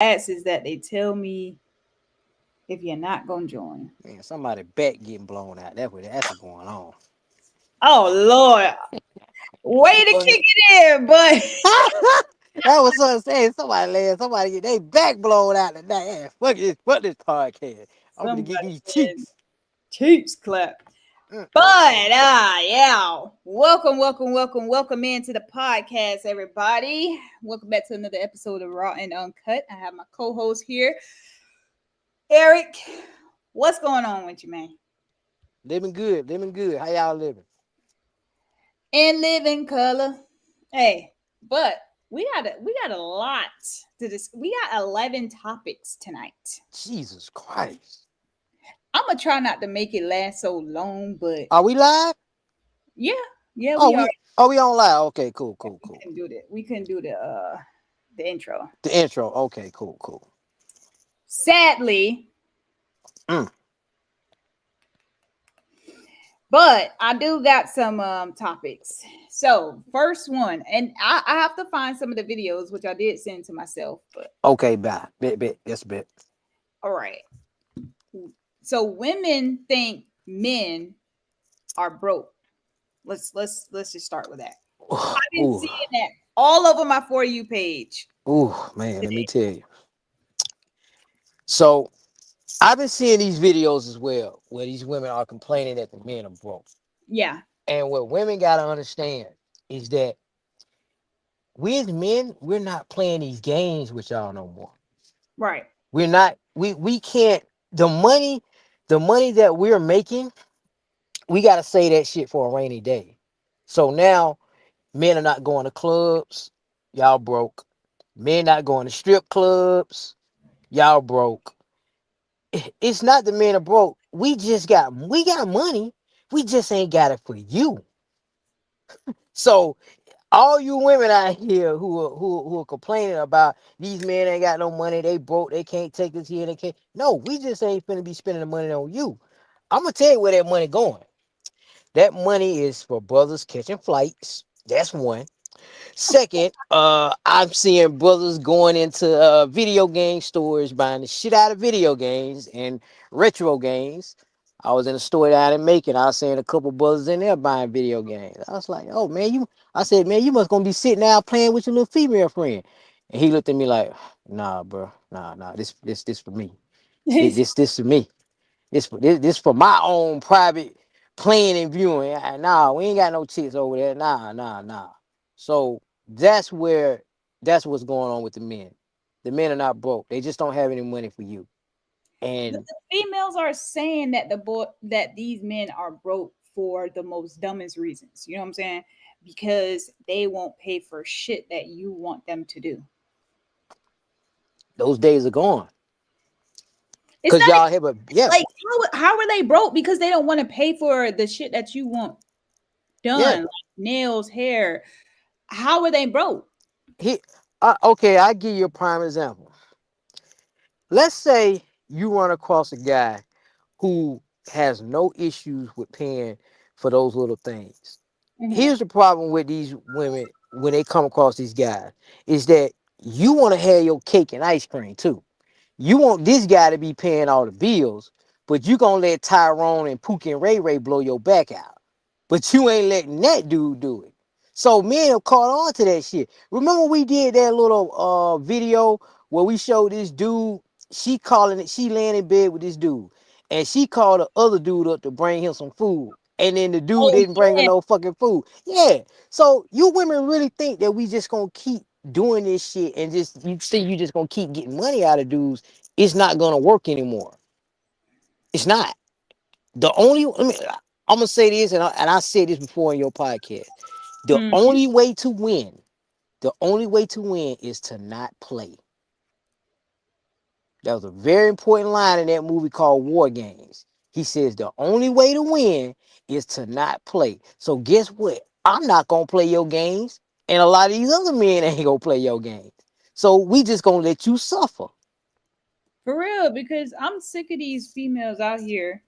Ads is that they tell me if you're not gonna join. Man, somebody back getting blown out. That's what going on. Oh Lord, way to Go ahead. kick it in, but That was what I'm saying. Somebody get they back blown out today. Yeah, fuck this podcast. I'm gonna get somebody these said cheeks. cheeks clap. Mm, But mm, mm. yeah, welcome into the podcast, everybody. Welcome back to another episode of Raw and Uncut. I have my co-host here, Eric. What's going on with you, man? Living good, living good. How y'all living? And live in color. Hey, but we got a lot to this. We got 11 topics tonight. Jesus Christ. I'm gonna try not to make it last so long, but Are we live? yeah, yeah, Oh, we are. we on live. Okay, cool, cool, We cool. can do that. We can do the intro. The intro. Okay, cool, cool. Sadly, Mm. but I do got some topics. So first one, and I have to find some of the videos which I did send to myself. But Okay, bye. Bet. Yes, bet. all right. So women think men are broke. Let's just start with that. I've been Ooh, seeing that all over my For You page ooh, man. Let me today. tell you. So I've been seeing these videos as well, where these women are complaining that the men are broke. Yeah, And what women gotta understand is that we as men, we're not playing these games with y'all no more. right. We're not. We can't. The money that we're making, we gotta say that shit for a rainy day. So now men are not going to clubs. Y'all broke. Men not going to strip clubs. Y'all broke. It's not the men are broke. We got money. We just ain't got it for you. So all you women out here who are complaining about these men ain't got no money, they broke, they can't take this here, they can't. No, we just ain't finna be spending the money on you. I'm gonna tell you where that money going. That money is for brothers catching flights. That's one. Second, I'm seeing brothers going into video game stores buying the shit out of video games and retro games. I was in a store down in Macon. I was seeing a couple brothers in there buying video games. I was like, "Oh man, you!" I said, "Man, you must gonna be sitting out playing with your little female friend." And he looked at me like, "Nah, bro, nah. This for me. This for me. This for my own private playing and viewing. Nah, we ain't got no chicks over there. Nah. So that's what's going on with the men. The men are not broke. They just don't have any money for you. But And the females are saying that these men are broke for the most dumbest reasons. You know what I'm saying? Because they won't pay for shit that you want them to do. those days are gone. It's Cause not y'all have a yeah, like how are they broke because they don't want to pay for the shit that you want yeah. done, like nails, hair. How are they broke? He okay, I give you a prime example. Let's say you run across a guy who has no issues with paying for those little things. Mhm. Here's the problem with these women when they come across these guys is that you want to have your cake and ice cream too. You want this guy to be paying all the bills, but you gonna let Tyrone and Pookie and Ray Ray blow your back out. But you ain't letting that dude do it. So men have caught on to that shit. Remember we did that little video where we showed this dude, she laying in bed with this dude. And she called the other dude up to bring him some food. And then the dude Oh didn't bring her yeah, no fucking food. Yeah. So you women really think that we just gonna keep doing this shit and just you think you just gonna keep getting money out of dudes. It's not gonna work anymore. It's not. I'm gonna say this, and I said this before in your podcast. The mm, only way to win, the only way to win is to not play. That was a very important line in that movie called War Games. He says the only way to win is to not play. So guess what? I'm not gonna play your games, and a lot of these other men ain't gonna play your games. So we just gonna let you suffer. for real. Because I'm sick of these females out here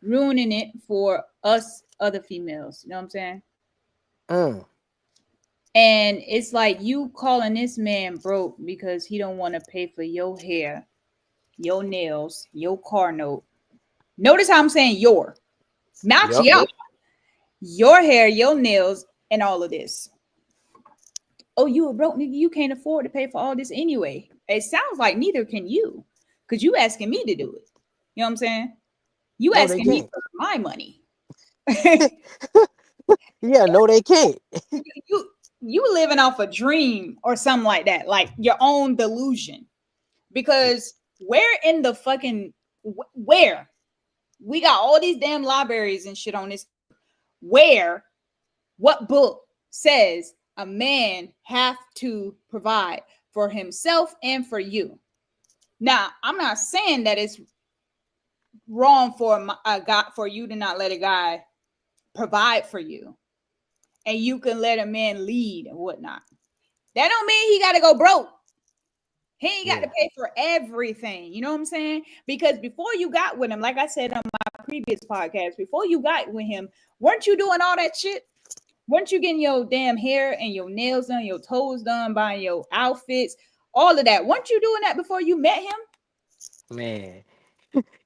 ruining it for us other females. You know what I'm saying? Mm. And it's like you calling this man broke because he don't want to pay for your hair, your nails, your car note. Notice how I'm saying your, not Yep. y'all. Your hair, your nails, and all of this. Oh, you a broke nigga. You can't afford to pay for all this anyway. It sounds like neither can you. Because you asking me to do it. You know what I'm saying? You No, they asking me can't. for my money. Yeah, no, they can't. you you living off a dream or something like that, like your own delusion. Because where in the fucking where we got all these damn libraries and shit on this, where what book says a man have to provide for himself and for you? Now, I'm not saying that it's wrong for a guy, for you to not let a guy provide for you, and you can let a man lead and whatnot. That don't mean he got to go broke. He ain't got to Yeah. pay for everything. You know what I'm saying? Because before you got with him, like I said on my previous podcast, before you got with him, weren't you doing all that shit? Weren't you getting your damn hair and your nails done, your toes done, buying your outfits, all of that? Weren't you doing that before you met him? Man,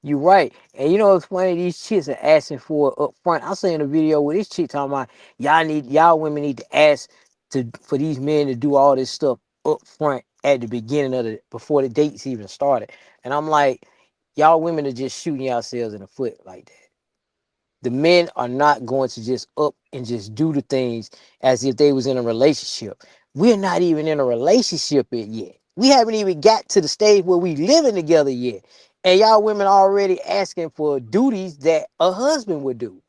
you right. And you know it's funny, these chicks are asking for it up front. I seen a video where this chick talking about y'all women need to ask for these men to do all this stuff up front at the beginning of the before the dates even started. And I'm like, y'all women are just shooting yourselves in the foot like that. The men are not going to just up and just do the things as if they was in a relationship. We're not even in a relationship yet. We haven't even got to the stage where we living together yet. And y'all women already asking for duties that a husband would do.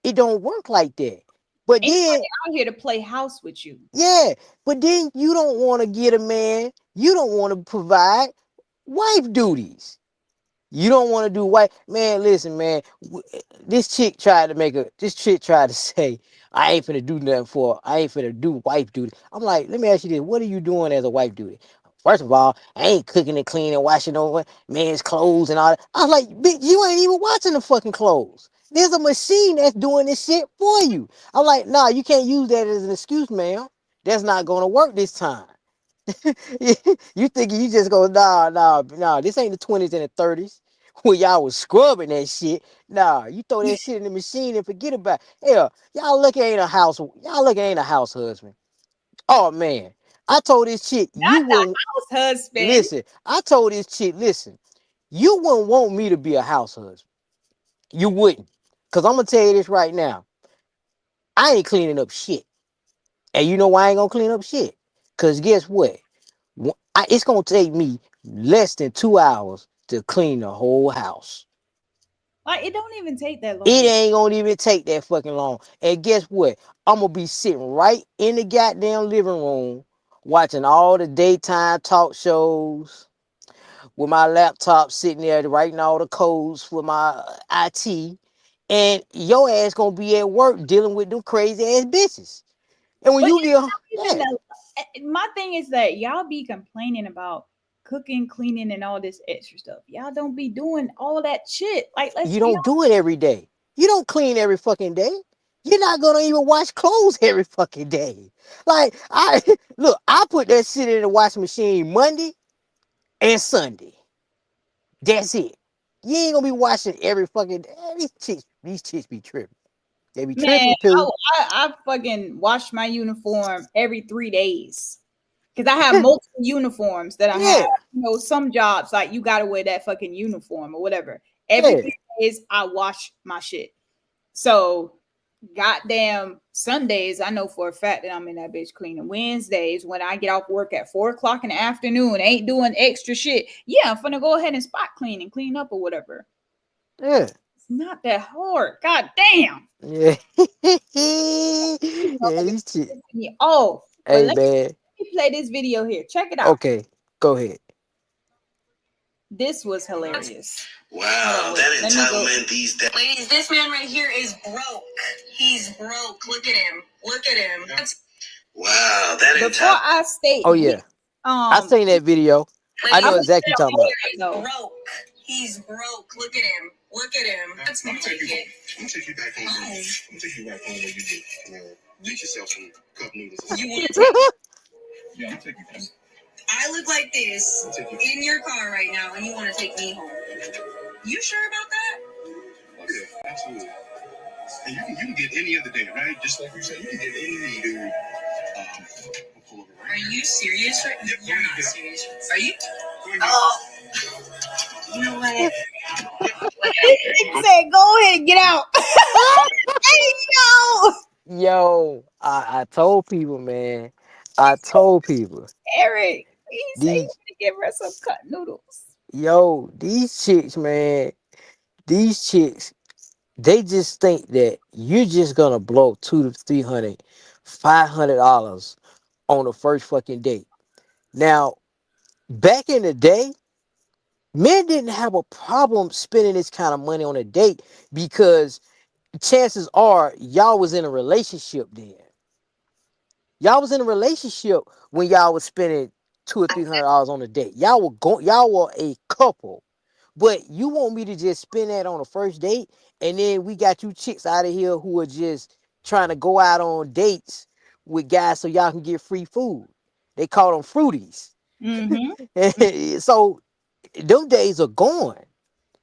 It don't work like that. But Ain't then, nobody out here to play house with you. yeah, but then you don't want to get a man, you don't want to provide wife duties. You don't want to do white man. Listen, man. This chick tried to say, I ain't finna do nothing for. I ain't finna do wife duty. I'm like, let me ask you this: what are you doing as a wife duty? First of all, I ain't cooking and cleaning, washing over man's clothes and all that. I was like, bitch, you ain't even watching the fucking clothes. There's a machine that's doing this shit for you. I'm like, nah, you can't use that as an excuse, ma'am. That's not gonna work this time. You thinking you just go, nah. This ain't the 20s and the 30s when y'all was scrubbing that shit. Nah, you throw that shit in the machine and forget about it. Hell, y'all lucky ain't a house husband. Oh man. I told this chick, you Not the wouldn't house husband. listen. I told this chick, listen, you wouldn't want me to be a house husband. You wouldn't. Cause I'm gonna tell you this right now. I ain't cleaning up shit. And you know why I ain't gonna clean up shit? Cause guess what? It's gonna take me less than 2 hours to clean the whole house. Like it don't even take that It long. ain't gonna even take that fucking long. And guess what? I'm gonna be sitting right in the goddamn living room watching all the daytime talk shows with my laptop sitting there writing all the codes for my IT. And your ass gonna be at work dealing with them crazy ass bitches. And when But you it's get, not even yeah, my thing is that y'all be complaining about cooking, cleaning, and all this extra stuff. Y'all don't be doing all that shit. Like, let's you be don't do it every day. You don't clean every fucking day. You're not gonna even wash clothes every fucking day. Like I look, I put that shit in the washing machine Monday and Sunday. That's it. You ain't gonna be washing every fucking day. These chicks be tripping. They be man. tripping too. I fucking wash my uniform every 3 days because I have multiple uniforms that I have. Yeah, You know, some jobs like you gotta wear that fucking uniform or whatever. Every yeah, 3 days, I wash my shit. So, goddamn Sundays, I know for a fact that I'm in that bitch cleaning. Wednesdays, when I get off work at 4 o'clock in the afternoon, ain't doing extra shit. Yeah, I'm finna go ahead and spot clean and clean up or whatever. yeah, It's not that hard. God damn. yeah. You know, Yeah, like, these chicks. it's pissing me off. But Hey man. let me play this video here. Check it out. Okay, go ahead. This was hilarious. Wow, that entitlement these days. Ladies, this man right here is broke. He's broke. Look at him. Look at him. Wow, that Before I state Oh he yeah, I seen that video. I I'm know Ladies, gonna this exactly tell what man you're talking about. right here is broke. He's broke. Look at him. Look at him. That's my ticket. I'm gonna take you back home. I'm gonna take you back home where you live. Get yourself some cup noodles. You want to take? Yeah, I'm taking you. I look like this in your car right now, and you want to take me home. You sure about that? Okay, absolutely. And you can get any other day, right? Just like you said, you can get any dude. We'll pull over right. Are you serious? Right? Yep, you're not serious. Are you? Oh, you know what? He said, "Go ahead and get out." Hey, yo, Yo, I told people, man. I told people. Eric. He said he These want to give her some cut noodles. these chicks, man. These chicks, they just think that you're just gonna blow 200 to 300, $500 on the first fucking date. Now, back in the day, men didn't have a problem spending this kind of money on a date because chances are y'all was in a relationship then. Y'all was in a relationship when y'all was spending $200 or $300 on a date. Y'all were a couple. But you want me to just spend that on a first date, and then we got you chicks out of here who are just trying to go out on dates with guys so y'all can get free food. They call them fruities. Mm-hmm. So them days are gone.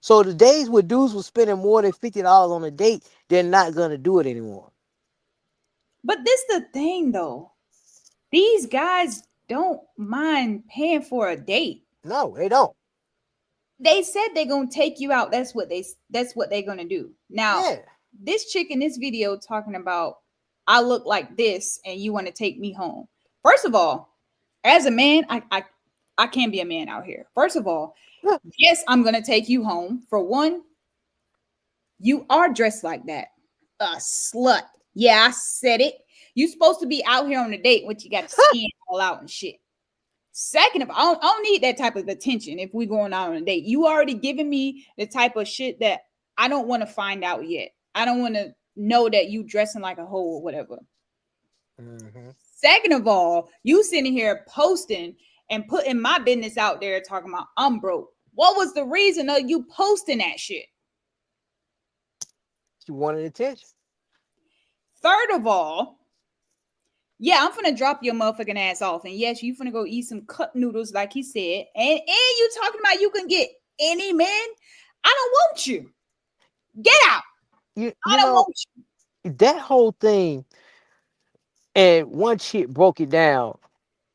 So the days where dudes were spending more than $50 on a date, they're not gonna do it anymore. But this the thing though. These guys don't mind paying for a date. No, they don't. They said they're gonna take you out. That's what they're gonna do. Now, Yeah. this chick in this video talking about I look like this and you want to take me home. First of all, as a man, I can't be a man out here. First of all, Yeah. yes, I'm gonna take you home. For one, you are dressed like that. A slut. Yeah, I said it. You supposed to be out here on a date when you got the skin all out and shit. Second of all, I don't need that type of attention if we going out on a date. You already giving me the type of shit that I don't want to find out yet. I don't want to know that you dressing like a hoe or whatever. Hmm. Second of all, you sitting here posting and putting my business out there talking about I'm broke. What was the reason of you posting that shit? She wanted attention. Third of all, yeah, I'm finna drop your motherfucking ass off. And yes, you finna go eat some cup noodles, like he said. And you talking about you can get any man? I don't want you. Get out. You I don't know want you. that whole thing. And one chick broke it down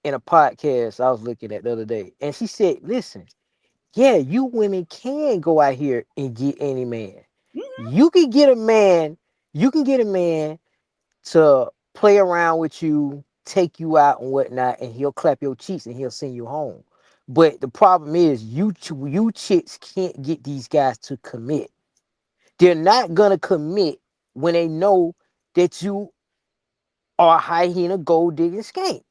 in a podcast I was looking at the other day, and she said, "Listen, yeah, you women can go out here and get any man. Mhm. You can get a man. You can get a man to play around with you, take you out and whatnot, and he'll clap your cheeks and he'll send you home. But the problem is, you chicks can't get these guys to commit. They're not gonna commit when they know that you are a hyena gold digging skank.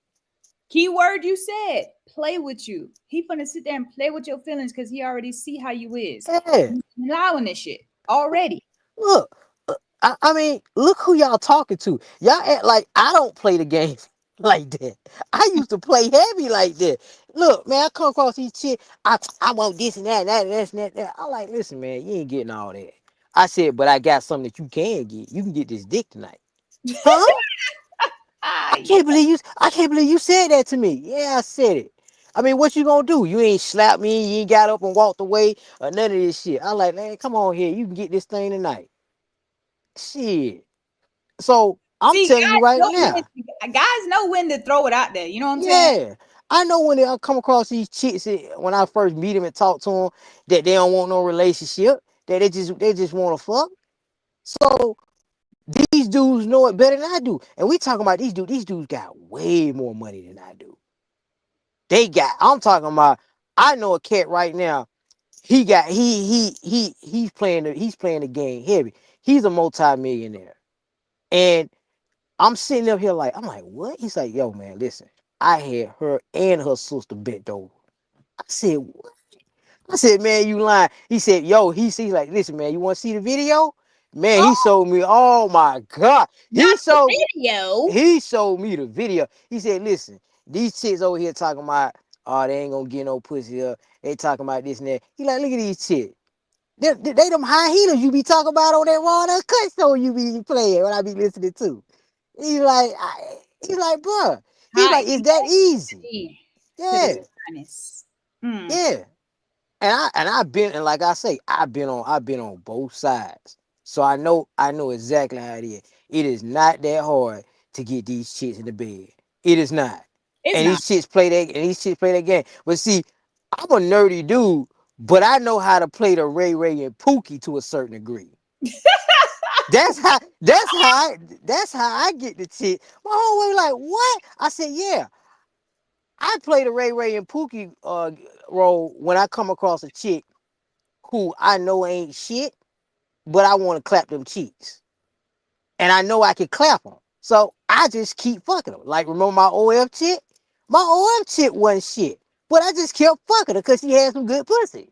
Keyword you said, play with you. He finna sit there and play with your feelings because he already see how you is. Yeah, You allowing this shit already. look. I mean, look who y'all talking to. Y'all act like I don't play the game like that. I used to play heavy like that. Look, man, I come across these chicks. I want this and that and that and this and that. I'm like, listen, man, you ain't getting all that. I said, but I got something that you can get. You can get this dick tonight. Huh? Ah, I yeah. can't believe you. I can't believe you said that to me. Yeah, I said it. I mean, what you gonna do? You ain't slapped me. You ain't got up and walked away or none of this shit. I like, man, come on here. You can get this thing tonight. Shit. So I'm See, telling you right now. guys know when to throw it out there. You know what I'm saying? Yeah. I know when I come across these chicks when I first meet them and talk to them that they don't want no relationship, that they just want to fuck. So these dudes know it better than I do. And we talking about these dudes. These dudes got way more money than I do. I'm talking about, I know a cat right now. He's playing the game heavy. He's a multi-millionaire. And I'm like, what? He's like, yo, man, listen. I had her and her sister bent over. I said, what? I said, man, you lying. He said, yo, he's like, listen, man, you want to see the video? Man, he Oh, showed me, oh my God. not the video. He showed me the video. He said, listen, these chicks over here talking about, oh, they ain't gonna get no pussy up. They talking about this and that. He like, look at these chicks. They them high heelers you be talking about on that Raw Uncut show you be playing when I be listening to. He's like, bruh. He's Hi, like, is that easy? to the Yeah, kindness. Mm. yeah. And I've been, and like I say, I've been on both sides. So I know exactly how it is. It is not that hard to get these chicks in the bed. It is not. It's And not. these chicks play that game. But see, I'm a nerdy dude, but I know how to play the Ray Ray and Pookie to a certain degree. That's how I get the chick. My whole way like, what? I said, yeah. I play the Ray Ray and Pookie role when I come across a chick who I know ain't shit, but I want to clap them cheeks. And I know I can clap them. So I just keep fucking them. Like, remember my OF chick? My OF chick wasn't shit. But I just kept fucking her because she had some good pussy.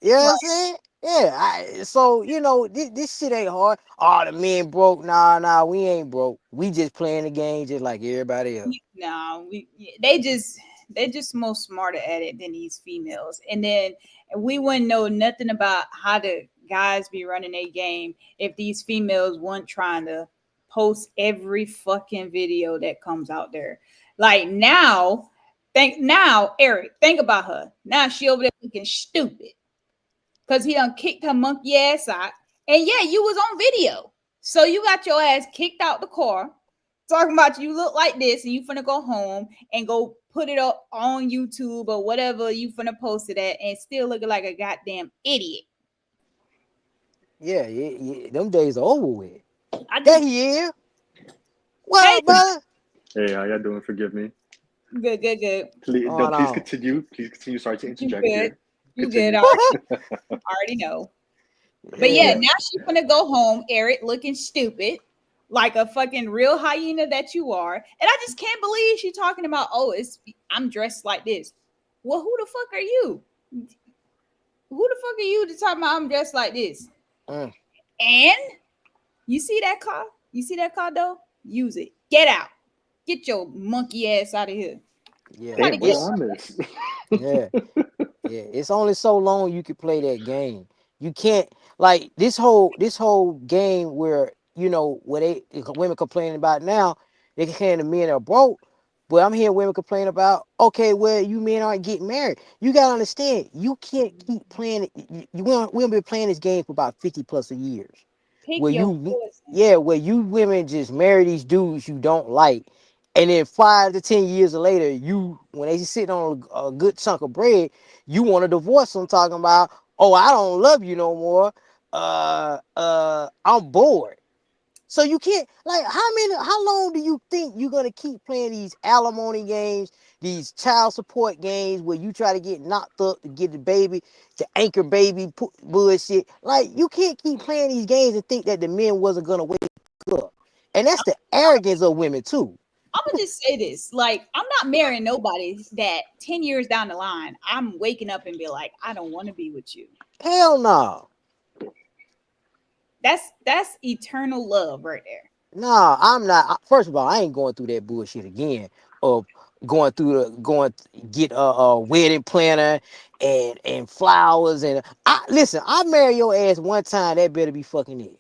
You know what I'm Right. saying? Yeah. So, this shit ain't hard. Oh, the men broke. Nah, we ain't broke. We just playing the game just like everybody else. No, they just more smarter at it than these females. And then we wouldn't know nothing about how the guys be running a game if these females weren't trying to post every fucking video that comes out there. Like now, Eric, think about her. Now she over there looking stupid because he done kicked her monkey ass out. And yeah, you was on video. So you got your ass kicked out the car, talking about you look like this, and you finna go home and go put it up on YouTube or whatever you finna post it at, and still looking like a goddamn idiot. Yeah. Them days are over with. I There just he is. What hey, up, brother? Hey, how y'all doing? Forgive me. good. Please, no, Going please on. continue. Please continue. Sorry to You interject good. here. You good. Continue. Already know. But yeah, Yeah. Yeah. now she finna go home, Eric, looking stupid, like a fucking real hyena that you are. And I just can't believe she talking about, oh, I'm dressed like this. Well, who the fuck are you? Who the fuck are you to talk about I'm dressed like this? Mm, And you see that car? You see that car though? Use it. Get out. Get your monkey ass out of here. yeah. Somebody Damn, what did get It's I miss? yeah. Yeah, it's only so long you can play that game. You can't like this whole game where where women complaining about now. They can saying the men are broke, but I'm hearing women complain about, okay, well, you men aren't getting married. You gotta understand, you can't keep playing it. We have been playing this game for about 50 plus of years. pick Where your you poison. yeah, where you women just marry these dudes you don't like, and then 5 to 10 years later, you when they sitting on a good chunk of bread, you want to divorce them, talking about, oh, I don't love you no more. I'm bored. So you can't like how long do you think you're gonna keep playing these alimony games, these child support games where you try to get knocked up to get the baby, the anchor baby bullshit? Like you can't keep playing these games and think that the men wasn't gonna wake up. And that's the arrogance of women too. I'm gonna just say this: like, I'm not marrying nobody that 10 years down the line, I'm waking up and be like, I don't want to be with you. Hell no. That's eternal love right there. Nah, I'm not. First of all, I ain't going through that bullshit again. Of going get a wedding planner and flowers and I listen. I marry your ass one time. That better be fucking it.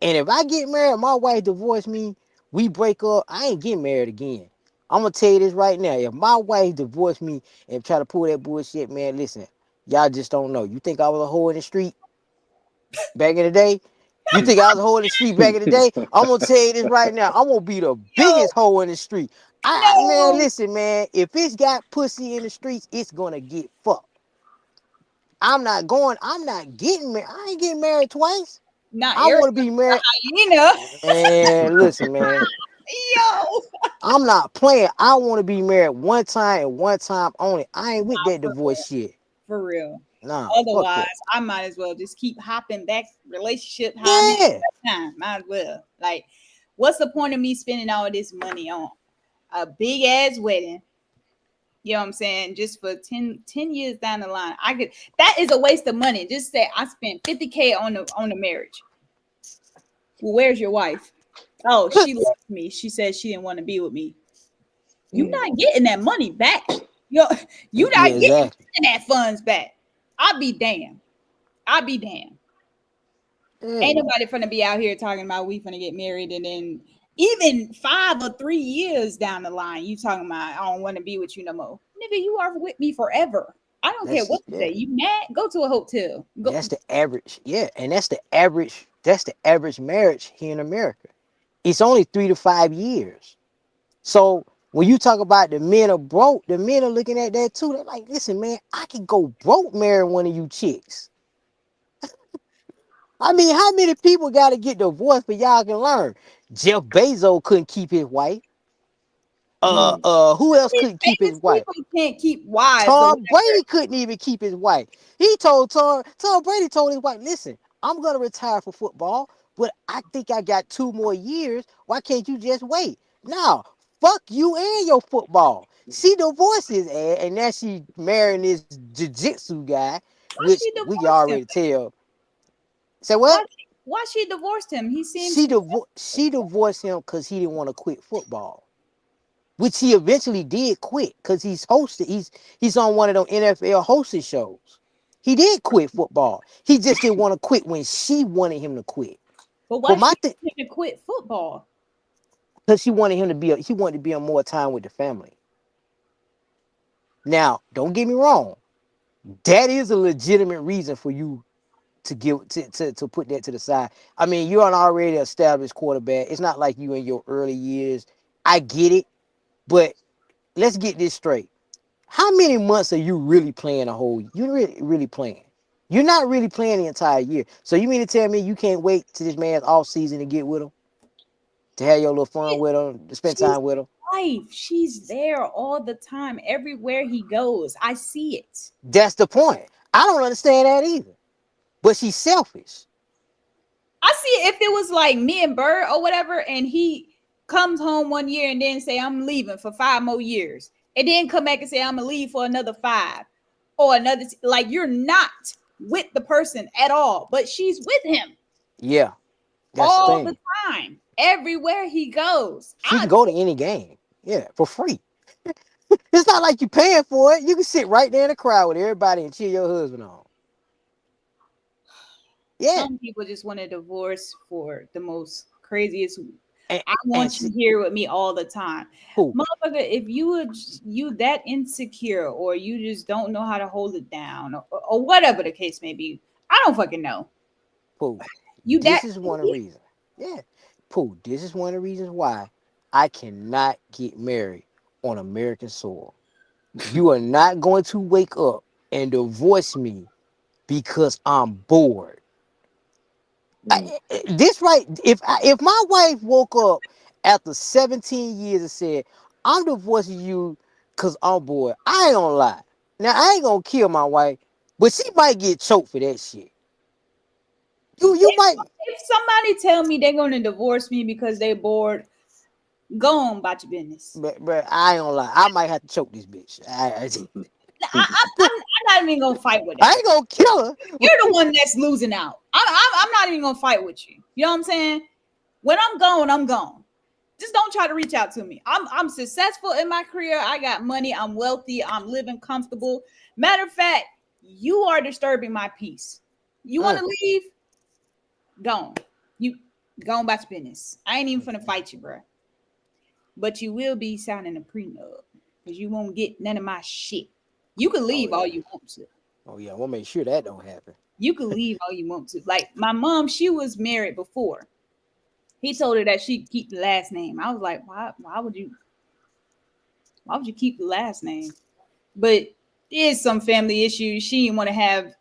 And if I get married, my wife divorced me. We break up. I ain't getting married again. I'm gonna tell you this right now. If my wife divorced me and try to pull that bullshit, man, listen. Y'all just don't know. You think I was a hoe in the street back in the day? You think I was a hoe in the street back in the day? I'm gonna tell you this right now. I'm gonna be the Yo, biggest hoe in the street. Man, no, listen, man. If it's got pussy in the streets, it's gonna get fucked. I'm not going. I'm not getting married. I ain't getting married twice. not I Eric want to be married. hyena. Man, listen, man. Yo, I'm not playing. I want to be married one time and one time only. I ain't with that for divorce real, shit. for real. Nah, fuck Otherwise, that. I might as well just keep hopping back relationship how I mean Yeah. time. Might as well. Like, what's the point of me spending all this money on a big ass wedding? You know what I'm saying? Just for 10 years down the line. That is a waste of money. Just say I spent 50K on the marriage. Well, where's your wife? Oh, she left me. She said she didn't want to be with me. You not getting that money back. You you not Yeah, getting exactly. that funds back. I'll be damned. I'll be damned. Yeah. Ain't nobody finna be out here talking about we finna get married and then Even 5 or 3 years down the line, you talking about I don't want to be with you no more. Nigga, you are with me forever. I don't care That's what you say. You mad? Go to a hotel. Go. that's the average. Yeah, and that's the average. That's the average marriage here in America. It's only 3 to 5 years. So when you talk about the men are broke, the men are looking at that too. They're like, listen, man, I can go broke marrying one of you chicks. I mean, how many people got to get divorced for y'all can learn? Jeff Bezos couldn't keep his wife. Who else These couldn't keep his famous wife? people can't keep wives or Tom whatever. Brady couldn't even keep his wife. He told Tom Brady told his wife, listen, I'm gonna retire for football, but I think I got 2 more years. Why can't you just wait? Now, fuck you and your football. She divorced his ass, and now she marrying this jiu-jitsu guy, Why which she we can divorced him? already tell. Say Why? what? Why she divorced him? He seems She divorced him because he didn't want to quit football, which he eventually did quit because he's on one of them NFL hosting shows. He did quit football. He just didn't want to quit when she wanted him to quit. But But why my she thing, want him to quit football? because she wanted him to he wanted to be on more time with the family. Now, don't get me wrong, that is a legitimate reason for you to give to put that to the side. I mean, you're an already established quarterback. It's not like you in your early years. I get it, but let's get this straight. How many months are you really playing a whole? You really playing? You're not really playing the entire year. So you mean to tell me you can't wait to this man's off season to get with him, to have your little fun with him, to spend She's time with him? life. She's there all the time, everywhere he goes. I see it. That's the point. I don't understand that either. But she's selfish. I see it if it was like me and Bird or whatever, and he comes home 1 year and then say I'm leaving for 5 more years, and then come back and say I'm gonna leave for another 5 or another. Like you're not with the person at all, but she's with him Yeah, that's the all the thing. time, everywhere he goes. She can go to any game. Yeah, for free. It's not like you're paying for it. You can sit right there in the crowd with everybody and cheer your husband on. Yeah. Some people just want a divorce for the most craziest. And, I and want you see, here with me all the time. who? Motherfucker, if you that insecure or you just don't know how to hold it down or whatever the case may be, I don't fucking know. Pooh, You that this is one of the reasons. Yeah. Pooh, this is one of the reasons why I cannot get married on American soil. You are not going to wake up and divorce me because I'm bored. Mm. This right, if my wife woke up after 17 years and said, I'm divorcing you because I'm bored, I ain't gonna lie. Now, I ain't gonna kill my wife, but she might get choked for that shit. You might. If somebody tell me they're gonna divorce me because they bored, go on about your business. But I ain't gonna lie. I might have to choke this bitch. I'm not even gonna fight with I that. ain't gonna kill her. You're the one that's losing out. I'm not even gonna fight with you. You know what I'm saying? When I'm gone, I'm gone. Just don't try to reach out to me. I'm successful in my career. I got money. I'm wealthy. I'm living comfortable. Matter of fact, you are disturbing my peace. You want Mm. to leave? Gone. You go on about your business. I ain't even finna fight you, bro. But you will be signing a prenup because you won't get none of my shit. You can Oh leave all yeah. you want to. Oh yeah. We'll make sure that don't happen. You can leave all you want to. Like my mom, she was married before. He told her that she'd keep the last name. I was like, why would you keep the last name? But there's some family issues. She didn't want to have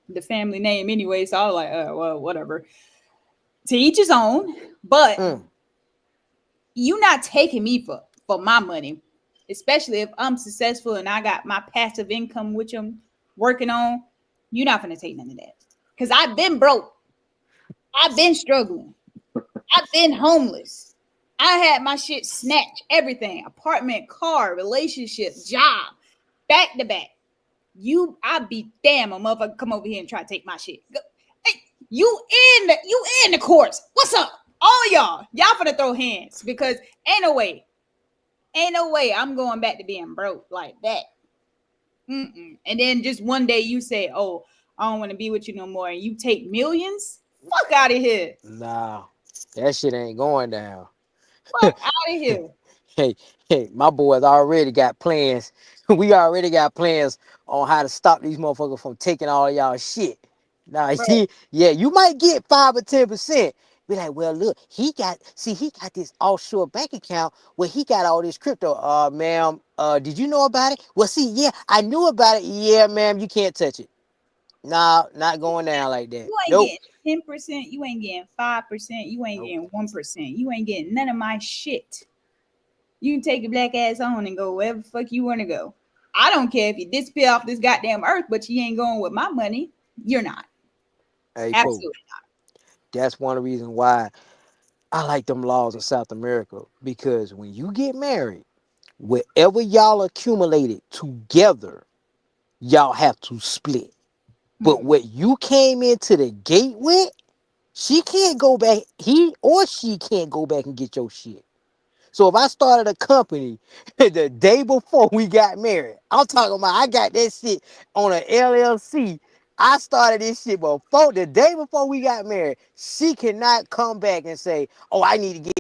the family name anyway. So I was like, well, whatever. To each his own. But Mm. you not taking me for my money, especially if I'm successful and I got my passive income, which I'm working on. You're not gonna take none of that. Cause I've been broke. I've been struggling. I've been homeless. I had my shit snatched, everything, apartment, car, relationship, job, back to back. I be damn a motherfucker come over here and try to take my shit. Hey, you in the courts. What's up? All y'all finna throw hands because ain't no way I'm going back to being broke like that. Mm-mm. And then just one day you say, oh, I don't want to be with you no more, and you take millions. Fuck out of here. Nah, that shit ain't going down. Fuck out of here. Hey, hey, my boys already got plans. We already got plans on how to stop these motherfuckers from taking all of y'all shit. Now, Bro, yeah, you might get 5 or 10%. Be like, well, look, he got this offshore bank account where he got all this crypto. Ma'am, did you know about it? Well, see, yeah, I knew about it. Yeah, ma'am, you can't touch it. Nah, not going down like that. you ain't Nope. getting 10%. You ain't getting 5%. You ain't Nope. getting 1%. You ain't getting none of my shit. You can take your black ass on and go wherever the fuck you want to go. I don't care if you disappear off this goddamn earth, but you ain't going with my money. You're not. Hey, Poe, Absolutely. that's one of the reasons why I like them laws of South America because when you get married, whatever y'all accumulated together, y'all have to split. But Hmm. what you came into the gate with, she can't go back. He or she can't go back and get your shit. So if I started a company the day before we got married, I'm talking about I got that shit on an LLC. I started this shit before the day before we got married. She cannot come back and say, "Oh, I need to get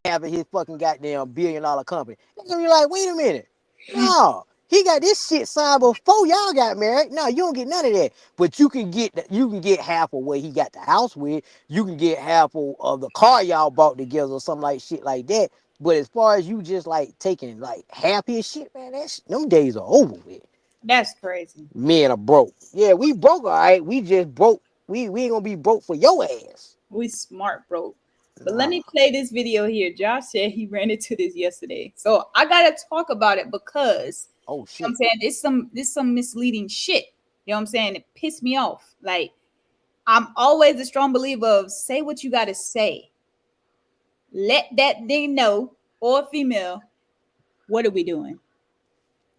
half of his fucking goddamn $1 billion company." They're gonna be like, "Wait a minute, no." He got this shit signed before y'all got married. No, you don't get none of that. But you can get half of what he got the house with. You can get half of the car y'all bought together or something like shit like that. But as far as you just like taking like half his shit, man, them days are over with. That's crazy. Men are broke. Yeah, we broke, all right. We just broke. We ain't gonna be broke for your ass. We smart, bro. But let Nah. me play this video here. Josh said he ran into this yesterday. So I gotta talk about it because Oh you know what I'm shit. saying this some misleading shit. You know what I'm saying? It pissed me off. Like I'm always a strong believer of say what you gotta say. Let that thing know, or female, what are we doing?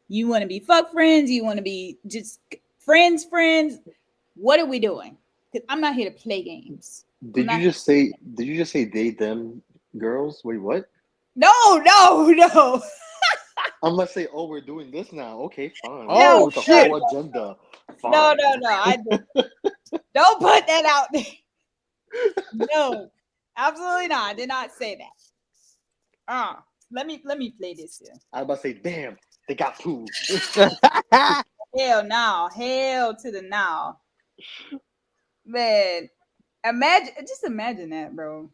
You want to be fuck friends? You want to be just friends? What are we doing? Because I'm not here to play games. I'm Did not. you just say? Did you just say they them girls? Wait, what? No. I'm gonna say, oh, we're doing this now. Okay, fine. We're No, going Oh with the no, shit. whole agenda. no, Fine. no, no. I don't put that out there. No, absolutely not. I did not say that. Let me play this here. I was about to say, damn, they got food. Hell no, hell to the now, man. Imagine that, bro.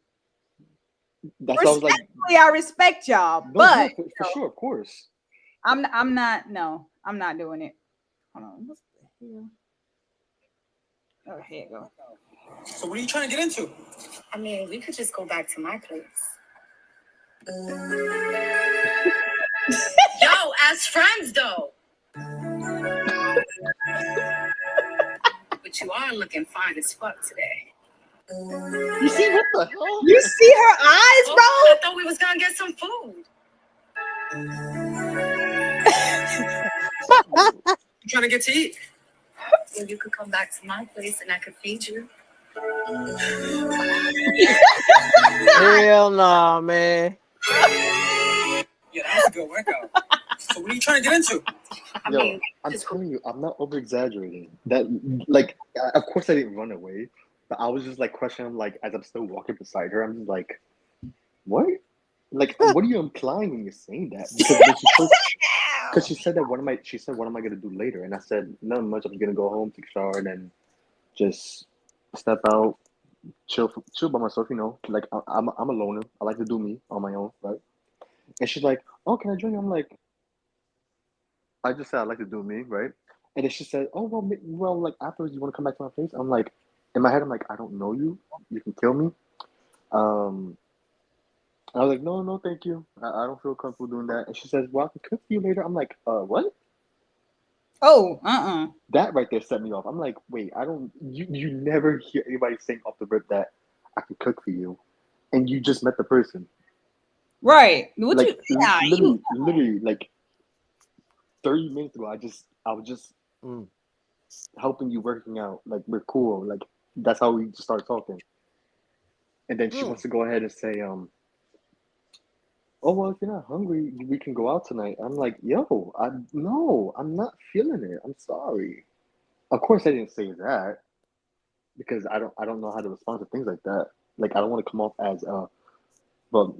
That's why I was like, Respectfully, I respect y'all, no, but yeah, for sure, of course. I'm not. No, I'm not doing it. Hold on. What the hell? Oh, here you go. So what are you trying to get into? I mean, we could just go back to my place. Yo, as friends though. But you are looking fine as fuck today. You see what the hell? You see her eyes, Oh, bro? I thought we was gonna get some food. Bro, You trying to get to eat? Well, you could come back to my place and I could feed you. Hell nah, man. Yeah, that was a good workout. So what are you trying to get into? I yo, mean, I'm just telling you, I'm not over exaggerating. That, like, of course I didn't run away, but I was just like questioning, like, as I'm still walking beside her, I'm just like, what? Like, what are you implying when you're saying that? Because when she first, because she said that she said, what am I gonna do later? And I said, not much. I'm gonna go home, take a shower, and then just step out, chill by myself. You know, like I'm a loner. I like to do me on my own, right? And she's like, oh, can I join you? I'm like, I just said I like to do me, right? And then she said, oh well, well, like afterwards, you want to come back to my place? I'm like, in my head, I'm like, I don't know you. You can kill me. Um, I was like, no, no, thank you. I don't feel comfortable doing that. And she says, well, I can cook for you later. I'm like, what? Oh, That right there set me off. I'm like, wait, I don't. You never hear anybody saying off the rip that I can cook for you, and you just met the person. right. What you? Like Yeah, you. literally, like 30 minutes ago, I was just Mm. helping you working out. Like we're cool. Like that's how we just started talking. And then she Mm. wants to go ahead and say, oh well, if you're not hungry, we can go out tonight. I'm like, yo, no, I'm not feeling it. I'm sorry. Of course, I didn't say that because I don't know how to respond to things like that. Like I don't want to come off as but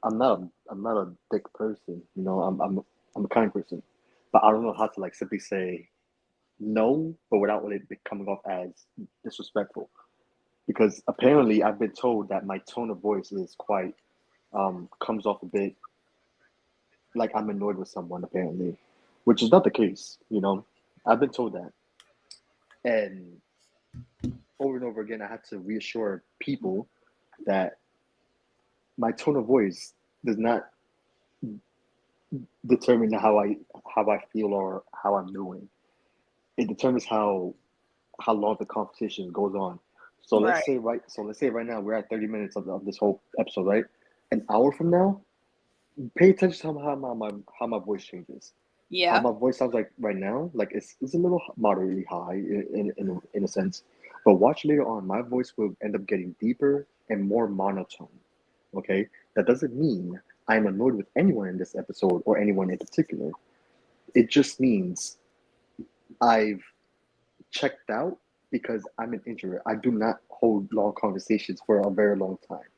I'm not a dick person. You know, I'm a kind person, but I don't know how to like simply say no, but without it coming off as disrespectful. Because apparently, I've been told that my tone of voice is quite comes off a bit like I'm annoyed with someone. Apparently, which is not the case. You know, I've been told that, and over and over again, I had to reassure people that my tone of voice does not determine how I feel or how I'm doing. It determines how long the conversation goes on. Right. So let's say right now we're at 30 minutes of this whole episode, right? An hour from now, pay attention to how my voice changes. How Yeah. my voice sounds like right now, like it's a little moderately high in a sense. But watch later on, my voice will end up getting deeper and more monotone. Okay? That doesn't mean I'm annoyed with anyone in this episode or anyone in particular. It just means I've checked out because I'm an introvert. I do not hold long conversations for a very long time.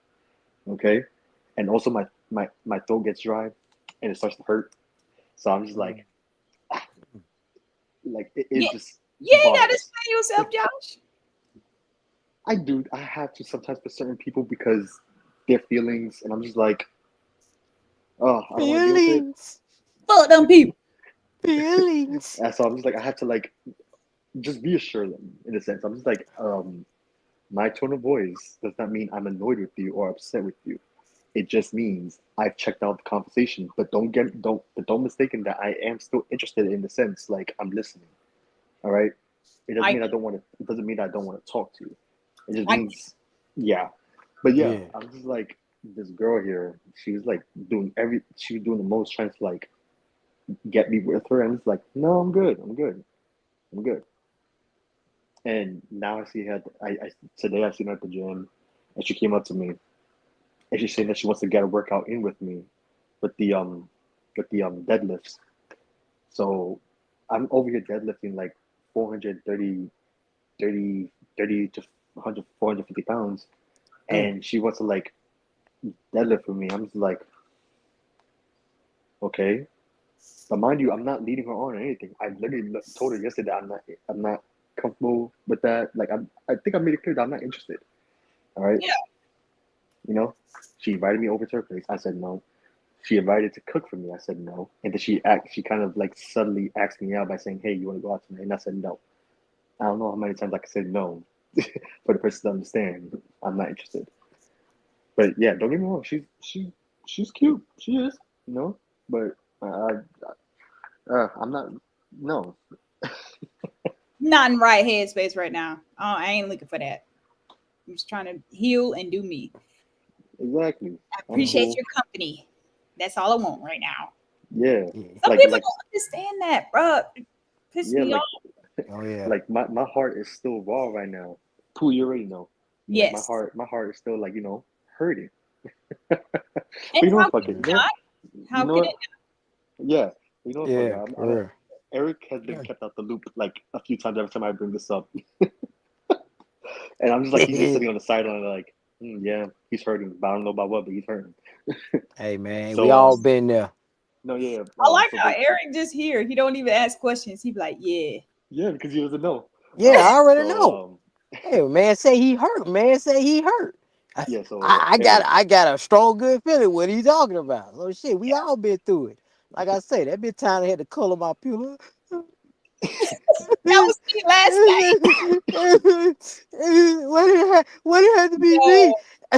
Okay? And also my throat gets dry and it starts to hurt. So I'm just Mm. like it Yeah. just You ain't gotta bothers. explain yourself, Josh. I do. I have to sometimes for certain people because their feelings, and I'm just like, oh, I don't want to deal with it. Feelings, Fuck them people. feelings. And so I'm just like, I have to like just reassure them in a sense. I'm just like, my tone of voice does not mean I'm annoyed with you or upset with you. It just means I've checked out the conversation, but don't mistaken that I am still interested in the sense like I'm listening. All right. It doesn't I mean I don't want to. It doesn't mean I don't want to talk to you. It just I means, yeah. But yeah, Yeah. I'm just like this girl here. She was like doing every. She was doing the most, trying to like get me with her, and it's like, no, I'm good. I'm good. I'm good. And now I see her. I today I seen her at the gym, and she came up to me, and she's saying that she wants to get a workout in with me, with the deadlifts. So I'm over here deadlifting like 430 30, 30 to 100, 450 pounds, Mm. and she wants to like deadlift with me. I'm just like, okay. But mind you, I'm not leading her on or anything. I literally told her yesterday I'm not comfortable with that. Like I think I made it clear that I'm not interested. All right. yeah. You know, she invited me over to her place. I said no. She invited to cook for me. I said no. And then she kind of like subtly asked me out by saying, hey, you want to go out tonight? And I said no. I don't know how many times I can say no for the person to understand I'm not interested. But yeah, don't get me wrong. She's cute. She is, you know. But I'm not. No. Not in right headspace right now. I ain't looking for that. I'm just trying to heal and do me. Exactly. I I'm appreciate cool. your company. That's all I want right now. Yeah. Yeah. Some Like people like don't understand that, bro. It piss yeah me off. like Oh yeah. like my heart is still raw right now. Pooh, you already know. Like Yes. my heart is still like hurting. But And you know how what? Fuck could it. Mm. it You know what? not? You How know could what? it Yeah. You know what? Fuck it. Yeah. For Eric has been kept out the loop like a few times every time I bring this up. And I'm just like, he's just real. sitting on the sideline, like, yeah, he's hurting, but I don't know about what, but he's hurting. Hey man, we So, all been there. no, yeah, I like so how Eric just here. He don't even ask questions. He be like, yeah. yeah, because he doesn't know. Yeah, I already know. So, Hey man, say he hurt. Man, say he hurt. I, yeah, so I got Eric, I got a strong good feeling what he talking about. So shit, we all been through it. Like I say, that been time I had to color my pillow. That was me last night. Why did it have to be me?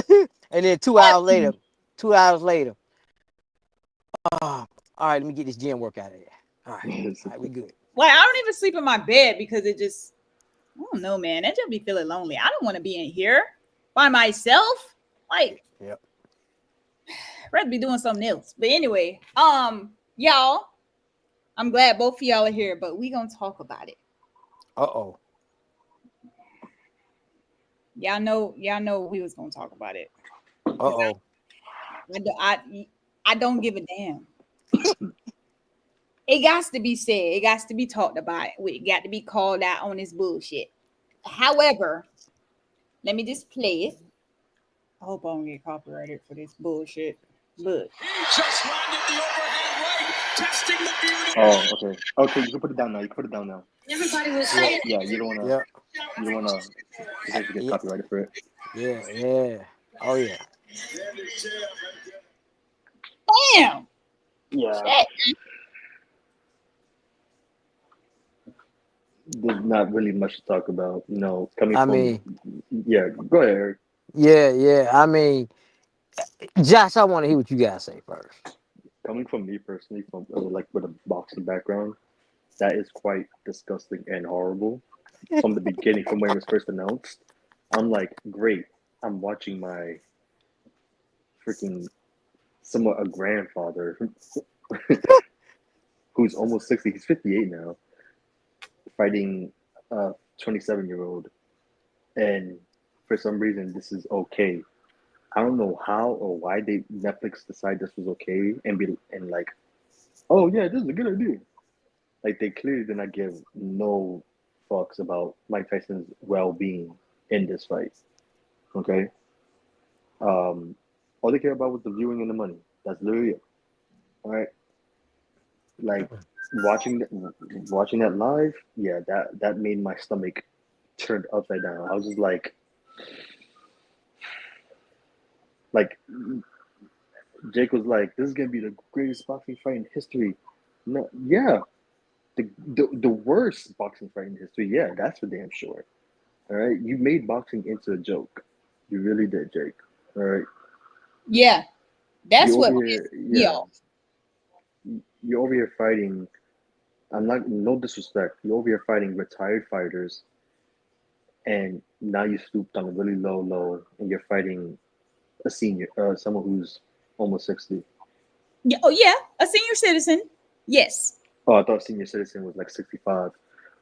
No, And then not me. 2 hours later, all right, let me get this gym workout in. All right, we good. Like, I don't even sleep in my bed because it just, I don't know, man. That just be feeling lonely. I don't want to be in here by myself. Like, Yep. I'd rather be doing something else. But anyway, y'all, I'm glad both of y'all are here, but we gonna talk about it. Uh-oh. Y'all know we was gonna talk about it. Uh-oh. I don't give a damn. It got to be said. It got to be talked about. We got to be called out on this bullshit. However, let me just play it. I hope I don't get copyrighted for this bullshit. Look. Just landed the overhand right, testing the beauty. Oh, okay. Okay, you can put it down now. You can put it down now. Everybody was Yeah, saying. Yeah, you don't wanna, potentially get yeah, copyrighted for it. yeah. Oh yeah. Damn. Yeah, Shit. there's not really much to talk about. Coming I from, mean, yeah. Go ahead, Eric. yeah. I mean, Josh, I want to hear what you guys say first. Coming from me personally, from like with a boxing background, that is quite disgusting and horrible. From the beginning, from when it was first announced, I'm like, great. I'm watching my freaking somewhat a grandfather who's almost 60. He's 58 now, fighting a 27-year-old, and for some reason this is okay. I don't know how or why they Netflix decide this was okay and like, oh yeah, this is a good idea. Like they clearly did not give no fucks about Mike Tyson's well-being in this fight. Okay, all they care about was the viewing and the money. That's literally it. All right, like watching that live, yeah, that made my stomach turned upside down. I was just like Jake was like, "This is gonna be the greatest boxing fight in history." No, yeah, the worst boxing fight in history. Yeah, that's for damn sure. All right, you made boxing into a joke. You really did, Jake. All right, Yeah. That's you over what here, pissed me yeah, off. you're over here fighting. I'm not no disrespect. You're over here fighting retired fighters, and now you stooped on a really low, and you're fighting a senior, someone who's almost 60. Yeah. Oh yeah, a senior citizen. Yes. Oh, I thought senior citizen was like 65.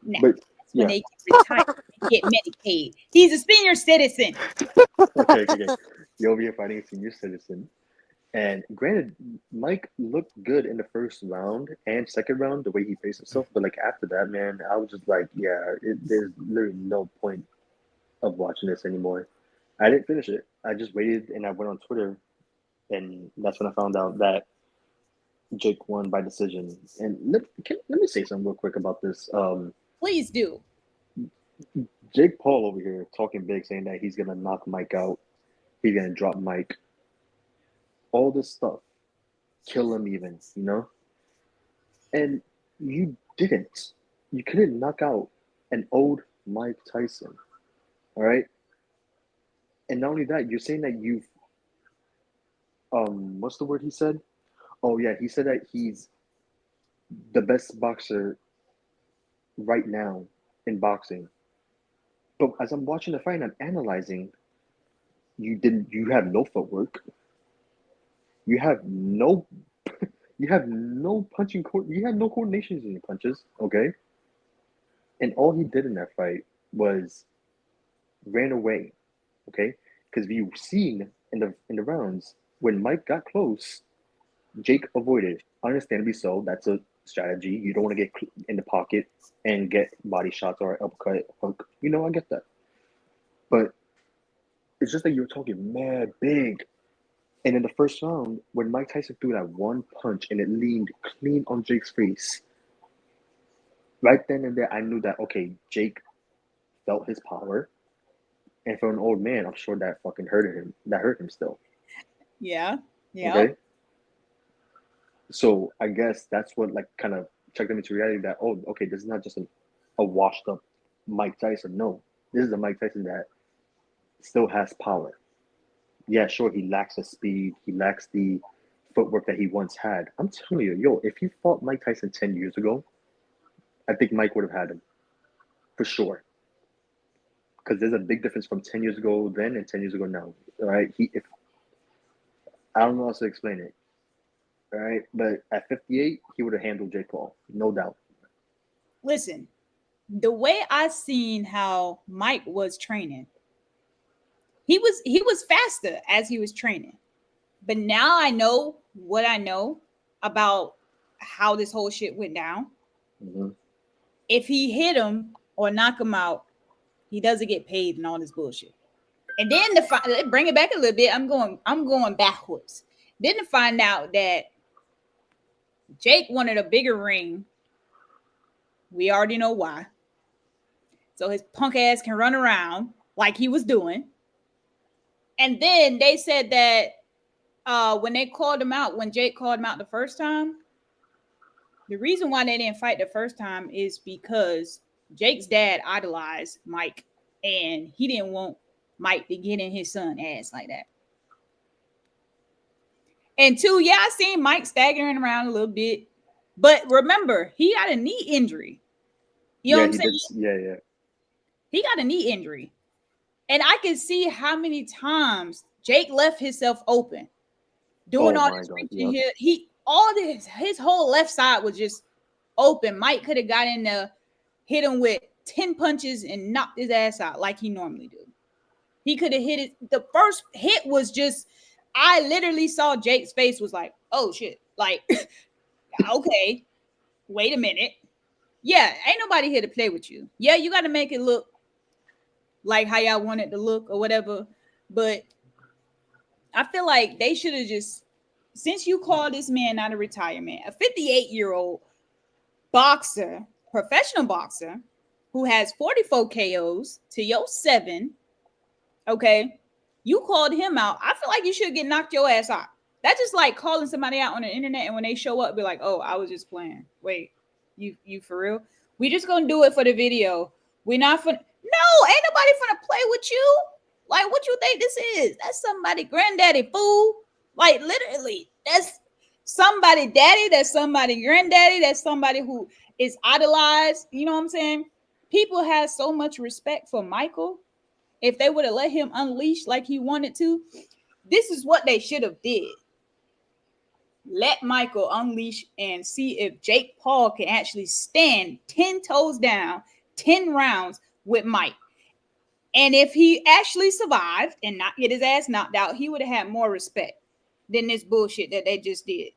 Now But that's when yeah, they get retired and get Medicaid. He's a senior citizen. okay. You're over here fighting a senior citizen. And granted, Mike looked good in the first round and second round, the way he faced himself. But like after that, man, I was just like, yeah, there's literally no point of watching this anymore. I didn't finish it. I just waited and I went on Twitter, and that's when I found out that Jake won by decision. And let me say something real quick about this. Please do. Jake Paul over here talking big, saying that he's gonna knock Mike out, he's gonna drop Mike, all this stuff, kill him even. And you didn't. You couldn't knock out an old Mike Tyson. All right. And not only that, you're saying that you've what's the word he said? Oh yeah, he said that he's the best boxer right now in boxing. But as I'm watching the fight and I'm analyzing, you have no footwork. You have no you have no you have no coordination in your punches, okay? And all he did in that fight was ran away, okay? Because you've seen in the rounds when Mike got close, Jake avoided. Understandably so. That's a strategy. You don't want to get in the pocket and get body shots or uppercut hook. I get that. But it's just that you're talking mad big. And in the first round, when Mike Tyson threw that one punch and it leaned clean on Jake's face, right then and there, I knew that, okay, Jake felt his power. And for an old man, I'm sure that fucking hurted him. That hurt him still. Yeah. Yeah. Okay. So I guess that's what like kind of checked them into reality that, oh, okay, this is not just a washed up Mike Tyson. No, this is a Mike Tyson that still has power. Yeah, sure, he lacks the speed, he lacks the footwork that he once had. I'm telling you, yo, if you fought Mike Tyson 10 years ago, I think Mike would have had him for sure. Because there's a big difference from 10 years ago then and 10 years ago now. All right. If I don't know how to explain it. All right. But at 58, he would have handled Jake Paul, no doubt. Listen, the way I seen how Mike was training, he was faster as he was training. But now I know what I know about how this whole shit went down. Mm-hmm. If he hit him or knock him out, he doesn't get paid and all this bullshit. And then bring it back a little bit. I'm going backwards. Didn't find out that Jake wanted a bigger ring. We already know why. So his punk ass can run around like he was doing. And then they said that when they called him out, when Jake called him out the first time, the reason why they didn't fight the first time is because Jake's dad idolized Mike, and he didn't want Mike to get in his son's ass like that. And two, yeah, I seen Mike staggering around a little bit, but remember, he got a knee injury. You know what I'm saying? Yeah. He got a knee injury. And I can see how many times Jake left himself open doing Oh all my this God. reaching Yep. here. His whole left side was just open. Mike could have got in there, hit him with 10 punches and knocked his ass out like he normally do. He could have hit it. The first hit was just, I literally saw Jake's face was like, oh shit. Like, okay, wait a minute. Yeah, ain't nobody here to play with you. Yeah, you got to make it look like how y'all want it to look or whatever. But I feel like they should have just, since you call this man out of retirement, a 58-year-old boxer, professional boxer, who has 44 KOs to your 7, okay, you called him out. I feel like you should get knocked your ass out. That's just like calling somebody out on the internet, and when they show up, be like, oh, I was just playing. Wait, you for real? We just gonna do it for the video. We're not for no, ain't nobody finna play with you. Like, what you think this is? That's somebody granddaddy, fool. Like, literally, that's somebody daddy, that's somebody granddaddy, that's somebody who is idolized. You know what I'm saying? People have so much respect for Michael. If they would have let him unleash like he wanted to, this is what they should have did. Let Michael unleash and see if Jake Paul can actually stand 10 toes down, 10 rounds with Mike. And if he actually survived and not get his ass knocked out, he would have had more respect than this bullshit that they just did.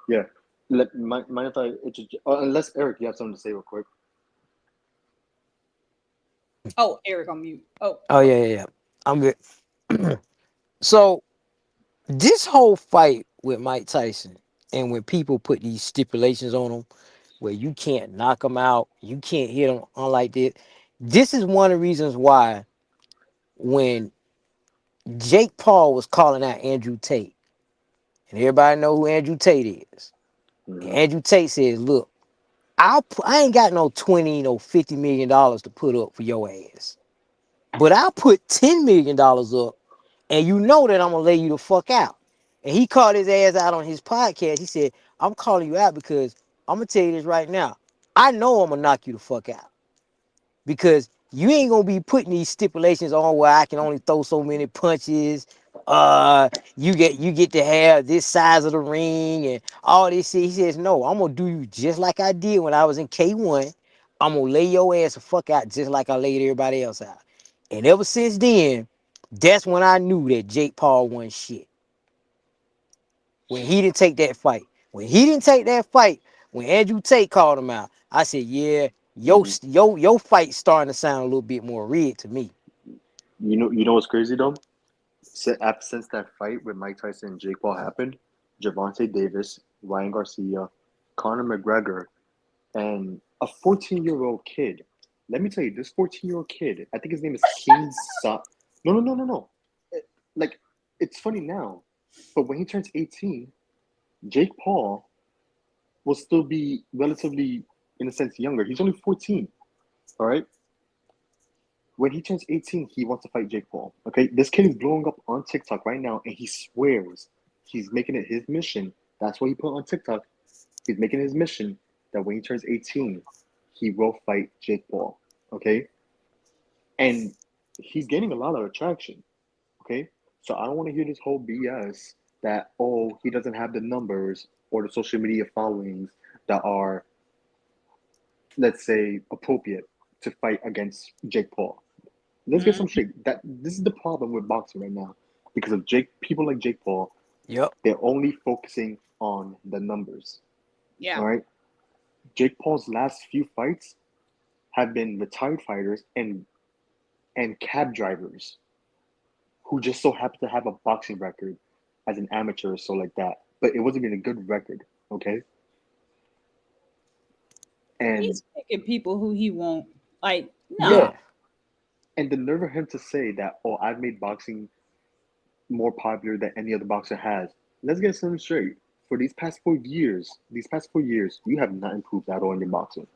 Yeah. Mind if I unless Eric, you have something to say real quick. Oh, Eric on mute. Oh, Yeah. I'm good. So this whole fight with Mike Tyson, and when people put these stipulations on him, where you can't knock him out, you can't hit him unlike this. This is one of the reasons why when Jake Paul was calling out Andrew Tate, and everybody know who Andrew Tate is. And Mm-hmm. Andrew Tate says, "Look, I ain't got no $20 to put up for your ass, but I'll put $10 million up, and you know that I'm gonna lay you the fuck out." And he called his ass out on his podcast. He said, "I'm calling you out because I'm gonna tell you this right now. I know I'm gonna knock you the fuck out because you ain't gonna be putting these stipulations on where I can only throw so many punches. You get to have this size of the ring and all this shit." He says, "No, I'm gonna do you just like I did when I was in K1. I'm gonna lay your ass the fuck out just like I laid everybody else out." And ever since then, that's when I knew that Jake Paul won shit. When he didn't take that fight. When he didn't take that fight, when Andrew Tate called him out, I said, yeah, Mm-hmm. your fight's starting to sound a little bit more rigged to me. You know what's crazy though? Since that fight with Mike Tyson and Jake Paul happened, Javante Davis, Ryan Garcia, Conor McGregor, and a 14-year-old kid. Let me tell you, this 14-year-old kid, I think his name is King Sa. No. Like, it's funny now, but when he turns 18, Jake Paul will still be relatively, in a sense, younger. He's only 14. All right. When he turns 18, he wants to fight Jake Paul. Okay. This kid is blowing up on TikTok right now, and he swears he's making it his mission. That's what he put on TikTok. He's making his mission that when he turns 18, he will fight Jake Paul. Okay. And he's gaining a lot of attraction. Okay. So I don't want to hear this whole BS that, oh, he doesn't have the numbers or the social media followings that are, let's say, appropriate to fight against Jake Paul. Let's get some mm, straight. That this is the problem with boxing right now, because of people like Jake Paul. Yep. They're only focusing on the numbers. yeah. All right. Jake Paul's last few fights have been retired fighters and cab drivers who just so happen to have a boxing record as an amateur, so like that. But it wasn't even a good record, okay? And He's picking people who he won't. Like, yeah, no. Yeah. and the nerve of him to say that, oh, I've made boxing more popular than any other boxer has. Let's get something straight. For these past 4 years, you have not improved at all in your boxing.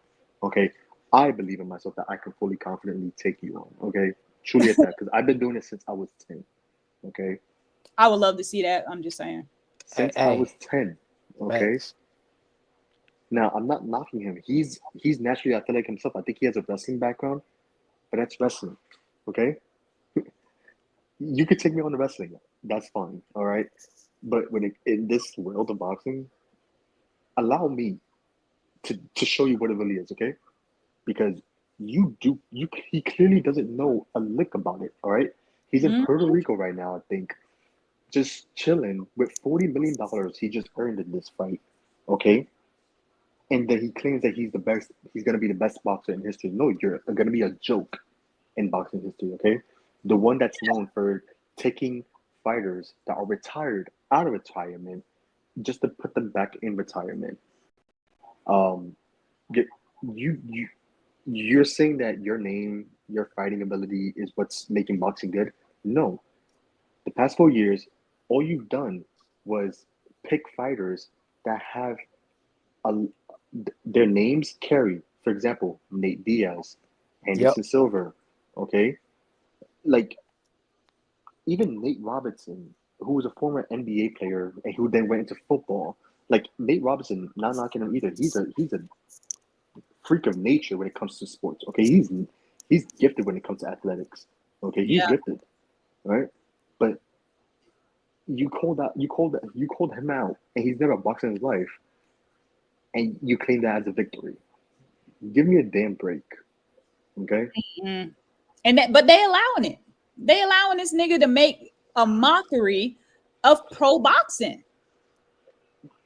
Okay, I believe in myself that I can fully confidently take you on. Okay, truly at that because I've been doing it since I was 10. Okay, I would love to see that. I'm just saying. since I was Hey, 10. Okay, facts. now I'm not knocking him. He's naturally athletic himself. I think he has a wrestling background, but that's wrestling. Okay, you could take me on the wrestling. That's fine. All right, but in this world of boxing, allow me to show you what it really is, okay? Because he clearly doesn't know a lick about it, all right? He's in Mhm. Puerto Rico right now, I think, just chilling with $40 million he just earned in this fight, okay? And then he claims that he's the best, he's gonna be the best boxer in history. No, you're gonna be a joke in boxing history, okay? The one that's known for taking fighters that are retired out of retirement just to put them back in retirement. Um, you you you're saying that your name, your fighting ability is what's making boxing good? No. The past 4 years, all you've done was pick fighters that have a, their names carry. For example, Nate Diaz, Yep. Anderson Silver. Okay, like even Nate Robinson, who was a former NBA player and who then went into football. Like Nate Robinson, not knocking him either. He's a freak of nature when it comes to sports. Okay, he's gifted when it comes to athletics. Okay, he's Yeah. gifted, right? But you called him out, and he's never boxed in his life, and you claim that as a victory. Give me a damn break, okay? Mhm. And that, but they allowing it. They allowing this nigga to make a mockery of pro boxing.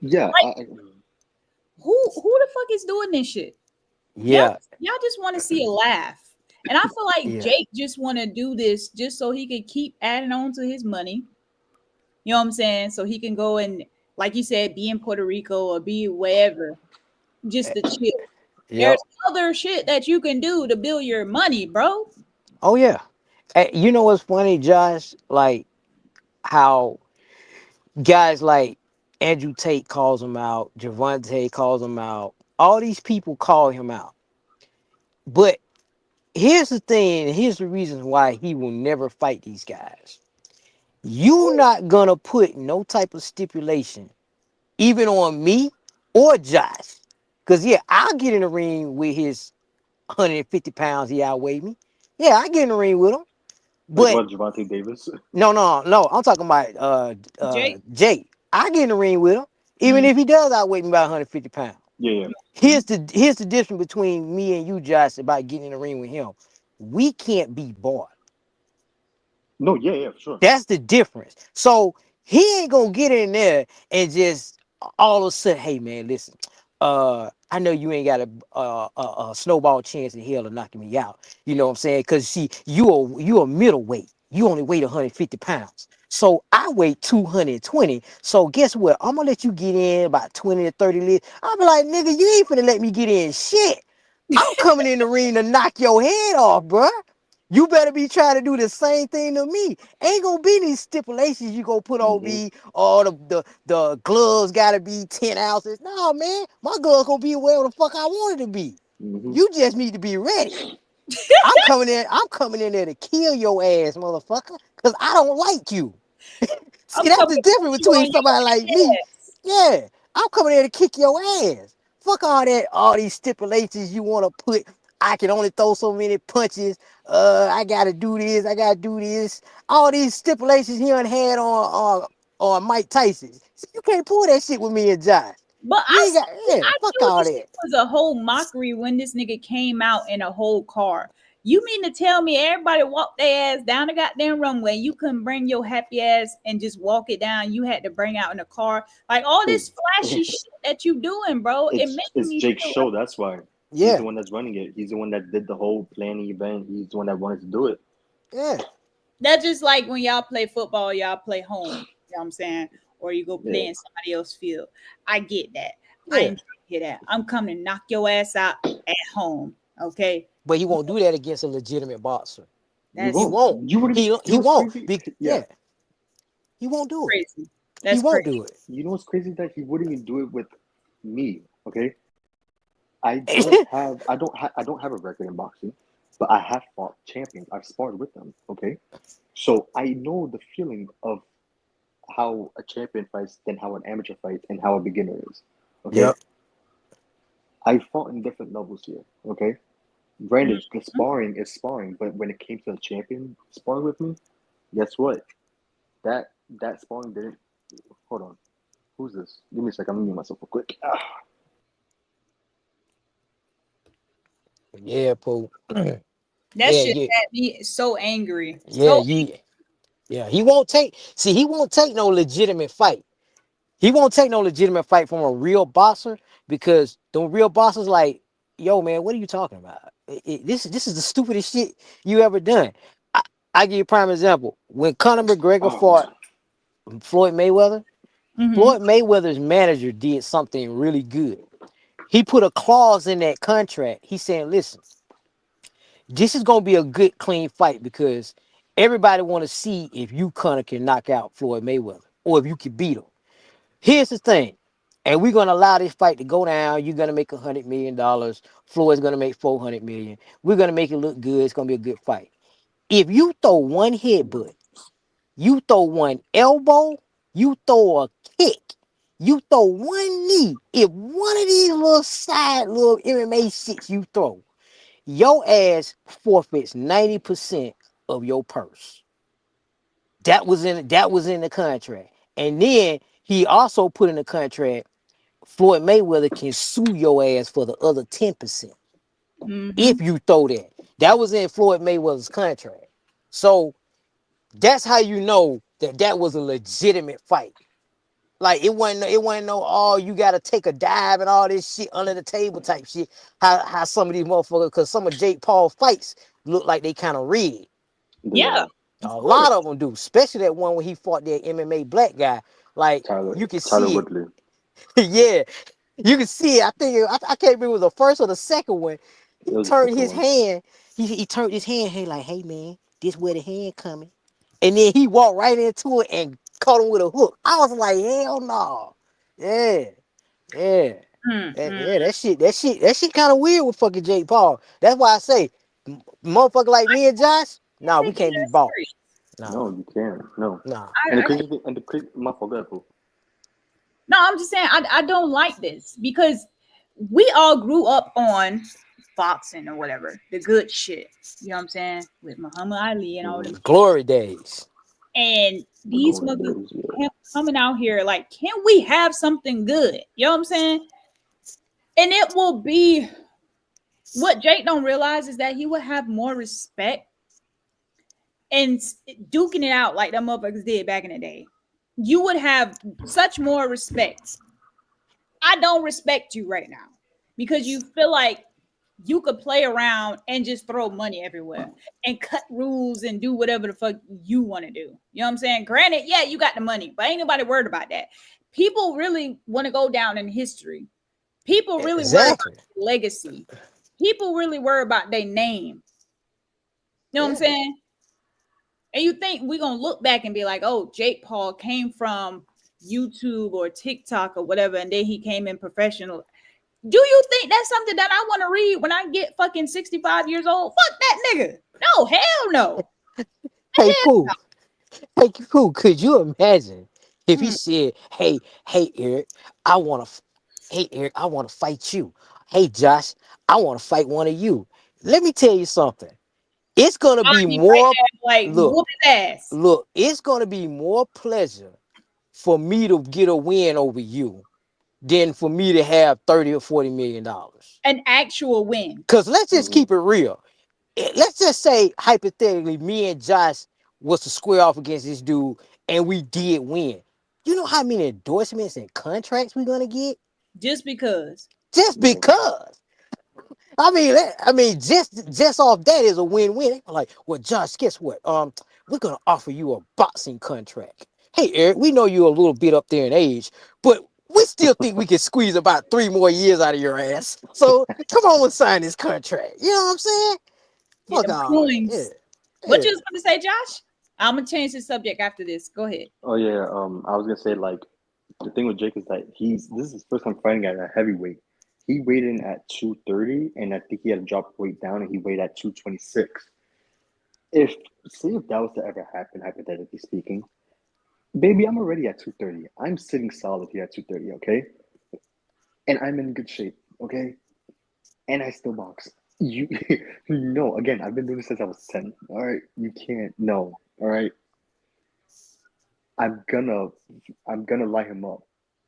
Yeah, Like, who the fuck is doing this shit? Y'all, Yeah. y'all just want to see a laugh. And I feel like Yeah. Jake just want to do this just so he can keep adding on to his money. You know what I'm saying? So he can go and, like you said, be in Puerto Rico or be wherever, just Eh, to chill. Yep. There's other shit that you can do to build your money, bro. Oh yeah. You know what's funny, Josh? Like how guys like Andrew Tate calls him out, Javante calls him out. All these people call him out. But here's the thing, and here's the reason why he will never fight these guys. You not gonna put no type of stipulation, even on me or Josh. Cause yeah, I'll get in the ring with his 150 pounds he outweighed me. Yeah, I get in the ring with him. like But what Javante Davis? no. I'm talking about Jake. Jake. I get in the ring with him, even Mm, if he does outweigh me by 150 pounds. Yeah, yeah. mhm. Here's the difference between me and you, Josh, about getting in the ring with him. We can't be bought. No, yeah, yeah, for sure. That's the difference. So he ain't gonna get in there and just all of a sudden, hey man, listen, I know you ain't got a snowball chance in hell of knocking me out. You know what I'm saying? Because see, you a middleweight. You only weigh 150 pounds. So I weigh 220. So guess what? I'm gonna let you get in about 20 to 30 lits. I'll be like, nigga, you ain't finna let me get in shit. I'm coming in the ring to knock your head off, bruh. You better be trying to do the same thing to me. Ain't gonna be these stipulations you gonna put on Mm-hmm. me. Or the gloves gotta be 10 ounces. No, man, my gloves gonna be wherever the fuck I want it to be. Mm-hmm. You just need to be ready. I'm coming in there to kill your ass, motherfucker. Cause I don't like you. See, I'm that's coming the to put difference you on between your somebody like me. ass. Yeah, I'm coming there to kick your ass. Fuck all these stipulations you want to put. I can only throw so many punches. I gotta do this. I gotta do this. All these stipulations he done had on Mike Tyson. So you can't pull that shit with me and Josh. But You ain't got yeah. I Fuck knew all this that. shit was a whole mockery when this nigga came out in a whole car. You mean to tell me everybody walked their ass down the goddamn runway? You couldn't bring your happy ass and just walk it down. You had to bring out in a car. Like all this Because flashy shit that you doing, bro. It making it's me Jake's feel like show. That's why he's the Yeah, one that's running it. He's the one that did the whole planning event. He's the one that wanted to do it. yeah, that's just like when y'all play football, y'all play home. know what I'm saying? Or you go play Yeah. in somebody else's field. I get that. I Yeah, enjoy to hear that. I'm coming to knock your ass out at home. Okay. but he won't do that against a legitimate boxer. You That's He won't. won't. You wouldn't. You He know what's won't. crazy? Yeah. Yeah, he won't do it. crazy. He That's won't crazy. do it. You know what's crazy that he wouldn't even do it with me. Okay. I don't have a record in boxing, but I have fought champions. I've sparred with them. Okay. So I know the feeling of how a champion fights than how an amateur fights and how a beginner is. Okay. Yep. I fought in different levels here. Okay. Granted, the Mhm. sparring is sparring, but when it came to a champion sparring with me, guess what? That sparring didn't. Hold on. Who's this? Give me a second. I'm gonna mute myself real quick. Yeah, Pooh. yeah, That shit yeah, had me so angry. yeah. So You. Yeah, he won't take. See, he won't take no legitimate fight. He won't take no legitimate fight from a real boxer because the real boxers like, yo, man, what are you talking about? This is the stupidest shit you ever done. I, I give you a prime example. When Conor McGregor Oh fought man. Floyd Mayweather, mhm. Floyd Mayweather's manager did something really good. He put a clause in that contract. He saying, listen, this is gonna be a good, clean fight because everybody want to see if you Conor can knock out Floyd Mayweather or if you can beat him. Here's the thing, and we're gonna allow this fight to go down. You're gonna make $100 million. Floyd's gonna make 400 million. We're gonna make it look good. It's gonna be a good fight. If you throw one headbutt, you throw one elbow, you throw a kick, you throw one knee. If one of these little side little MMA shits you throw, your ass forfeits 90% of your purse. That was in the contract. And then he also put in the contract Floyd Mayweather can sue your ass for the other 10% if Mhm. you throw that. That was in Floyd Mayweather's contract. So that's how you know that that was a legitimate fight. Like it wasn't no, oh, you gotta take a dive and all this shit under the table type shit. How some of these motherfuckers, cause some of Jake Paul fights look like they kind of rigged. They Yeah, are of A lot course. of them do, especially that one when he fought that MMA black guy. Like Tyler you can Tyler see Woodley. it. Yeah, you can see it. I can't remember it was the first or the second one. It He was the turned second his one. hand. He turned his hand. Hey, like, hey man, this where the hand coming. And then he walked right into it and caught him with a hook. I was like, hell no. Yeah, yeah. Mm-mm. Yeah, that shit kind of weird with fucking Jake Paul. That's why I say, motherfucker like me and Josh, Can't nah, we take it can't be that bought. serious. Nah, No, you can't. No. nah. And the I crazy thing, and the crazy, my fault, go ahead, Pooh. No, I'm just saying I don't like this because we all grew up on boxing or whatever, the good shit. You know what I'm saying? With Muhammad Ali and all them. Glory days. And The these golden mother days, yeah. coming out here like, can we have something good? You know what I'm saying? And it will be what Jake don't realize is that he will have more respect and duking it out like them motherfuckers did back in the day. You would have such more respect. I don't respect you right now because you feel like you could play around and just throw money everywhere and cut rules and do whatever the fuck you want to do. You know what I'm saying? Granted, yeah, you got the money, but ain't nobody worried about that. People really want to go down in history. People really worry Exactly. about legacy. People really worry about their name. You know what I'm Yeah. saying? And you think we're gonna look back and be like, oh, Jake Paul came from YouTube or TikTok or whatever, and then he came in professional. Do you think that's something that I want to read when I get fucking 65 years old? Fuck that nigga. No, hell no. Hey, Hell Pooh. Hey, Pooh. Could you imagine if he no. said, "Hey, Eric, I want to, hey, Eric, I want to fight you. Hey, Josh, I want to fight one of you." Let me tell you something. It's gonna be I'd be right more. there, like, Look, whoop his ass. look. It's gonna be more pleasure for me to get a win over you than for me to have 30 or 40 million dollars. An actual win. Cause let's just Mm-hmm. keep it real. Let's just say hypothetically, me and Josh was to square off against this dude, and we did win. You know how many endorsements and contracts we're gonna get Just because. just Yeah. because. I mean, just off that is a win-win. Like, well, Josh, guess what? We're gonna offer you a boxing contract. hey, Eric, we know you're a little bit up there in age, but we still think we can squeeze about 3 more years out of your ass. So come on and sign this contract. You know what I'm saying? Get Fuck them all that. Yeah. coins. What Yeah. you was going to say, Josh? I'm gonna change the subject after this. Go ahead. Oh yeah, I was gonna say like the thing with Jake is that this is his first time fighting at a heavyweight. He weighed in at 230, and I think he had to drop weight down, and he weighed at 226. If say if that was to ever happen, hypothetically speaking, baby, I'm already at 230. I'm sitting solid here at 230, okay, and I'm in good shape, okay, and I still box. You, no, again, I've been doing this since I was 10. All right, you can't, no, all right. I'm gonna, I'm gonna light him up.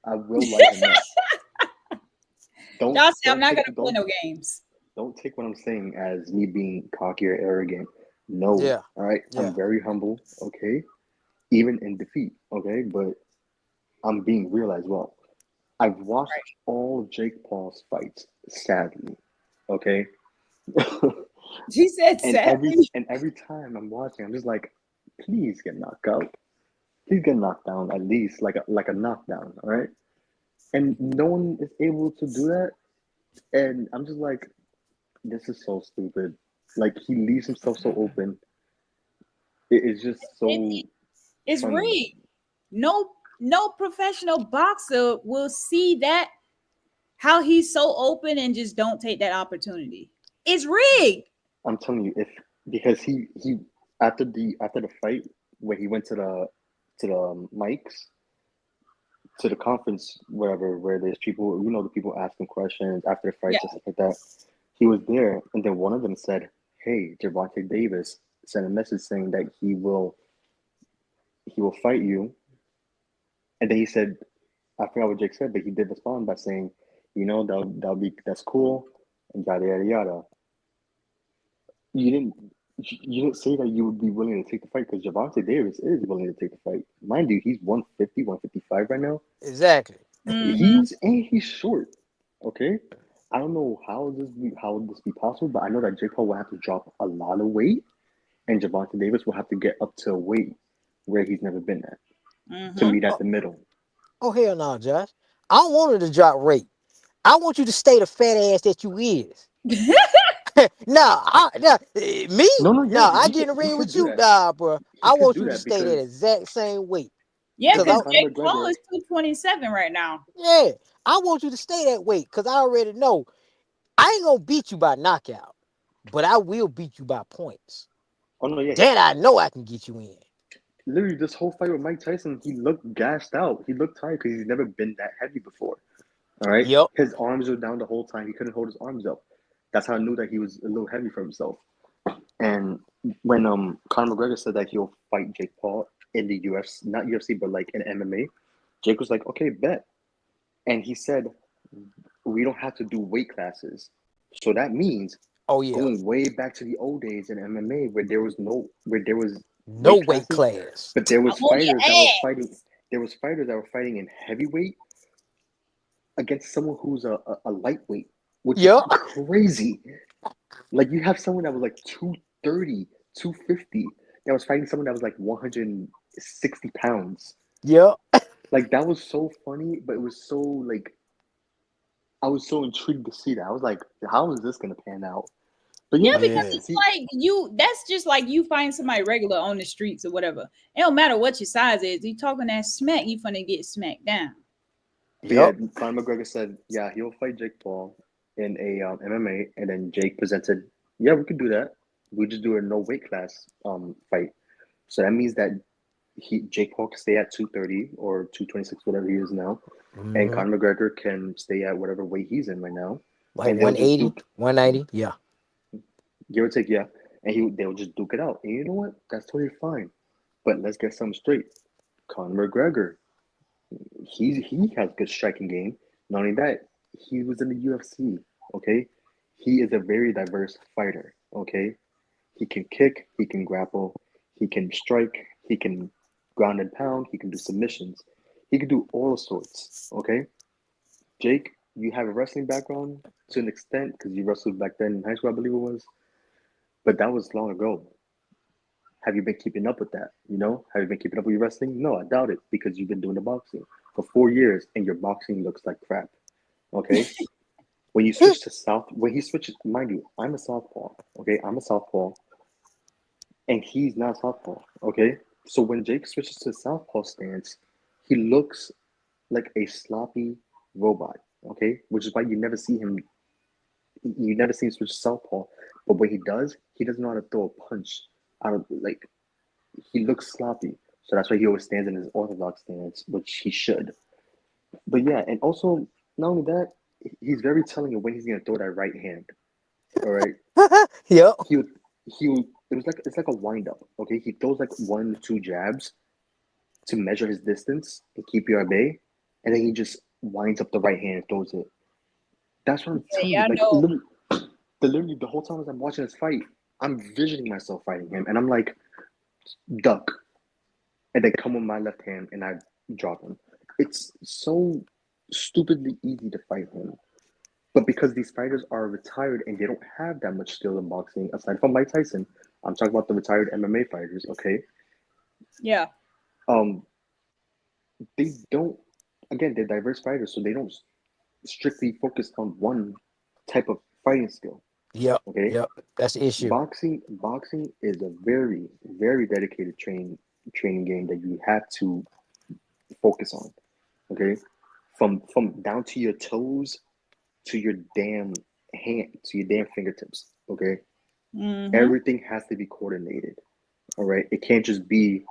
I will light him up. Don't Josh said, I'm don't not take gonna play don't no games. don't take what I'm saying as me being cocky or arrogant. No, Yeah. all right. Yeah. I'm very humble, okay? Even in defeat, okay? But I'm being real as well. I've watched Right. all of Jake Paul's fights, sadly, okay? He said and every sadly. and every time I'm watching, I'm just like, please get knocked out. Please get knocked down at least, like a knockdown, all right? And no one is able to do that. And I'm just like, this is so stupid. Like he leaves himself so open. It is just It, so it's funny. rigged. No professional boxer will see that how he's so open and just don't take that opportunity. It's rigged. I'm telling you, if because he after the fight when he went to the mics to the conference wherever where there's people, the people asking questions after the Yeah. fights and stuff like that. He was there, and then one of them said, "Hey, Gervonta Davis sent a message saying that he will fight you." And then he said, I forgot what Jake said, but he did respond by saying, that's cool, and yada yada yada. You didn't you didn't say that you would be willing to take the fight because Javante Davis is willing to take the fight. Mind you, he's 150, 155 right now. Exactly. Mm-hmm. He's short. Okay. I don't know how would this be possible, but I know that Jake Paul will have to drop a lot of weight, and Javante Davis will have to get up to a weight where he's never been at to Mm-hmm. meet at Oh, the middle. oh hell no, Josh. I don't want her to drop rate. I want you to stay the fat ass that you is. Me? No, no, No, yeah, I get in the he ring could with do you, that. nah, bro. He I could want do you to that stay that because exact same weight. Yeah, Cause even because I, Conor Jake Paul McGregor. is 227 right now. yeah, I want you to stay that weight. Cause I already know I ain't gonna beat you by knockout, but I will beat you by points. Oh no, yeah, That I know I can get you in. literally this whole fight with Mike Tyson, he looked gassed out. He looked tired because he's never been that heavy before. All right, Yep. his arms were down the whole time. He couldn't hold his arms up. That's how I knew that he was a little heavy for himself. And when Conor McGregor said that he'll fight Jake Paul in the UFC, not UFC, but like in MMA, Jake was like, okay, bet. And he said, we don't have to do weight classes. So that means Oh yeah. going way back to the old days in MMA where there was No weight weight classes, class. but there I'm was on fighters that were your fighting. ass. There was fighters that were fighting in heavyweight against someone who's a lightweight, which is Yep. crazy. Like you have someone that was like 230, 250, that was fighting someone that was like 160 pounds. Yep. Like that was so funny, but it was so like I was so intrigued to see that. I was like, how is this gonna pan out? But Yeah, yeah, because Yeah. it's like that's just like you find somebody regular on the streets or whatever. It don't matter what your size is. You talking that smack, you finna get smacked down. but yeah, Yep. Conor McGregor said, yeah, he'll fight Jake Paul in a MMA, and then Jake presented, yeah, we could do that. We just do a no weight class fight. So that means that Jake Paul can stay at 230 or 226, whatever he is now, and Mm-hmm. Conor McGregor can stay at whatever weight he's in right now, Like and they'll just 180, duke, 190. Yeah. give or take, yeah, and they'll just duke it out. And you know what? That's totally fine. But let's get something straight. Conor McGregor, he has good striking game. Not only that, he was in the UFC. Okay, he is a very diverse fighter. Okay, he can kick, he can grapple, he can strike, he can ground and pound, he can do submissions, he can do all sorts. Okay, Jake, you have a wrestling background to an extent because you wrestled back then in high school, I believe it was, but that was long ago. Have you been keeping up with that? You know, have you been keeping up with your wrestling? No, I doubt it because you've been doing the boxing for 4 years and your boxing looks like crap. Okay. When you switch to south, when he switches, mind you, I'm a southpaw. Okay, I'm a southpaw, and he's not southpaw. Okay, so when Jake switches to southpaw stance, he looks like a sloppy robot. Okay, which is why you never see him. You never see him switch to southpaw. But when he doesn't know how to throw a punch out of like he looks sloppy. So that's why he always stands in his orthodox stance, which he should. But yeah, and also not only that, he's very telling of when he's gonna throw that right hand. All right, Yep. he would it was like it's like a wind up. Okay, he throws like 1 to 2 jabs to measure his distance and keep you at bay, and then he just winds up the right hand and throws it. That's what I'm telling Yeah, you. I Like know. literally the whole time as I'm watching this fight, I'm visioning myself fighting him, and I'm like duck, and then come with my left hand and I drop him. It's so stupidly easy to fight him. But because these fighters are retired and they don't have that much skill in boxing, aside from Mike Tyson, I'm talking about the retired MMA fighters, okay? Yeah. Um, they don't again, they're diverse fighters, so they don't strictly focus on one type of fighting skill. Yep. Okay. Yep. That's the issue. Boxing is a very, very dedicated training game that you have to focus on. Okay. From down to your toes to your damn hand to your damn fingertips. Okay. Mm-hmm. Everything has to be coordinated. All right. It can't just be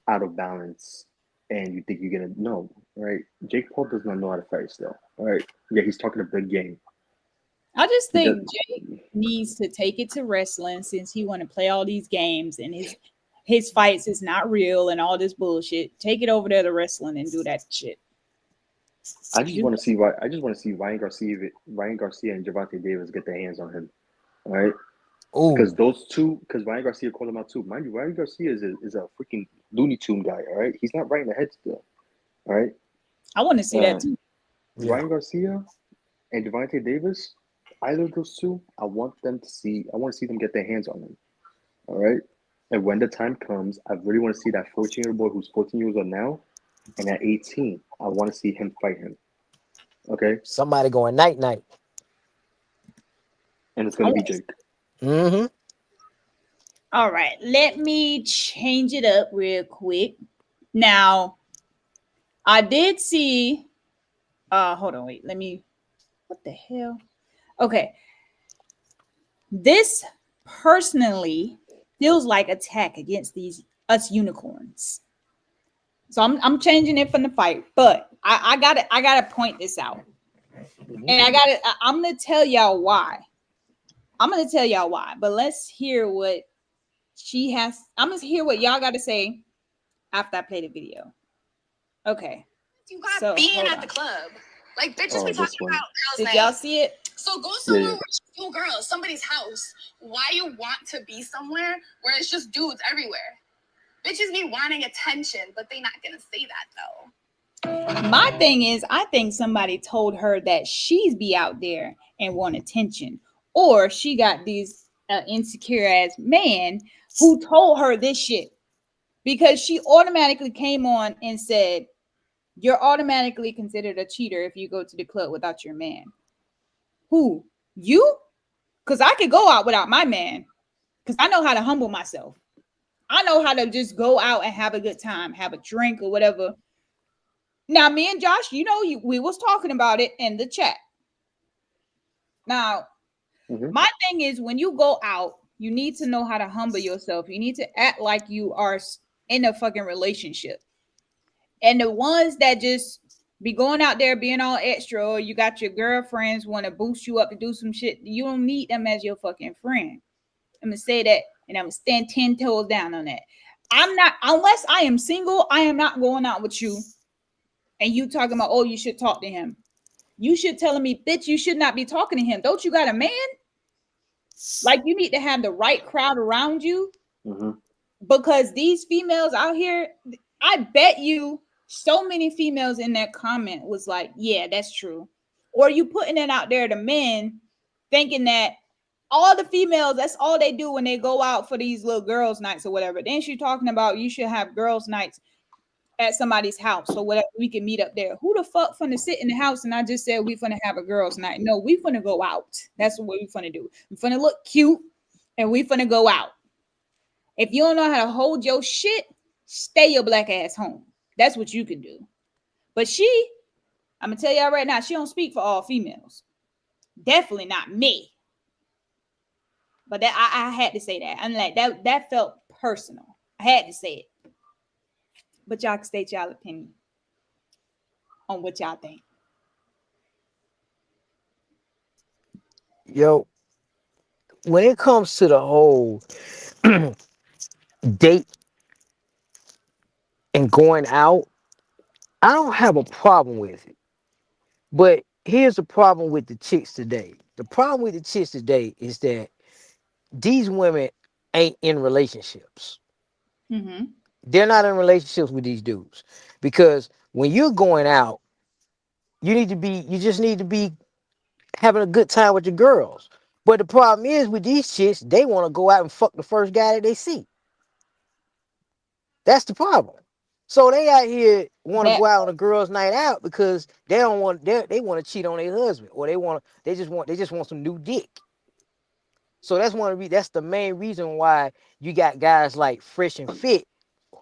out of balance and you think you're gonna no, right? Jake Paul does not know how to fight still. All right. Yeah, he's talking a big game. I just He does think Jake needs to take it to wrestling since he want to play all these games and his fights is not real and all this bullshit. Take it over there to wrestling and do that shit. Do I just want to see Ryan Garcia and Javante Davis get their hands on him. All right. Because Ooh. those two, because Ryan Garcia called him out too. Mind you, Ryan Garcia is a freaking Looney Tune guy. All right, he's not right in the head still. All right, I want to see that um, too. Yeah. Ryan Garcia and Devontae Davis, either of those two, I want to see them get their hands on him. All right, and when the time comes, I really want to see that 14-year-old boy who's 14 years old now, and at 18, I want to see him fight him. Okay, Somebody going night night. and it's I gonna be want to. Jake. Mm-hmm. All right, let me change it up real quick. Now, I did see. Hold on, wait. Let me. What the hell? Okay, this personally feels like attack against these us unicorns. So I'm changing it from the fight, but I gotta point this out, Mm-hmm. and I'm gonna tell y'all why. I'm gonna tell y'all why, but let's hear what she has. I'm gonna hear what y'all got to say after I play the video. Okay. You got So being hold at on. the club. Like bitches Oh, be this talking one. about girls' Did y'all night. see it? So go Yeah, somewhere yeah. with two girls, somebody's house. Why you want to be somewhere where it's just dudes everywhere? Bitches be wanting attention, but they not gonna say that though. My thing is, I think somebody told her that she's be out there and want attention, or she got these insecure ass man who told her this shit because she automatically came on and said, "You're automatically considered a cheater if you go to the club without your man." Who? You? Because I could go out without my man because I know how to humble myself. I know how to just go out and have a good time, have a drink or whatever. Now, me and Josh, we was talking about it in the chat. Now, Mm-hmm. my thing is when you go out, you need to know how to humble yourself. You need to act like you are in a fucking relationship. And the ones that just be going out there being all extra, or you got your girlfriends want to boost you up to do some shit, you don't need them as your fucking friend. I'm gonna say that, and I'm gonna stand 10 toes down on that. I'm not, unless I am single, I am not going out with you. And you talking about, oh, you should talk to him. You should telling me, bitch, you should not be talking to him. Don't you got a man? Like you need to have the right crowd around you Mm-hmm. because these females out here, I bet you so many females in that comment was like, yeah, that's true. Or you putting it out there to men thinking that all the females, that's all they do when they go out for these little girls' nights or whatever. Then she's talking about you should have girls' nights at somebody's house so whatever we can meet up there. Who the fuck finna sit in the house and I just said we finna have a girls' night? No, we finna go out. That's what we finna do. We finna look cute and we finna go out. If you don't know how to hold your shit, stay your black ass home. That's what you can do. But I'm gonna tell y'all right now, she don't speak for all females. Definitely not me. But that I had to say that. I'm like that felt personal. I had to say it. But y'all can state y'all opinion on what y'all think. Yo, when it comes to the whole date and going out, I don't have a problem with it. But here's the problem with the chicks today. The problem with the chicks today is that these women ain't in relationships. Mm-hmm. They're not in relationships with these dudes. Because when you're going out, you just need to be having a good time with your girls. But the problem is with these chicks, they want to go out and fuck the first guy that they see. That's the problem. So they out here want to That go out on a girls' night out because they don't want they want to cheat on their husband or they just want some new dick. So that's the main reason why you got guys like Fresh and Fit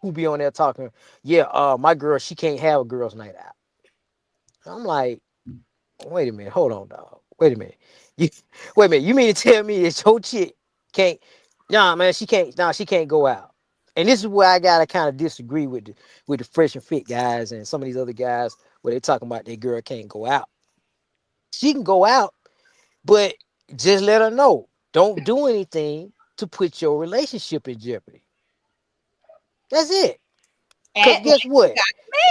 who be on there talking, yeah, my girl, she can't have a girls' night out. I'm like, wait a minute, hold on, dog. Wait a minute. You wait a minute, you mean to tell me that your chick can't nah man, she can't go out. And this is where I gotta kind of disagree with the Fresh and Fit guys and some of these other guys where they talking about their girl can't go out. She can go out, but just let her know. Don't do anything to put your relationship in jeopardy. That's it. Cause at like guess what?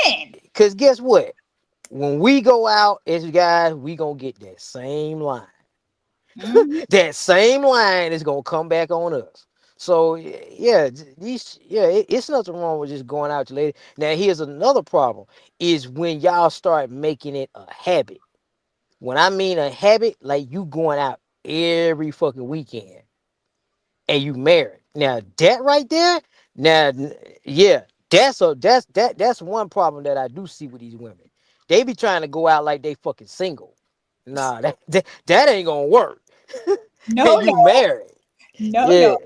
man. Cause guess what? When we go out as guys, we gonna get that same line. Mm-hmm. That same line is gonna come back on us. So yeah, it's nothing wrong with just going out to lady. Now here's another problem: is when y'all start making it a habit. When I mean a habit, like you going out every fucking weekend and you married. Now that right there, now yeah, that's one problem that I do see with these women. They be trying to go out like they fucking single. Nah, that ain't gonna work. No, And no, you married. no, no. Yeah,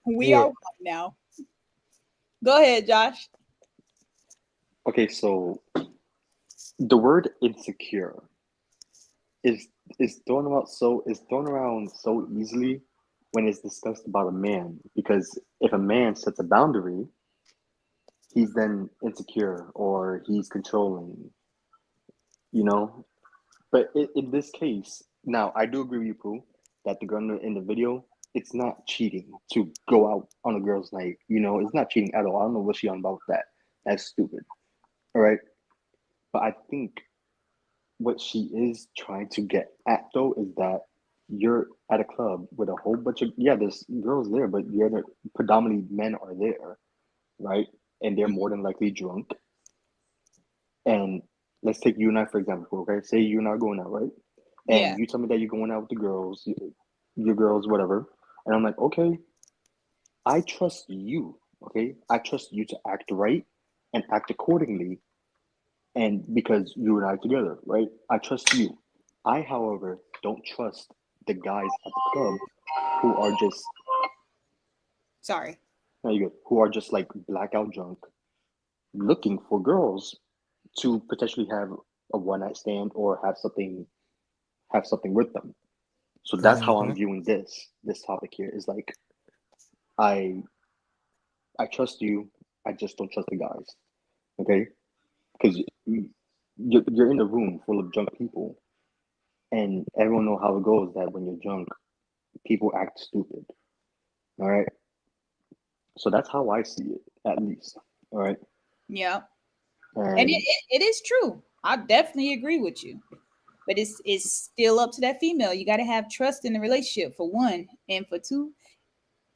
We are yeah. one now. Go ahead, Josh. Okay, so the word insecure is is thrown around so easily when it's discussed about a man, because if a man sets a boundary, he's then insecure or he's controlling, you know. But in this case, now I do agree with you, Pooh, that the girl in the video, it's not cheating to go out on a girl's night. You know, it's not cheating at all. I don't know what she on about with that. That's stupid. All right. But I think what she is trying to get at though is that you're at a club with a whole bunch of, yeah, there's girls there, but predominantly men are there, right? And they're more than likely drunk. And let's take you and I for example, okay? Say you and I are going out, right? Yeah. And you tell me that you're going out with the girls, your girls, whatever. And I'm like, okay, I trust you, okay? I trust you to act right and act accordingly. And because you and I are together, right? I trust you. I, however, don't trust the guys at the club who are just, Sorry. no, you good, who are just like blackout drunk, looking for girls to potentially have a one night stand or have something with them. So that's how Hmm. I'm viewing this topic here. Is like I I trust you. I just don't trust the guys. Okay, because you're in a room full of drunk people, and everyone know how it goes. That when you're drunk, people act stupid. All right. So that's how I see it, at least. All right. Yeah. And And it is true. I definitely agree with you. But it's still up to that female. You got to have trust in the relationship for one, and for two,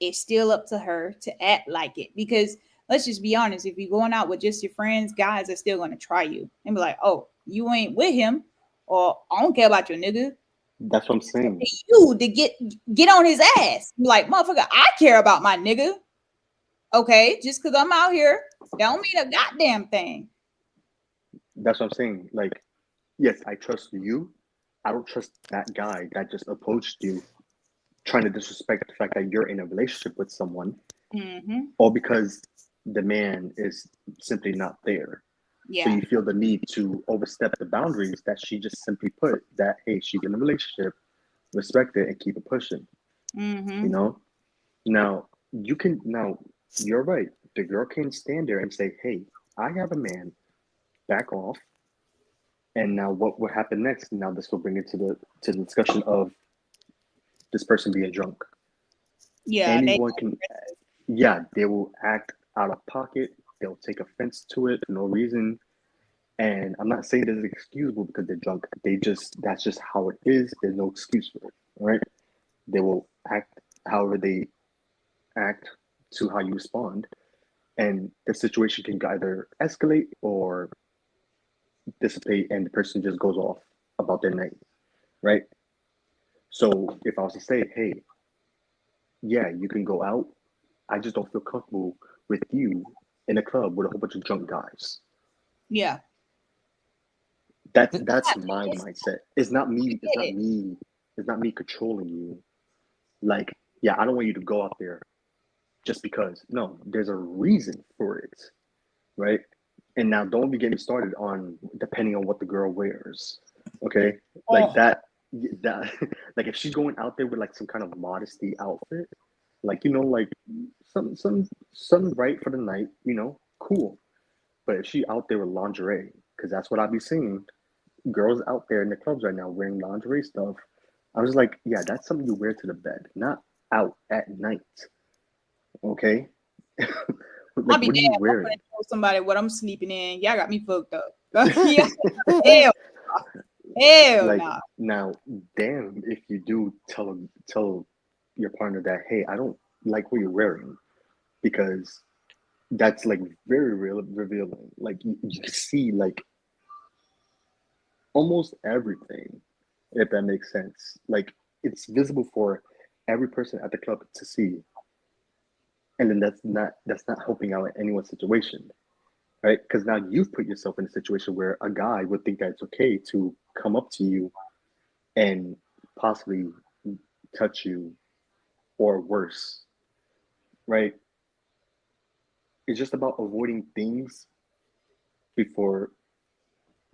it's still up to her to act like it. Because let's just be honest, if you're going out with just your friends, guys are still going to try you and be like, "Oh, you ain't with him," or "I don't care about your nigga." That's what I'm saying. You to get on his ass. Like, motherfucker, I care about my nigga. Okay, just because I'm out here, don't mean a goddamn thing. That's what I'm saying. Like, yes, I trust you. I don't trust that guy that just approached you, trying to disrespect the fact that you're in a relationship with someone, all because the man is simply not there. So Yeah. you feel the need to overstep the boundaries that she just simply put that, hey, she's in a relationship, respect it and keep it pushing. You know? Now you're right. The girl can stand there and say, hey, I have a man, back off. And now what will happen next? Now this will bring it to the discussion of this person being drunk. Yeah, they Anyone can, yeah, they will act out of pocket. They'll take offense to it for no reason. And I'm not saying that it's excusable because they're drunk. That's just how it is. There's no excuse for it, right? They will act however they act to how you respond. And the situation can either escalate or dissipate and the person just goes off about their night, right? So if I was to say, hey, yeah, you can go out, I just don't feel comfortable with you in a club with a whole bunch of drunk guys. yeah. That's my mindset. It's not me controlling you. Like, yeah, I don't want you to go out there just because. No, there's a reason for it, right? And now don't be getting started on depending on what the girl wears. Okay? Like that like if she's going out there with like some kind of modesty outfit, like like some right for the night, cool. But if she out there with lingerie, because that's what I be seeing, girls out there in the clubs right now wearing lingerie stuff. I was like, yeah, that's something you wear to the bed, not out at night. Okay? I'll Like, be what are you damned. I'm wearing? gonna tell somebody what I'm sleeping in. Y'all got me fucked up. Yeah. Hell, hell Like, nah. now, damn, if you do tell your partner that, hey, I don't like what you're wearing, because that's like very real revealing. Like you can see like almost everything, if that makes sense. Like it's visible for every person at the club to see, and then that's not helping out in anyone's situation, right? Because now you've put yourself in a situation where a guy would think that it's okay to come up to you and possibly touch you or worse, right? It's just about avoiding things before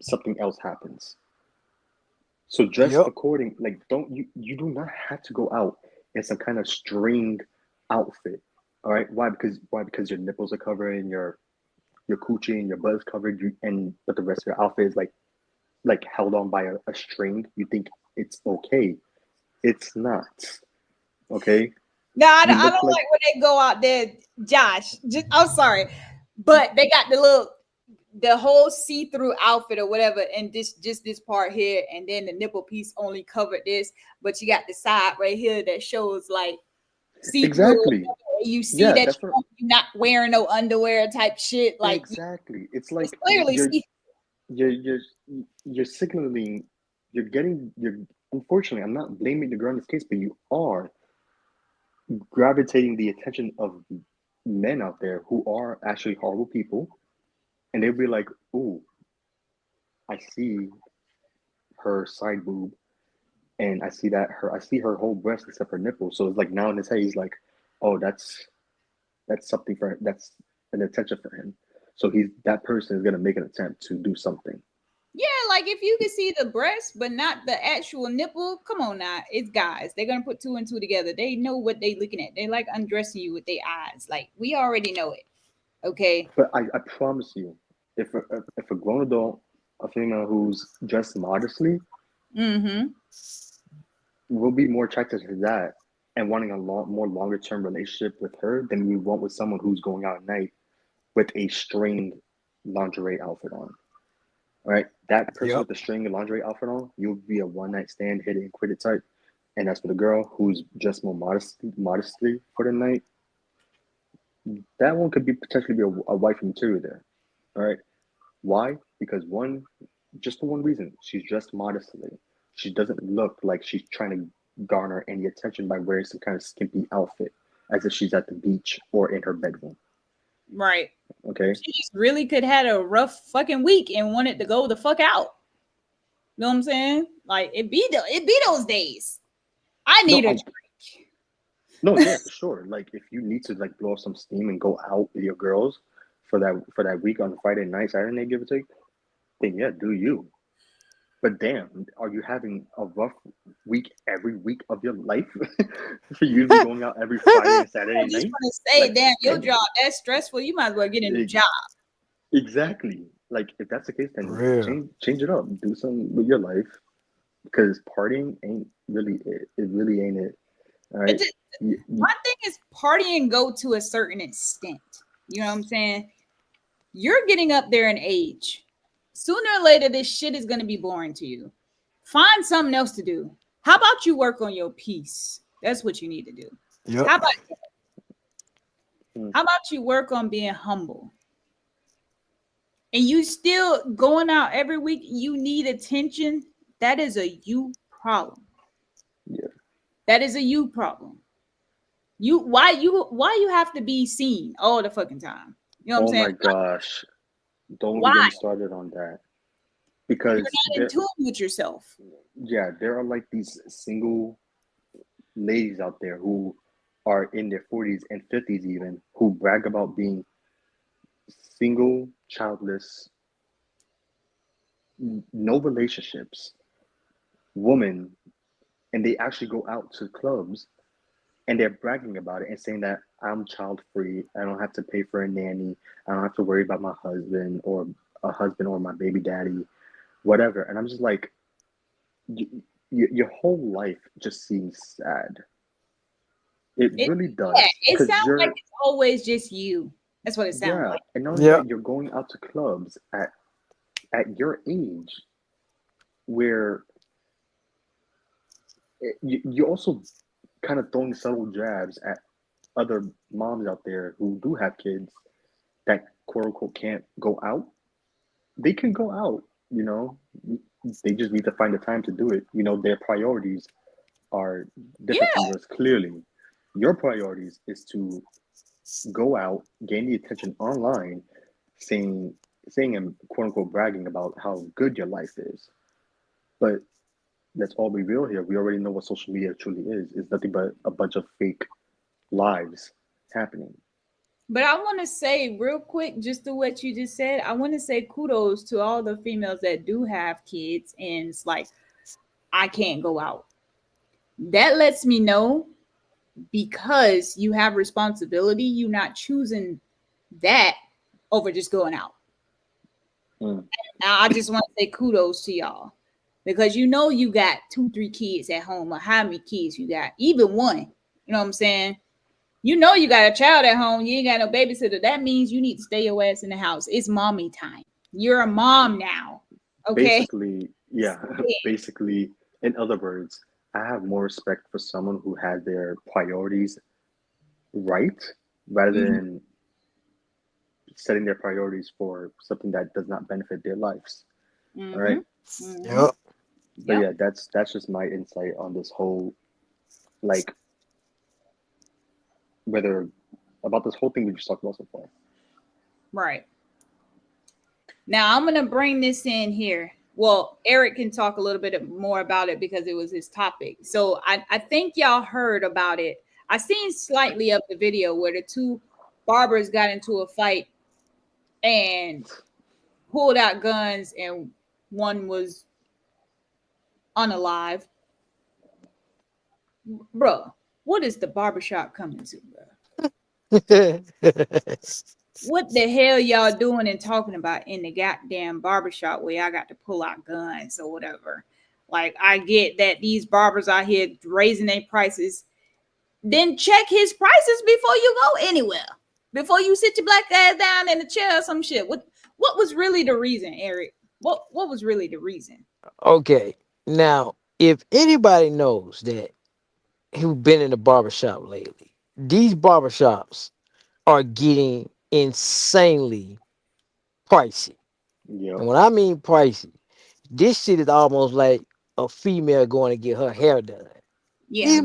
something else happens. So dress Yep. according, like don't you do not have to go out in some kind of string outfit. All right. Why? Because your nipples are covered and your coochie and your butt is covered, but the rest of your outfit is like held on by a string. You think it's okay. It's not. Okay. No, You I look don't like like when they go out there, Josh. I'm sorry, but they got the whole see-through outfit or whatever, and just this part here, and then the nipple piece only covered this, but you got the side right here that shows like see-through. exactly. You see Yeah, that that's what you're not wearing no underwear type shit. Like exactly. It's it's like clearly see. you're you're you're signaling you're unfortunately, I'm not blaming the girl in this case, but you are gravitating the attention of men out there who are actually horrible people, and they'll be like, "Ooh, I see her side boob, and I see her whole breast except her nipple." So it's like now in his head, he's like, "Oh, that's something that's an attention for him." So that person is gonna make an attempt to do something. Yeah, like if you can see the breast but not the actual nipple, come on now. It's guys. They're gonna put two and two together. They know what they looking at. They like undressing you with their eyes. Like we already know it. Okay. But I promise you, if a grown adult, a female who's dressed modestly, Mm-hmm. will be more attracted to that and wanting a more longer term relationship with her than we want with someone who's going out at night with a string lingerie outfit on. All right, that person Yep. with the string and lingerie outfit on, you'll be a one night stand, hit it and quit it type. And as for the girl who's just more modestly for the night, that one could be potentially be a wife material there. All right, why? Because just for one reason, she's dressed modestly. She doesn't look like she's trying to garner any attention by wearing some kind of skimpy outfit, as if she's at the beach or in her bedroom. Right. Okay. She just really could had a rough fucking week and wanted to go the fuck out. You know what I'm saying? Like it be those days. I No, need a drink. no, yeah, for sure. Like if you need to like blow off some steam and go out with your girls for that week on Friday night, Saturday night, give or take, then yeah, do you. But damn, are you having a rough week every week of your life for you to be going out every Friday and I Saturday just night? want to say, Like, damn, your damn, job that's stressful. You might as well get a new E- job. exactly. Like if that's the case, For then real. change it up. Do something with your life because partying ain't really it. It really ain't it. All It right. just, You, my thing is partying go to a certain extent. You know what I'm saying? You're getting up there in age. Sooner or later, this shit is going to be boring to you. Find something else to do. How about you work on your peace? That's what you need to do. Yep. How about mm, how about you work on being humble? And you still going out every week, you need attention. That is a you problem. yeah. That is a you problem. You why you have to be seen all the fucking time? You know what I'm Oh saying? my gosh. Don't even get Why? me started on that You're because not in tune with yourself. yeah, there are like these single ladies out there who are in their 40s and 50s even who brag about being single, childless, no relationships, woman, and they actually go out to clubs and they're bragging about it and saying that I'm child free. I don't have to pay for a nanny. I don't have to worry about my husband or a husband or my baby daddy, whatever. And I'm just like, your whole life just seems sad. It It really yeah, does. it Because sounds like you're, it's always just you. That's what it sounds yeah. like. And not only Yep. that, you're going out to clubs at your age where you're also kind of throwing subtle jabs at other moms out there who do have kids that quote unquote can't go out. They can go out, you know. They just need to find the time to do it. You know, their priorities are different Yeah, from yours. Clearly, your priorities is to go out, gain the attention online, saying saying and quote unquote bragging about how good your life is. But let's all be real here. We already know what social media truly is. It's nothing but a bunch of fake lives happening. but I want to say real quick, just to what you just said, I want to say kudos to all the females that do have kids, and it's like I can't go out. That lets me know because you have responsibility, you're not choosing that over just going out. Mm, Now, I just want to say kudos to y'all because you know you got two, three kids at home, or how many kids you got, even one. You know what I'm saying? You know you got a child at home, you ain't got no babysitter. That means you need to stay your ass in the house. It's mommy time. You're a mom now. Okay? basically, yeah, basically, in other words, I have more respect for someone who has their priorities right rather Mhm, than setting their priorities for something that does not benefit their lives. All right. mhm, mhm. Yep. But Yep. yeah, that's just my insight on this whole like whether about this whole thing we just talked about so far. Right. Now I'm gonna bring this in here. Well, Eric can talk a little bit more about it because it was his topic. So I think y'all heard about it. I seen slightly of the video where the two barbers got into a fight and pulled out guns and one was unalive. Bro, what is the barbershop coming to, bro? What the hell y'all doing and talking about in the goddamn barbershop where I got to pull out guns or whatever? Like, I get that these barbers out here raising their prices. Then check his prices before you go anywhere. Before you sit your black ass down in the chair or some shit. What was really the reason, Eric? What was really the reason? Okay. Now, if anybody knows that who've been in the barbershop lately, these barbershops are getting insanely pricey. Yep. And when I mean pricey, this shit is almost like a female going to get her hair done. Yeah. These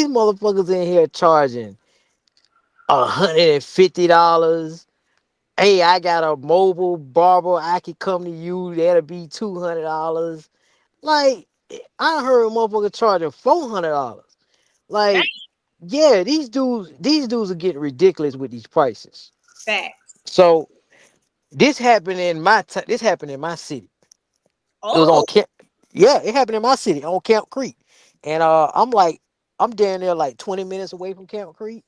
motherfuckers in here charging $150. Hey, I got a mobile barber. I can come to you. That'll be $200. Like, I heard a motherfucker charging $400. That Like, yeah, these dudes are getting ridiculous with these prices. facts. So this happened in my city. It was on Oh. Camp. Yeah, it happened in my city on Camp Creek, and I'm down there like 20 minutes away from Camp Creek,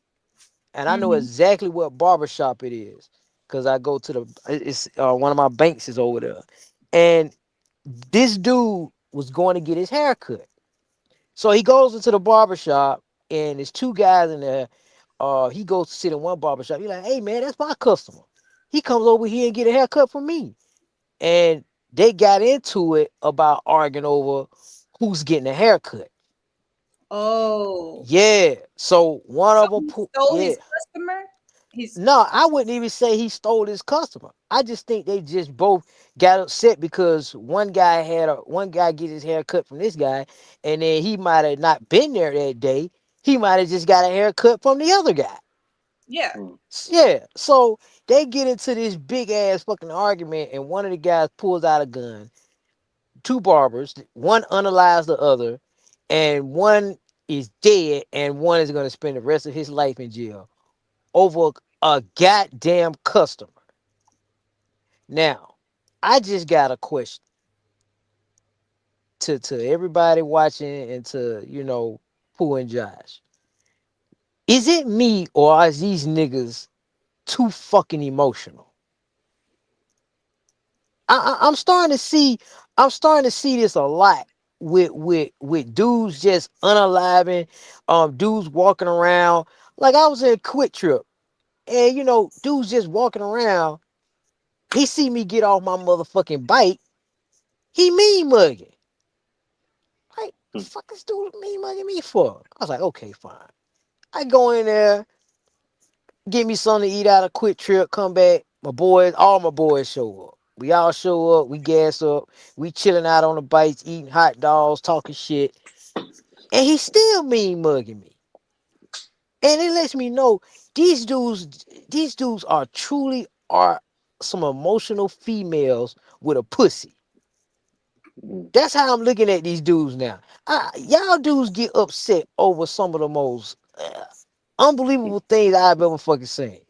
and I know Hmm. exactly what barbershop it is because I go to it's one of my banks is over there, and this dude was going to get his hair cut. So he goes into the barbershop, and there's two guys in there. He goes to sit in one barbershop. He's like, hey man, that's my customer. He comes over here and get a haircut from me. And they got into it about arguing over who's getting a haircut. Oh. Yeah. So one So of them he put stole yeah. his customer? His No, I wouldn't even say he stole his customer. I just think they just both got upset because one guy get his hair cut from this guy, and then he might have not been there that day. He might have just got a haircut from the other guy. yeah. Yeah. So they get into this big ass fucking argument, and one of the guys pulls out a gun. Two barbers, one unalived the other, and one is dead, and one is going to spend the rest of his life in jail over a goddamn customer. Now, I just got a question to everybody watching and to Pooh and Josh. Is it me or are these niggas too fucking emotional? I'm starting to see this a lot with dudes just unaliving, dudes walking around. Like I was in a Quick Trip, and dudes just walking around. He see me get off my motherfucking bike. He mean mugging. Like fuck this dude mean mugging me for? I was like, okay, fine. I go in there, get me something to eat out of Quick Trip, come back. All my boys show up. We all show up, we gas up, we chilling out on the bikes, eating hot dogs, talking shit. And he still mean mugging me. And it lets me know these dudes are some emotional females with a pussy. That's how I'm looking at these dudes now. Y'all dudes get upset over some of the most unbelievable things I've ever fucking seen.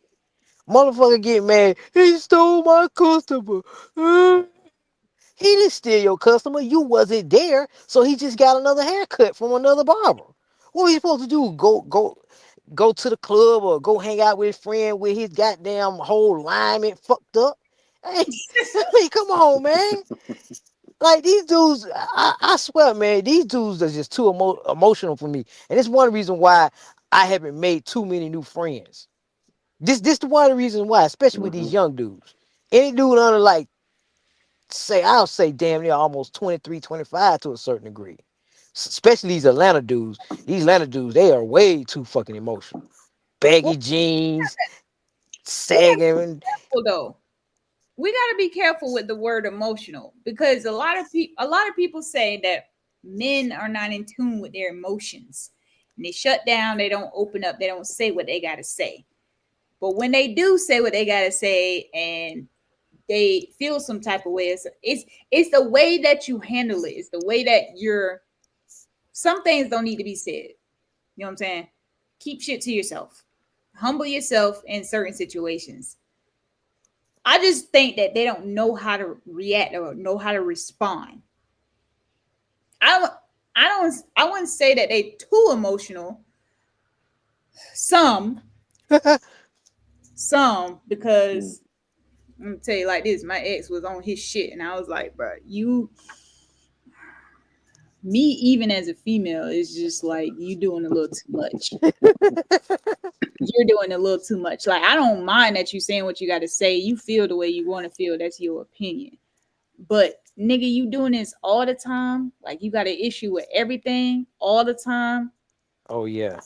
Motherfucker get mad. He stole my customer. He didn't steal your customer. You wasn't there, so he just got another haircut from another barber. What are you supposed to do? Go to the club or go hang out with his friend with his goddamn whole alignment fucked up? Hey, I mean, come on, man. Like these dudes, I swear, man, these dudes are just too emotional for me, and it's one reason why I haven't made too many new friends. This the one reason why, especially with these young dudes. Any dude under like I'll say damn near almost 23, 25 to a certain degree. Especially these Atlanta dudes. These Atlanta dudes, they are way too fucking emotional. Well, Baggy jeans, we gotta be sagging. careful though. We gotta be careful with the word emotional because a lot of people say that men are not in tune with their emotions. And they shut down, they don't open up, they don't say what they gotta say. But when they do say what they gotta say and they feel some type of way, it's the way that you handle it. It's the way that you're some things don't need to be said. You know what I'm saying? Keep shit to yourself. Humble yourself in certain situations. I just think that they don't know how to react or know how to respond. I don't I wouldn't say that they too emotional. Some, because I'm gonna tell you like this, my ex was on his shit and I was like, bro, me even as a female is just like you doing a little too much. You're doing a little too much. Like I don't mind that you saying what you got to say. You feel the way you want to feel. That's your opinion. But nigga, you doing this all the time. Like you got an issue with everything all the time. Oh yeah.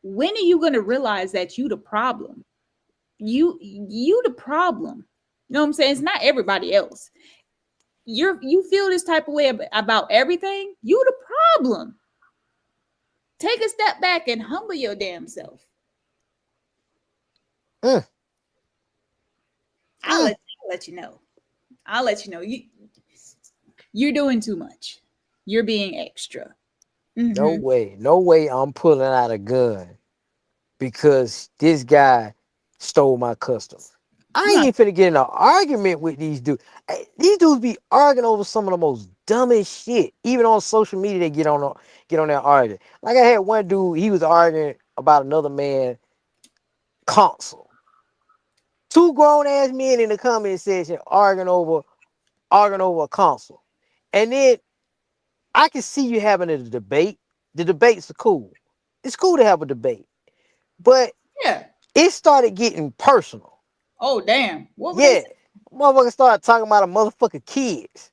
When are you gonna realize that you the problem? You the problem. You know what I'm saying? It's not everybody else. you feel this type of way about everything, you the problem. Take a step back and humble your damn self. Mm, I'll mm. let you know. I'll let you know. You're doing too much. You're being extra. No Mm-hmm. way. No way I'm pulling out a gun because this guy stole my custom. I I'm ain't not. even finna get in an argument with these dudes. These dudes be arguing over some of the most dumbest shit. Even on social media, they get on there arguing. Like I had one dude, he was arguing about another man console. Two grown ass men in the comment section arguing over a console. And then I can see you having a debate. The debates are cool. It's cool to have a debate. But Yeah. it started getting personal. Oh damn. What would they Yeah. say? Motherfuckers started talking about a motherfucking kids.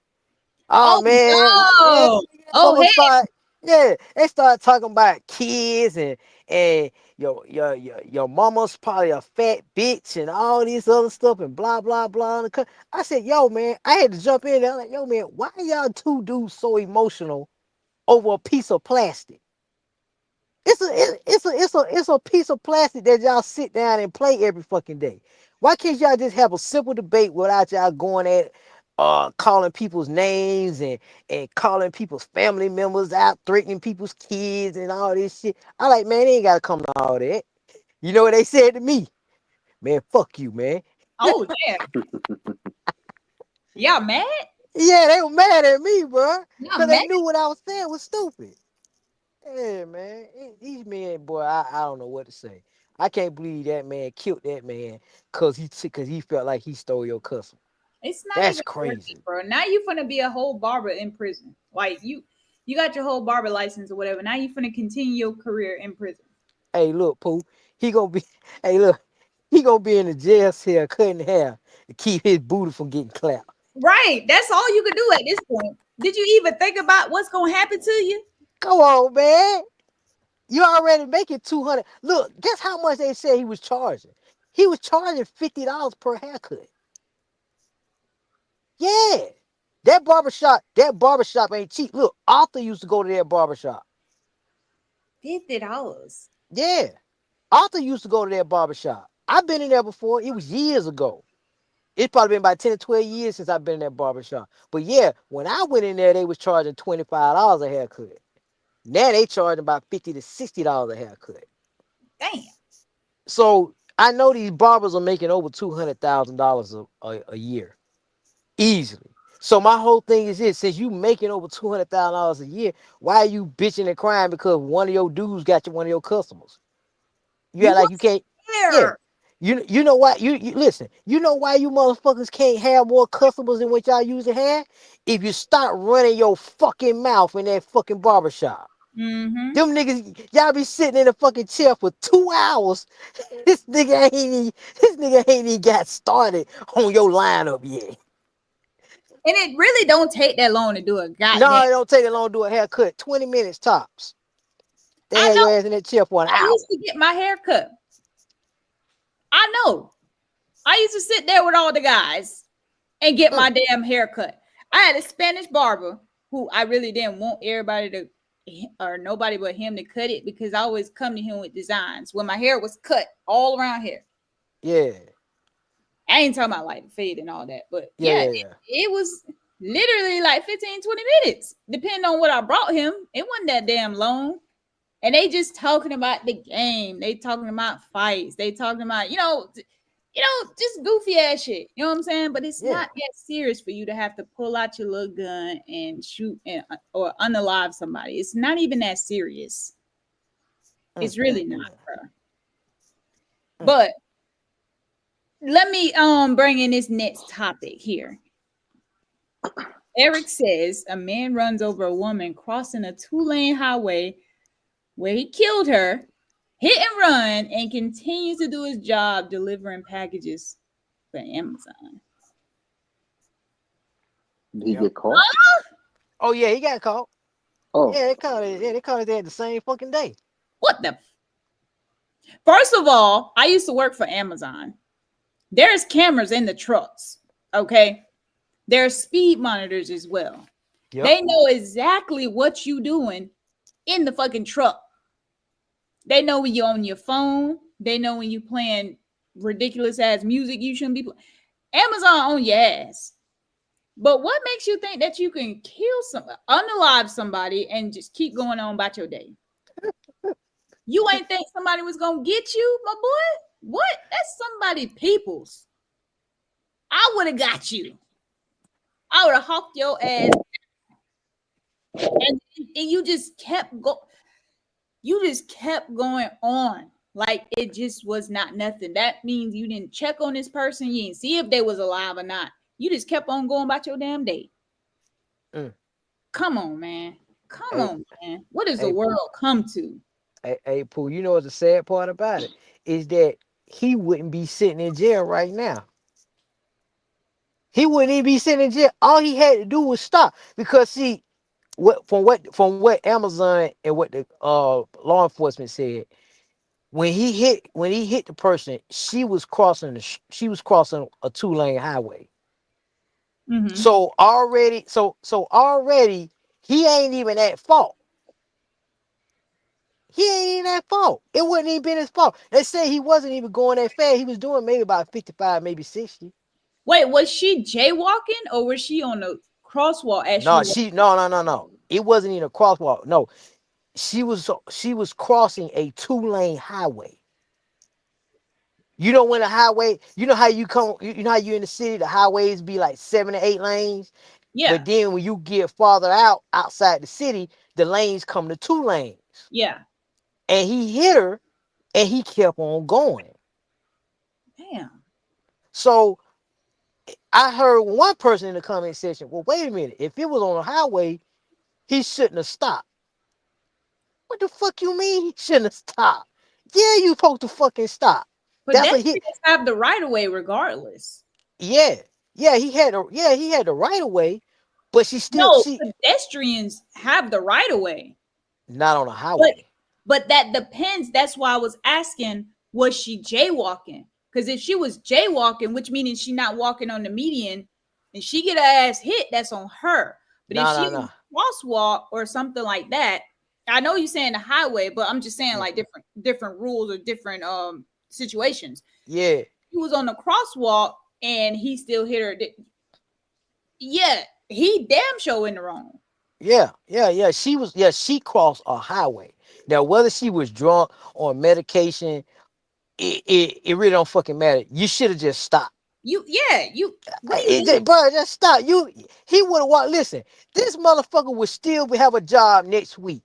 Oh Oh man, yeah, no. Oh motherfuckers hey. start, yeah, they start talking about kids and your mama's probably a fat bitch and all this other stuff and blah blah blah. I said, yo man, I had to jump in there. I'm like, yo man, why y'all two dudes so emotional over a piece of plastic? It's a piece of plastic that y'all sit down and play every fucking day. Why can't y'all just have a simple debate without y'all going at calling people's names and calling people's family members out, threatening people's kids and all this shit? I like, man, they ain't gotta come to all that. You know what they said to me? Man, fuck you, man. Oh damn. Y'all mad? Yeah, they were mad at me, bro. Y'all Cause they mad? knew what I was saying was stupid. Yeah, man. These men, boy, I don't know what to say. I can't believe that man killed that man cause he felt like he stole your customer. It's not That's even worth it, crazy. bro. Now you finna be a whole barber in prison. Like you got your whole barber license or whatever. Now you finna continue your career in prison. Hey, look, Pooh, he gonna be. Hey, look, he gonna be in the jail cell cutting hair to keep his booty from getting clapped. Right. That's all you could do at this point. Did you even think about what's gonna happen to you? Come on, man. You already making 200. Look, guess how much they said he was charging? He was charging $50 per haircut. Yeah. That barbershop ain't cheap. Look, Arthur used to go to that barbershop. $50. Yeah. Arthur used to go to that barbershop. I've been in there before. It was years ago. It's probably been about 10 or 12 years since I've been in that barbershop. But yeah, when I went in there, they was charging $25 a haircut. Now they charging about $50 to $60 a haircut. Damn. So I know these barbers are making over $200,000 a year. Easily. So my whole thing is this: since you making over $200,000 a year, why are you bitching and crying because one of your dudes got you one of your customers? You You act like you was can't. Yeah. there. You know why you listen. You know why you motherfuckers can't have more customers than what y'all usually have? If you start running your fucking mouth in that fucking barbershop. Mm-hmm. Them niggas, y'all be sitting in a fucking chair for 2 hours. This nigga ain't even got started on your lineup yet. And it really don't take that long to do a goddamn. No, it don't take it long to do a haircut. 20 minutes tops. They I had your know. ass in that chair for an I hour. used to get my hair cut. I know. I used to sit there with all the guys and get Mm, my damn hair cut. I had a Spanish barber who I really didn't want everybody to or nobody but him to cut it because I always come to him with designs when my hair was cut all around here. yeah, I ain't talking about like fade and all that, but yeah, yeah, yeah, it, yeah. it was literally like 15, 20 minutes, depending on what I brought him. It wasn't that damn long. And they just talking about the game. They talking about fights. They talking about, just goofy ass shit. You know what I'm saying? But it's Yeah. not that serious for you to have to pull out your little gun and shoot or unalive somebody. It's not even that serious. Mm, It's really mm, not, mm, bro. mm. But let me bring in this next topic here. Eric says a man runs over a woman crossing a two-lane highway where he killed her, hit and run, and continues to do his job delivering packages for Amazon. Did he Yep. get caught? Oh yeah, he got caught. Oh, Yeah, they caught his ass the same fucking day. What the? First of all, I used to work for Amazon. There's cameras in the trucks. Okay. There are speed monitors as well. Yep. They know exactly what you doing in the fucking truck. They know when you're on your phone. They know when you playing ridiculous ass music you shouldn't be playing. Amazon on your ass. But what makes you think that you can kill unalive somebody and just keep going on about your day? You ain't think somebody was gonna get you, my boy? What? That's somebody people's. I would have got you. I would have hawked your ass, and you just kept go. You just kept going on like it just was not nothing. That means you didn't check on this person. You didn't see if they was alive or not. You just kept on going about your damn day. Mm. Come on, man. Come Hey, on, man. What does the hey, world come to? hey, Pooh, you know what the sad part about it is that he wouldn't be sitting in jail right now. He wouldn't even be sitting in jail. All he had to do was stop. Because see, what Amazon and what the law enforcement said, when he hit the person, she was crossing a 2-lane highway. Mm-hmm. So already he ain't even at fault. He ain't even at fault. It wouldn't even been his fault. They say he wasn't even going that fast. He was doing maybe about 55, maybe 60. Wait, was she jaywalking or was she on the crosswalk No, actually? no. It wasn't even a crosswalk. No, she was crossing a 2-lane highway. You know when a highway, you know how you come, you know how you in the city, the highways be like 7 or 8 lanes, Yeah, but then when you get farther outside the city, the lanes come to 2 lanes. yeah. And he hit her, and he kept on going. Damn. So I heard one person in the comment section, well, wait a minute, if it was on a highway, he shouldn't have stopped. What the fuck you mean he shouldn't have stopped? Yeah, you supposed to fucking stop. That's a hit. Pedestrians have the right of way regardless. Yeah, he had the right of way, but No, she pedestrians have the right of way. not on a But highway. but that depends. That's why I was asking, was she jaywalking? Because if she was jaywalking, which meaning she not walking on the median, and she get her ass hit, that's on her. But if she No. was crosswalk or something like that, I know you're saying the highway, but I'm just saying Mm, like different rules or different situations. yeah, He was on the crosswalk and he still hit her. Yeah, he damn sure in the wrong. yeah. She crossed a highway. Now whether she was drunk or on medication, it really don't fucking matter. You should have just stopped. You. What do you mean? Bro, just stop. He would have walked. Listen, this motherfucker would still have a job next week.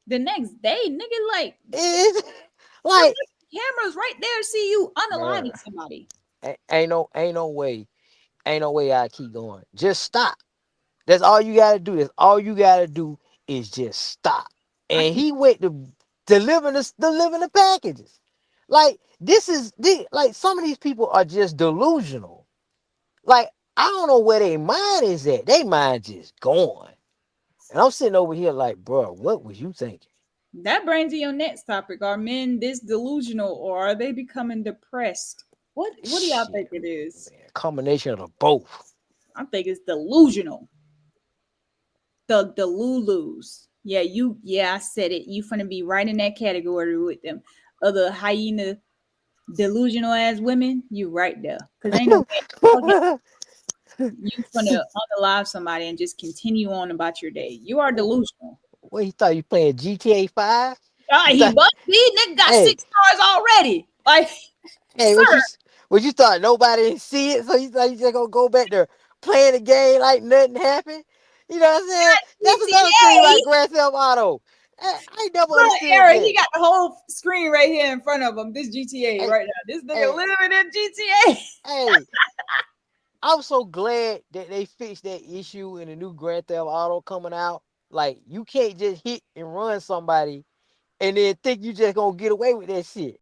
The next day, nigga, like It's the like, cameras right there see you bruh, unaliving somebody. ain't no way I keep going. Just stop. That's all you gotta do. That's all you gotta do is just stop. I And can't. he went to delivering the packages. Like like some of these people are just delusional. Like I don't know where their mind is at. They mind just gone. And I'm sitting over here like, bro, what was you thinking? That brings to your next topic. Are men this delusional or are they becoming depressed? What do y'all think Shit, it is? man. Combination of the both. I think it's delusional. The Delulus. Yeah, I said it. You finna be right in that category with them. Other hyena delusional ass women, you right there. Cause ain't no way you finna unalive somebody and just continue on about your day. You are delusional. What you thought you playing GTA 5? Ah, You he thought, must be. Nigga got hey, 6 stars already. Like, hey, sir, what you thought nobody didn't see it? So you thought you just gonna go back there playing the game like nothing happened? You know what I'm saying? That's another thing GTA. about Grand Theft Auto. I ain't never Look, understood Eric, he that. got the whole screen right here in front of him. This GTA Hey, right now. This nigga hey, living in GTA. hey, I'm so glad that they fixed that issue in the new Grand Theft Auto coming out. Like, you can't just hit and run somebody and then think you just gonna get away with that shit.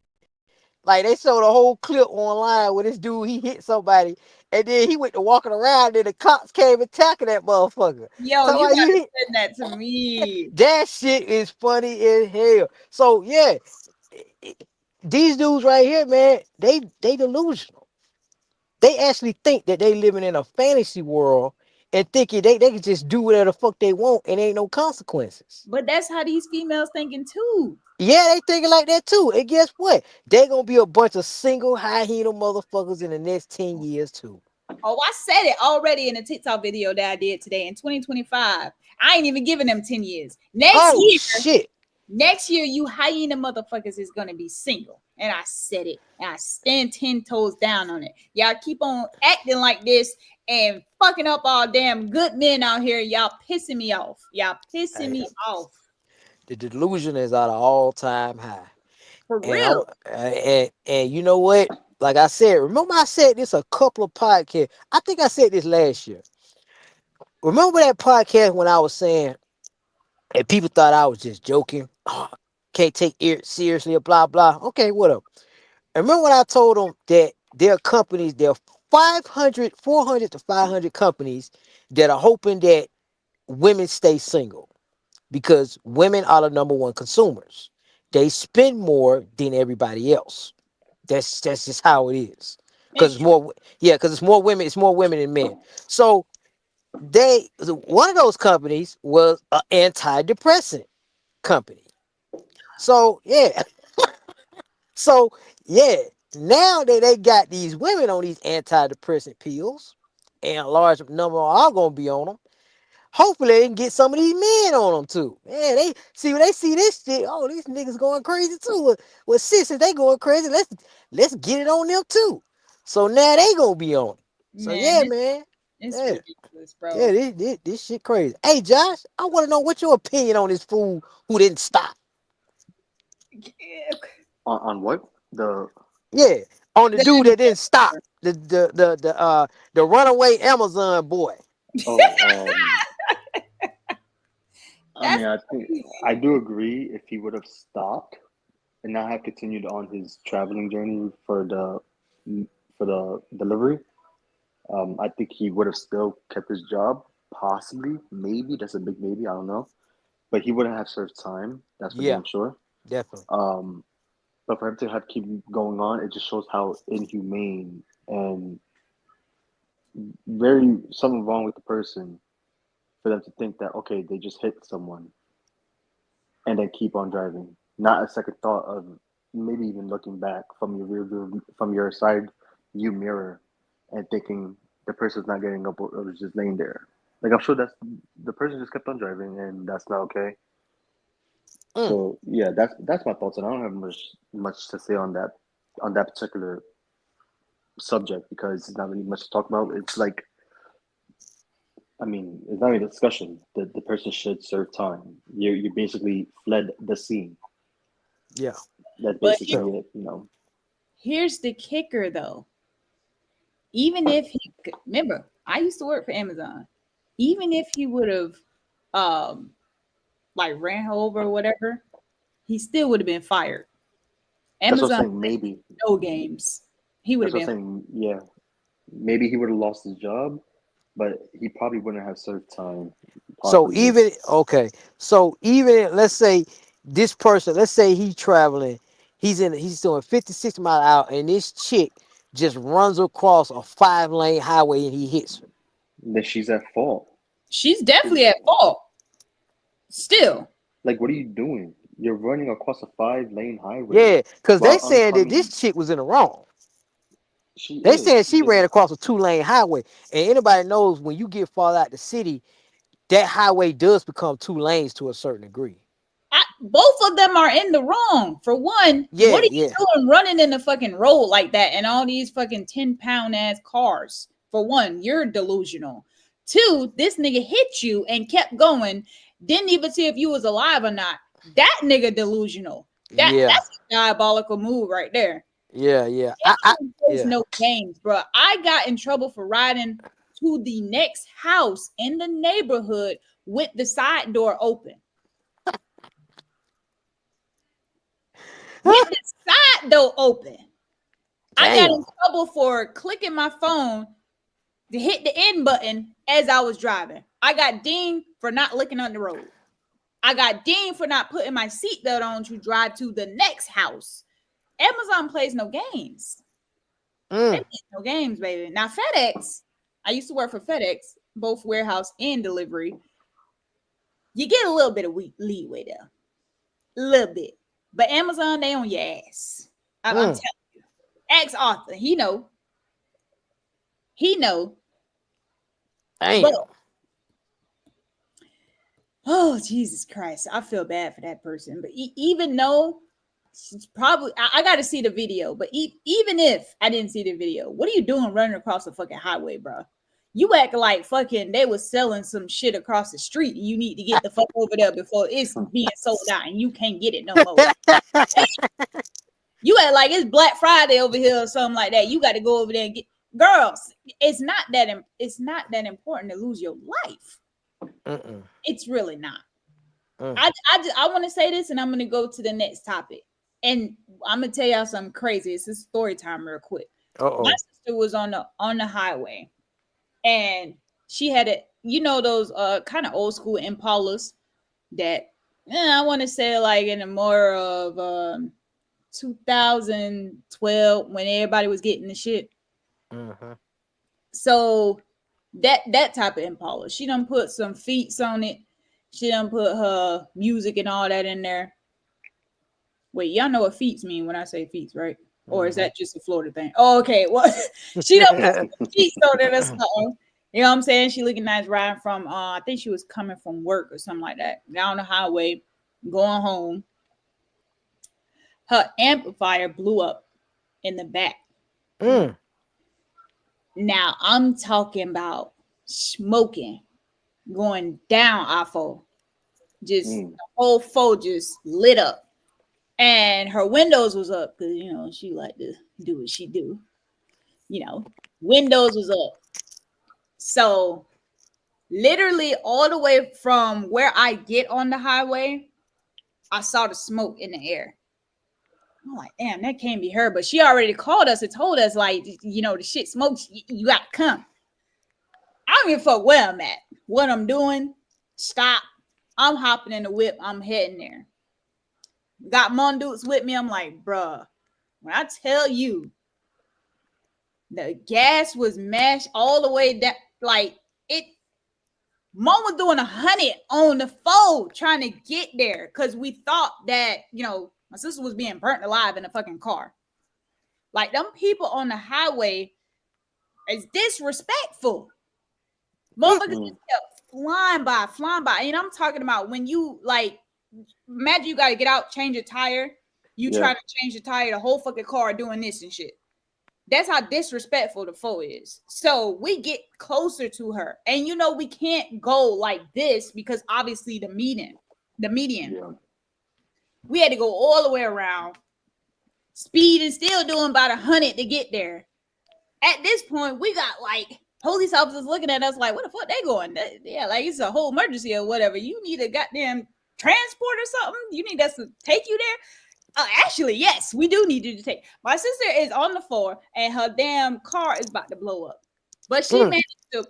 Like, they showed a whole clip online where this dude, he hit somebody and then he went to walking around and the cops came attacking that motherfucker. Yo, Talking you about you gotta hit. send that to me. That shit is funny as hell. So, yeah, these dudes right here, man, they delusional. They actually think that they living in a fantasy world and thinking they can just do whatever the fuck they want and ain't no consequences. But that's how these females thinking too. Yeah, they thinking like that too. And guess what? They gonna be a bunch of single high heel motherfuckers in the next 10 years too. Oh, I said it already in a TikTok video that I did today in 2025. I ain't even giving them 10 years. Oh shit. Next year, you hyena motherfuckers is gonna be single. And I said it. And I stand 10 toes down on it. Y'all keep on acting like this and fucking up all damn good men out here. Y'all pissing me off. Y'all pissing Hey, me off. the delusion is at an all-time high. For And I'm real. and you know what? Like I said, remember I said this a couple of podcasts. I think I said this last year. Remember that podcast when I was saying and people thought I was just joking. Oh, can't take it seriously or blah blah. Okay, whatever. And remember when I told them that there are companies, there are 400 to 500 companies that are hoping that women stay single because women are the number one consumers. They spend more than everybody else. That's just how it is. Because It's it's true. more, yeah, because it's more women than men. So one of those companies was an antidepressant company. So yeah, so yeah, now that they got these women on these antidepressant pills, and a large number are gonna be on them. Hopefully, they can get some of these men on them too. Man, they see when they see this shit. Oh, these niggas going crazy too. Well, since they going crazy, let's get it on them too. So now they gonna be on it. So Man, yeah, man. it's Yeah, ridiculous, yeah. bro. This shit crazy. Hey, Josh, I want to know what your opinion on this fool who didn't stop. On what? The Yeah, on the dude that didn't stop. The- The runaway Amazon boy. oh I That's mean, I think crazy. I do agree if he would have stopped and not have continued on his traveling journey for the delivery. I think he would have still kept his job, possibly, maybe. That's a big maybe. I don't know, but he wouldn't have served time. That's for Yeah, damn sure. definitely. Um, but for him to have keep going on, it just shows how inhumane and very something wrong with the person for them to think that okay, they just hit someone and then keep on driving. Not a second thought of maybe even looking back from your rear view, from your side view mirror and thinking the person's not getting up or was just laying there. Like I'm sure that's the person just kept on driving and that's not okay. Mm, So yeah, that's my thoughts and I don't have much to say on that particular subject because it's not really much to talk about. It's like I mean, it's not even a discussion. The person should serve time. You basically fled the scene. yeah, That's But true. basically it, you know. here's the kicker, though. Even if he remember, I used to work for Amazon. Even if he would have, um, like ran her over or whatever, he still would have been fired. That's what I'm Amazon saying. Maybe no games. He would have that's what I'm been. saying. Yeah, maybe he would have lost his job, but he probably wouldn't have served time. So Possibly. even okay, so even let's say this person, let's say he's traveling, he's doing 50, 60 miles an hour, and this chick just runs across a 5 lane highway and he hits her. Then she's at fault. She's 'Cause, definitely at fault. Still, like, what are you doing? You're running across a 5 lane highway Yeah, because they while saying that this oncoming. chick was in the wrong. She They is saying she because ran across a 2 lane highway. And anybody knows when you get far out the city, that highway does become 2 lanes to a certain degree. both of them are in the wrong. For one, Yeah, what are yeah, you doing running in the fucking road like that and all these fucking 10-pound ass cars? For one, you're delusional. Two, this nigga hit you and kept going, didn't even see if you was alive or not. That nigga delusional. yeah, That's a diabolical move right there. yeah, yeah. There's Yeah. no games, bro. I got in trouble for riding to the next house in the neighborhood with the side door open. With the side door open. I got in Damn. trouble for clicking my phone to hit the end button as I was driving. I got dinged for not looking on the road. I got dinged for not putting my seatbelt on to drive to the next house. Amazon plays no games. They Mm. ain't no games, baby. Now FedEx, I used to work for FedEx, both warehouse and delivery. You get a little bit of leeway there, a little bit. But Amazon, they on your ass. I'm Mm. telling you. Ask Arthur, he know. But Damn. oh Jesus Christ, I feel bad for that person. But even though she's probably, I got to see the video. But even if I didn't see the video, what are you doing running across the fucking highway, bro? You act like fucking they was selling some shit across the street. And you need to get the fuck over there before it's being sold out and you can't get it no more. You act like it's Black Friday over here or something like that. You got to go over there and get girls. It's not that important to lose your life. Mm-mm. It's really not. Mm. I want to say this, and I'm gonna go to the next topic. And I'm gonna tell y'all something crazy. It's a story time, real quick. My Uh-oh. sister was on the highway, and she had those kind of old school Impalas that I want to say like in the more of 2012 when everybody was getting the shit. Mm-hmm. So that type of Impala, she done put some feats on it. She done put her music and all that in there. Wait, y'all know what feats mean when I say feats, right? Or is Mm-hmm. that just a Florida thing? Oh, okay. Well, she done put some feats on it or something. You know what I'm saying? She looking nice riding from I think she was coming from work or something like that. Down the highway, going home. Her amplifier blew up in the back. Mm. Now I'm talking about smoking, going down I-4. Just the whole foe just lit up. And her windows was up because she like to do what she do. Windows was up. So literally all the way from where I get on the highway, I saw the smoke in the air. I'm like, damn, that can't be her. But she already called us and told us, like, the shit smokes. You got to come. I don't give a fuck where I'm at, what I'm doing. Stop. I'm hopping in the whip. I'm heading there. Got Mondudes with me. I'm like, bruh, when I tell you the gas was mashed all the way down, like it. Mom was doing 100 on the phone trying to get there because we thought that my sister was being burnt alive in a fucking car. Like them people on the highway is disrespectful. Motherfuckers just kept flying by. And I'm talking about when you like, imagine you got to get out, change a tire. You try to change the tire, the whole fucking car doing this and shit. That's how disrespectful the foe is. So we get closer to her. And we can't go like this because obviously the median. Yeah. We had to go all the way around. Speed and still doing about 100 to get there. At this point, we got like police officers looking at us like, what the fuck they going? Yeah, like it's a whole emergency or whatever. You need a goddamn transport or something? You need us to take you there? Actually, yes, we do need you to take. My sister is on the floor and her damn car is about to blow up. But she managed to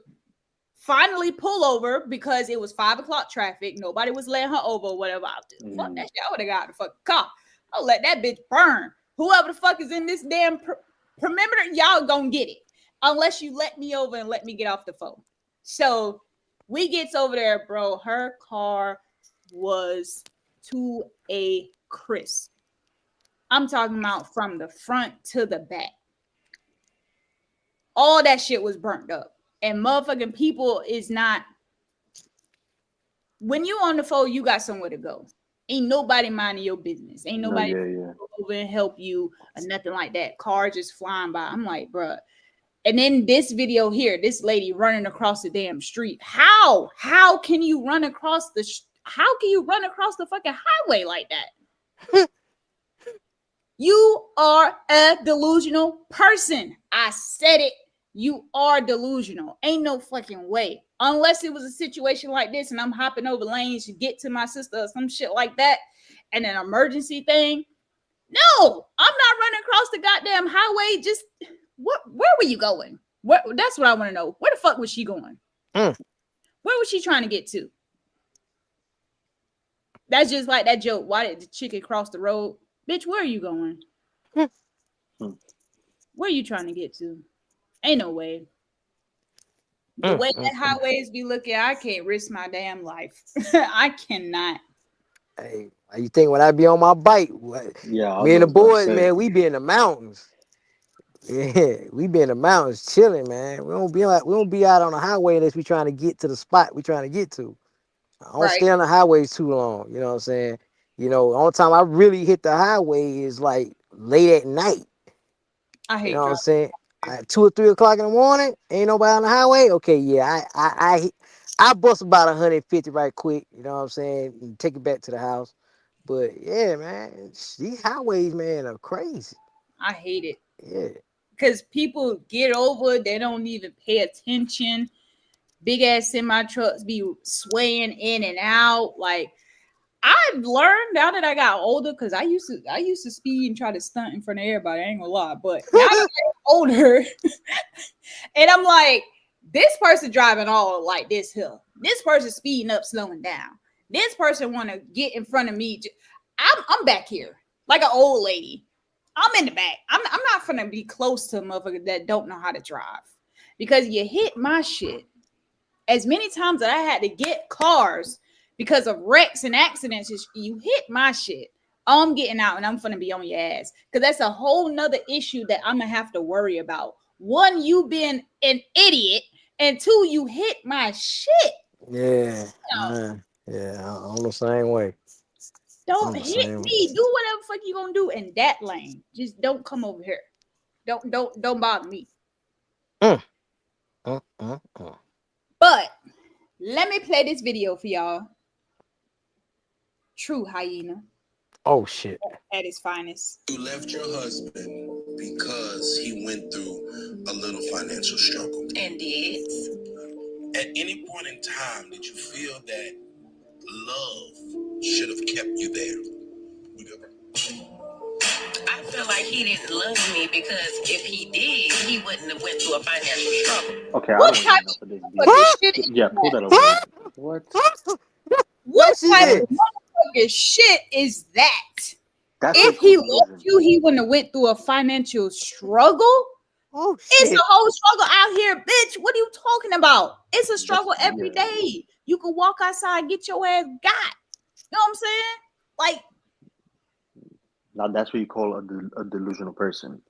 finally pull over because it was 5 o'clock traffic. Nobody was letting her over or whatever. Fuck that shit. I would have got the fucking car. I'll let that bitch burn. Whoever the fuck is in this damn perimeter, y'all gonna get it. Unless you let me over and let me get off the phone. So we gets over there, bro. Her car was to a crisp. I'm talking about from the front to the back. All that shit was burnt up. And motherfucking people is not. When you on the phone, you got somewhere to go. Ain't nobody minding your business. Ain't nobody go over and help you or nothing like that. Car just flying by. I'm like, bruh. And then this video here, this lady running across the damn street. How can you run across how can you run across the fucking highway like that? You are a delusional person. I said it. You are delusional. Ain't no fucking way. Unless it was a situation like this and I'm hopping over lanes to get to my sister or some shit like that and an emergency thing. No, I'm not running across the goddamn highway. Just where were you going? That's what I want to know. Where the fuck was she going? Where was she trying to get to? That's just like that joke. Why did the chicken cross the road? Bitch, where are you going? Where you trying to get to? Ain't no way. The way that highways be looking, I can't risk my damn life. I cannot. Hey, you think when I be on my bike, Yeah, I me and the was about to boys, say. man, we be in the mountains. Yeah, we be in the mountains chilling, man. We don't be out on the highway unless we trying to get to the spot we trying to get to. I don't Right. stay on the highways too long. You know what I'm saying? The only time I really hit the highway is like late at night. I You hate know what I'm driving. saying? 2 or 3 o'clock in the morning, ain't nobody on the highway. Okay, yeah, I bust about 150 right quick. You know what I'm saying? And take it back to the house. But yeah, man, these highways, man, are crazy. I hate it. Yeah, Because people get over, they don't even pay attention. Big ass semi trucks be swaying in and out. Like I've learned now that I got older, because I used to speed and try to stunt in front of everybody. I ain't gonna lie, but now that I'm older, and I'm like, this person driving all like this hill. This person speeding up, slowing down. This person want to get in front of me. I'm back here like an old lady. I'm in the back. I'm not gonna be close to a motherfucker that don't know how to drive, because you hit my shit. As many times that I had to get cars because of wrecks and accidents, you hit my shit. I'm getting out and I'm gonna be on your ass, because that's a whole nother issue that I'm gonna have to worry about. One, you being an idiot, and two, you hit my shit. yeah, No, man. Yeah, I'm the same way. don't I'm the hit same way. me. Do whatever fuck you gonna do in that lane. Just don't come over here. Don't bother me. Mm, mm. But let me play this video for y'all. True hyena Oh shit. at its finest. You left your husband because he went through a little financial struggle. And did. At any point in time, did you feel that love should have kept you there? We good, bro? I feel like he didn't love me, because if he did, he wouldn't have went through a financial struggle. Okay, I What don't type even know for this of beat. motherfucking shit is Yeah, pull that? that over here. What? What What she type did? of motherfucking shit is that? That's If like he loved listen. you, he wouldn't have went through a financial struggle. Oh It's a shit. whole struggle out here, bitch. What are you talking about? It's a That's struggle every yeah. day. You can walk outside, get your ass got. You know what I'm saying? Like, Now that's what you call a delusional person.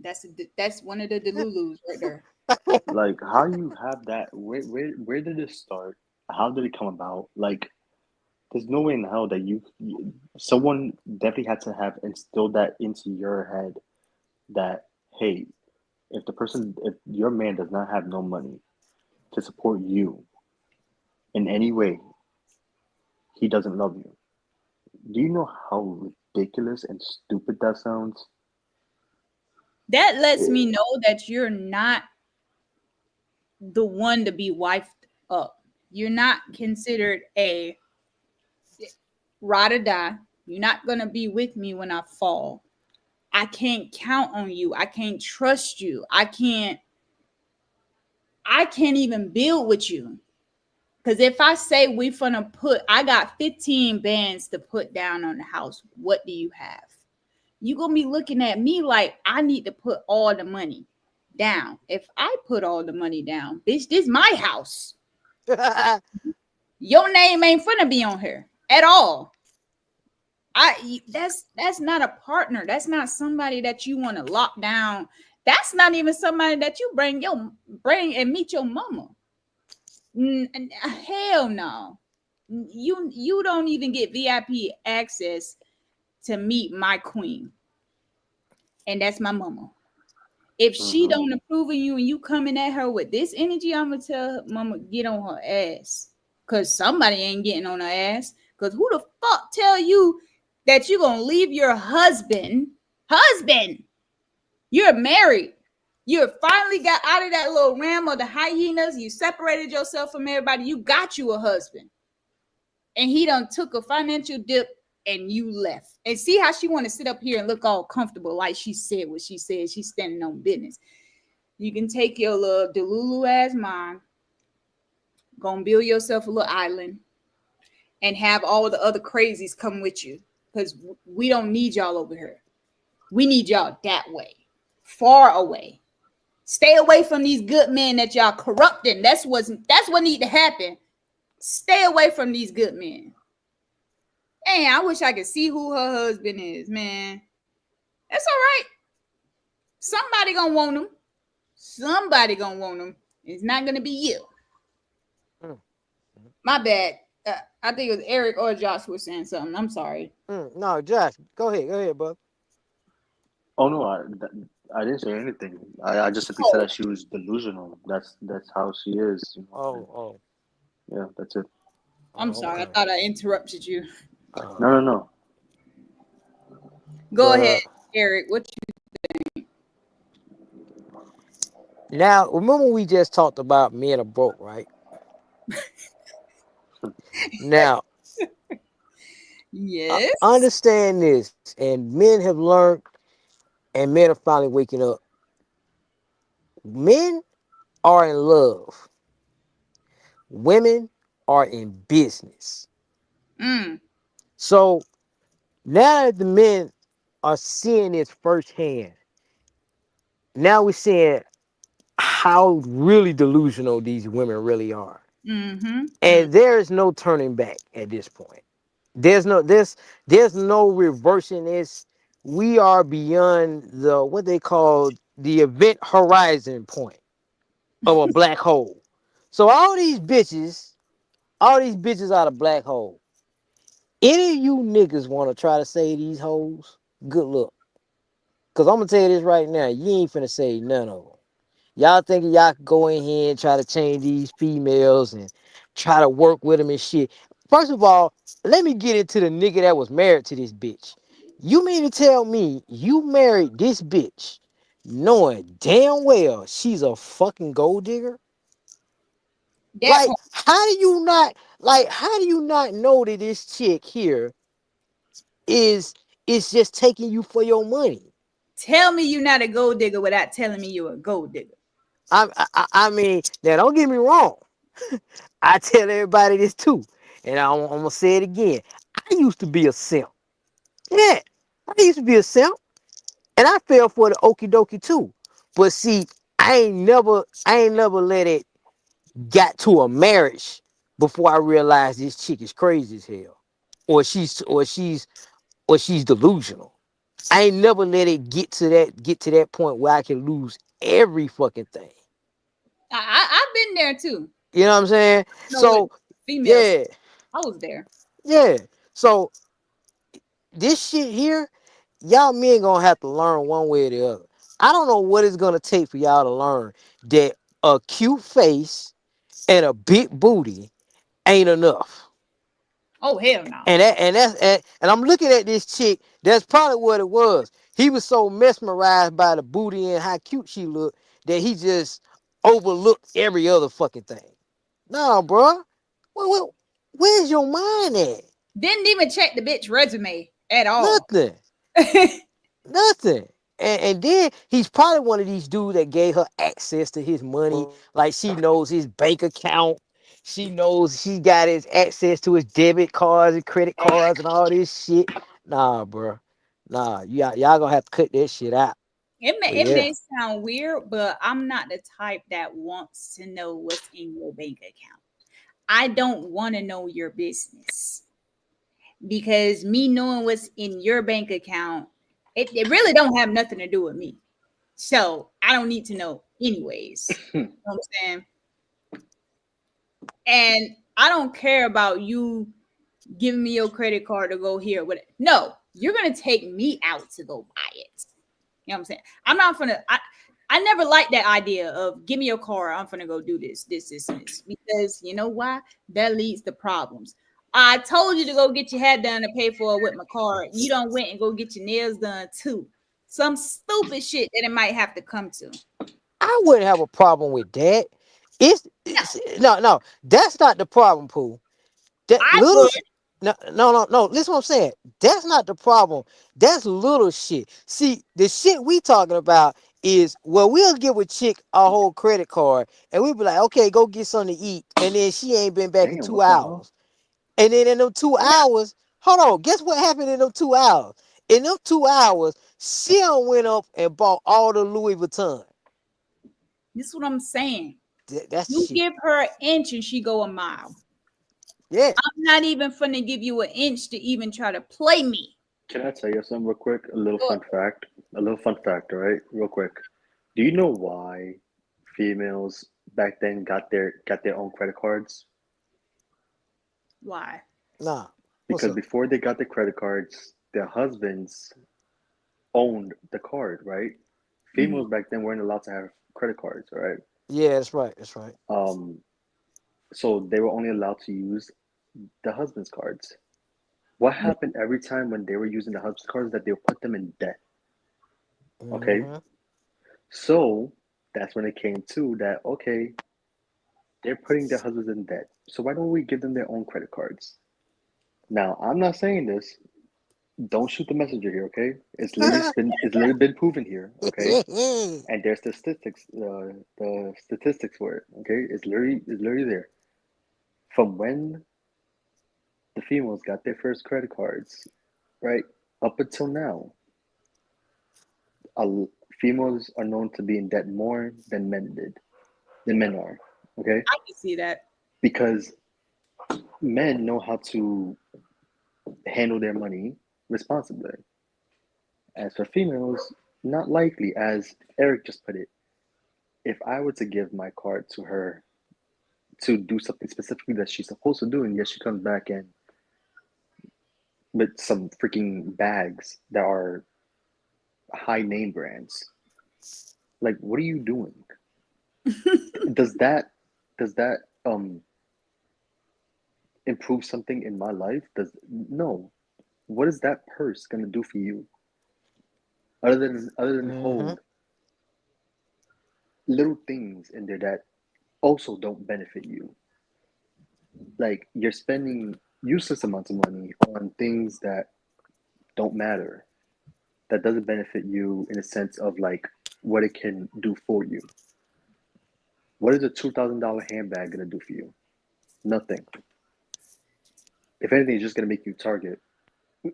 that's one of the delulus right there. Like how you have that? Where did it start? How did it come about? Like there's no way in hell that someone definitely had to have instilled that into your head that hey, if your man does not have no money to support you in any way, he doesn't love you. Do you know how ridiculous and stupid that sounds? That lets me know that you're not the one to be wifed up. You're not considered a ride or die. You're not gonna be with me when I fall. I can't count on you. I can't trust you. I can't even build with you. Cause if I say I got 15 bands to put down on the house, what do you have? You gonna be looking at me like I need to put all the money down. If I put all the money down, bitch, this my house. Your name ain't finna be on here at all. That's not a partner. That's not somebody that you want to lock down. That's not even somebody that you bring and meet your mama. Hell no. You don't even get VIP access to meet my queen, and that's my mama. If she Mm-hmm. don't approve of you and you coming at her with this energy, I'm gonna tell her, mama, get on her ass. Cause somebody ain't getting on her ass. Cause who the fuck tell you that you gonna leave your husband? Husband, you're married. You finally got out of that little ram of the hyenas. You separated yourself from everybody. You got you a husband. And he done took a financial dip and you left. And see how she want to sit up here and look all comfortable like she said what she said. She's standing on business. You can take your little delulu ass mind, go and build yourself a little island, and have all the other crazies come with you, because we don't need y'all over here. We need y'all that way, far away. Stay away from these good men that y'all corrupting. That's what need to happen. Stay away from these good men. And I wish I could see who her husband is, man. That's all right. Somebody gonna want him. Somebody gonna want him. It's not gonna be you. Mm. My bad. I think it was Eric or Josh was saying something. I'm sorry. No, Josh, go ahead, bud. Oh no, I didn't say anything. I just simply said Oh, that she was delusional. That's how she is. You know. And Oh, yeah, that's it. I'm sorry. I okay. thought I interrupted you. Uh, No, no, no. Go but ahead, Eric. What now remember we just talked about men are broke, right? Now you? Yes. understand this, and men have learned, and men are finally waking up. Men are in love. Women are in business. Mm. So now that the men are seeing this firsthand, now we're seeing how really delusional these women really are. Mm-hmm. Mm. And there is no turning back at this point. There's no reversing this. We are beyond the what they call the event horizon point of a black hole. So all these bitches out of black hole. Any of you niggas want to try to save these hoes? Good luck. Cause I'm gonna tell you this right now, you ain't finna save none of them. Y'all thinking y'all can go in here and try to change these females and try to work with them and shit. First of all, let me get into the nigga that was married to this bitch. You mean to tell me you married this bitch knowing damn well she's a fucking gold digger? That Like, part. how do you not know that this chick here is just taking you for your money? Tell me you're not a gold digger without telling me you're a gold digger. I mean, now don't get me wrong. I tell everybody this too, and I'm gonna say it again. I used to be a simp. Yeah, I used to be a simp, and I fell for the okie dokie too. But see, I ain't never let it got to a marriage before I realized this chick is crazy as hell, or she's delusional. I ain't never let it get to that point where I can lose every fucking thing. I've been there too. You know what I'm saying? No, with So females, yeah, I was there. yeah. So this shit here, y'all men gonna have to learn one way or the other. I don't know what it's gonna take for y'all to learn that a cute face and a big booty ain't enough. Oh hell no. And I'm looking at this chick. That's probably what it was. He was so mesmerized by the booty and how cute she looked that he just overlooked every other fucking thing. No, bro. Where's your mind at? Didn't even check the bitch resume at all. Nothing. Nothing. And then he's probably one of these dudes that gave her access to his money. Like she knows his bank account. She knows she got his access to his debit cards and credit cards and all this shit. Nah, bro. Nah, y'all gonna have to cut that shit out. But It yeah. may sound weird, but I'm not the type that wants to know what's in your bank account. I don't want to know your business because me knowing what's in your bank account, it really don't have nothing to do with me. So I don't need to know anyways. You know what I'm saying? And I don't care about you giving me your credit card to go here. With it. No, you're gonna take me out to go buy it. You know what I'm saying? I'm not gonna. I never liked that idea of give me your car. I'm gonna go do this, because you know why? That leads to problems. I told you to go get your hair done and pay for it with my card. You don't went and go get your nails done too. Some stupid shit that it might have to come to. I wouldn't have a problem with that. No, It's no, that's not the problem, Pooh. That I little would. no. Listen what I'm saying. That's not the problem. That's little shit. See, the shit we talking about is well, we'll give a chick a whole credit card and we be like, okay, go get something to eat, and then she ain't been back in Damn, two what the hell? hours. And then in them two No, hours, hold on, guess what happened in them 2 hours? In them 2 hours, She done went up and bought all the Louis Vuitton. This is what I'm saying. That's the You shit. give her an inch and she go a mile. Yeah. I'm not even finna give you an inch to even try to play me. Can I tell you something real quick? A little Go fun fact. A little fun fact, all right? Real quick. Do you know why females back then got their own credit cards? Why? Nah. What's Because up? before they got the credit cards, their husbands owned the card, right? Mhm. Females back then weren't allowed to have credit cards, all right? Yeah, that's right. That's right. Um, so they were only allowed to use the husband's cards. What happened every time when they were using the husband's cards that they'll put them in debt, okay? Mm-hmm. So that's when it came to that, okay, they're putting their husbands in debt. So why don't we give them their own credit cards? Now, I'm not saying this. Don't shoot the messenger here, okay? It's literally been proven here, okay? And there's the statistics for it, okay? It's literally there. From when the females got their first credit cards, right, up until now, uh, females are known to be in debt more than men are, okay? I can see that. Because men know how to handle their money responsibly. As for females, not likely, as Eric just put it. If I were to give my card to her to do something specifically that she's supposed to do, and yet she comes back and with some freaking bags that are high name brands, like, what are you doing? Does that improve something in my life? Does no? What is that purse gonna do for you other than Mm-hmm. hold little things in there that also don't benefit you? Like you're spending useless amounts of money on things that don't matter, that doesn't benefit you in a sense of like what it can do for you. What is a $2,000 handbag gonna do for you? Nothing. If anything, it's just gonna make you target.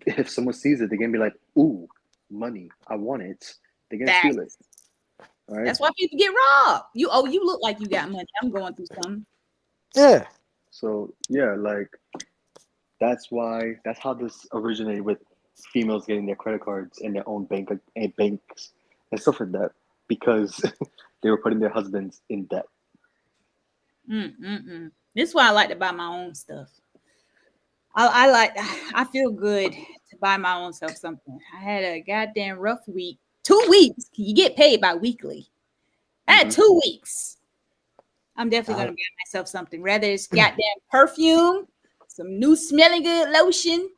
If someone sees it, they're gonna be like, "Ooh, money! I want it." They're gonna steal it. Facts. All right. That's why people get robbed. You look like you got money. I'm going through something. Yeah. So yeah, like that's how this originated with females getting their credit cards and their own banks and stuff like that because they were putting their husbands in debt. This is why I like to buy my own stuff. I like. I feel good to buy my own self something. I had a goddamn rough week. 2 weeks. You get paid by weekly. I had Hmm. 2 weeks. I'm definitely I, gonna buy myself something. Whether it's goddamn perfume, some new smelling good lotion.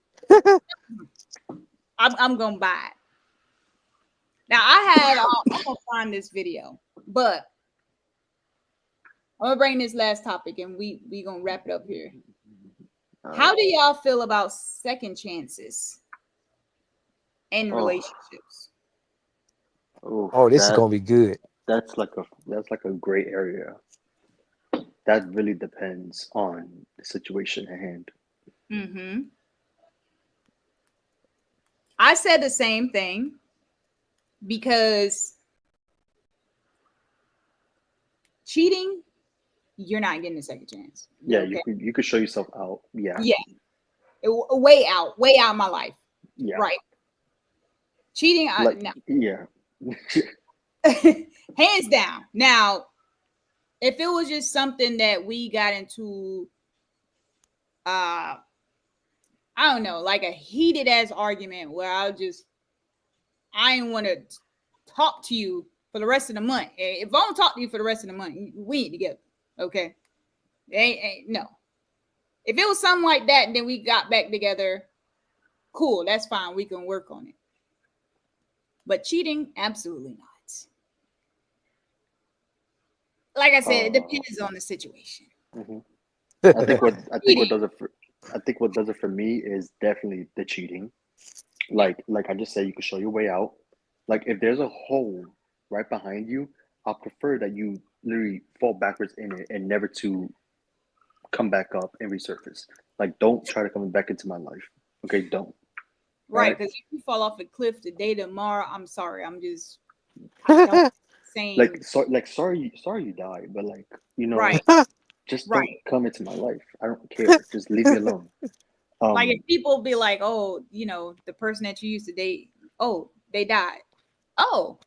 I'm gonna buy it. Now I'm gonna find this video, but I'm gonna bring this last topic and we gonna wrap it up here. All right. How do y'all feel about second chances in Oh, relationships? oh, oh, this is gonna be good. that's like a gray area. That really depends on the situation at hand. Mm-hmm. I said the same thing because cheating, you're not getting a second chance. Yeah, you Okay. could show yourself out. Yeah, Yeah. Way out of my life. yeah. Right. Cheating, Like no. yeah. Hands down. Now, if it was just something that we got into I don't know, like a heated ass argument where I ain't want to talk to you for the rest of the month. If I don't talk to you for the rest of the month, we ain't together. Okay. Ain't no. If it was something like that, and then we got back together, cool, that's fine. We can work on it. But cheating, absolutely not. Like I said, it uh, depends on the situation. mhm. I think what I think what Cheating. does it for I think what does it for me is definitely the cheating. Like I just said, you can show your way out. Like if there's a hole right behind you, I'll prefer that you literally fall backwards in it and never to come back up and resurface. Like don't try to come back into my life. Okay, don't. Right, because if you fall off a cliff today, tomorrow, I'm sorry. I don't saying sorry you died, but like, right, just don't right. come into my life. I don't care. Just leave me alone. Like if people be like, oh, the person that you used to date, oh, they died. Oh,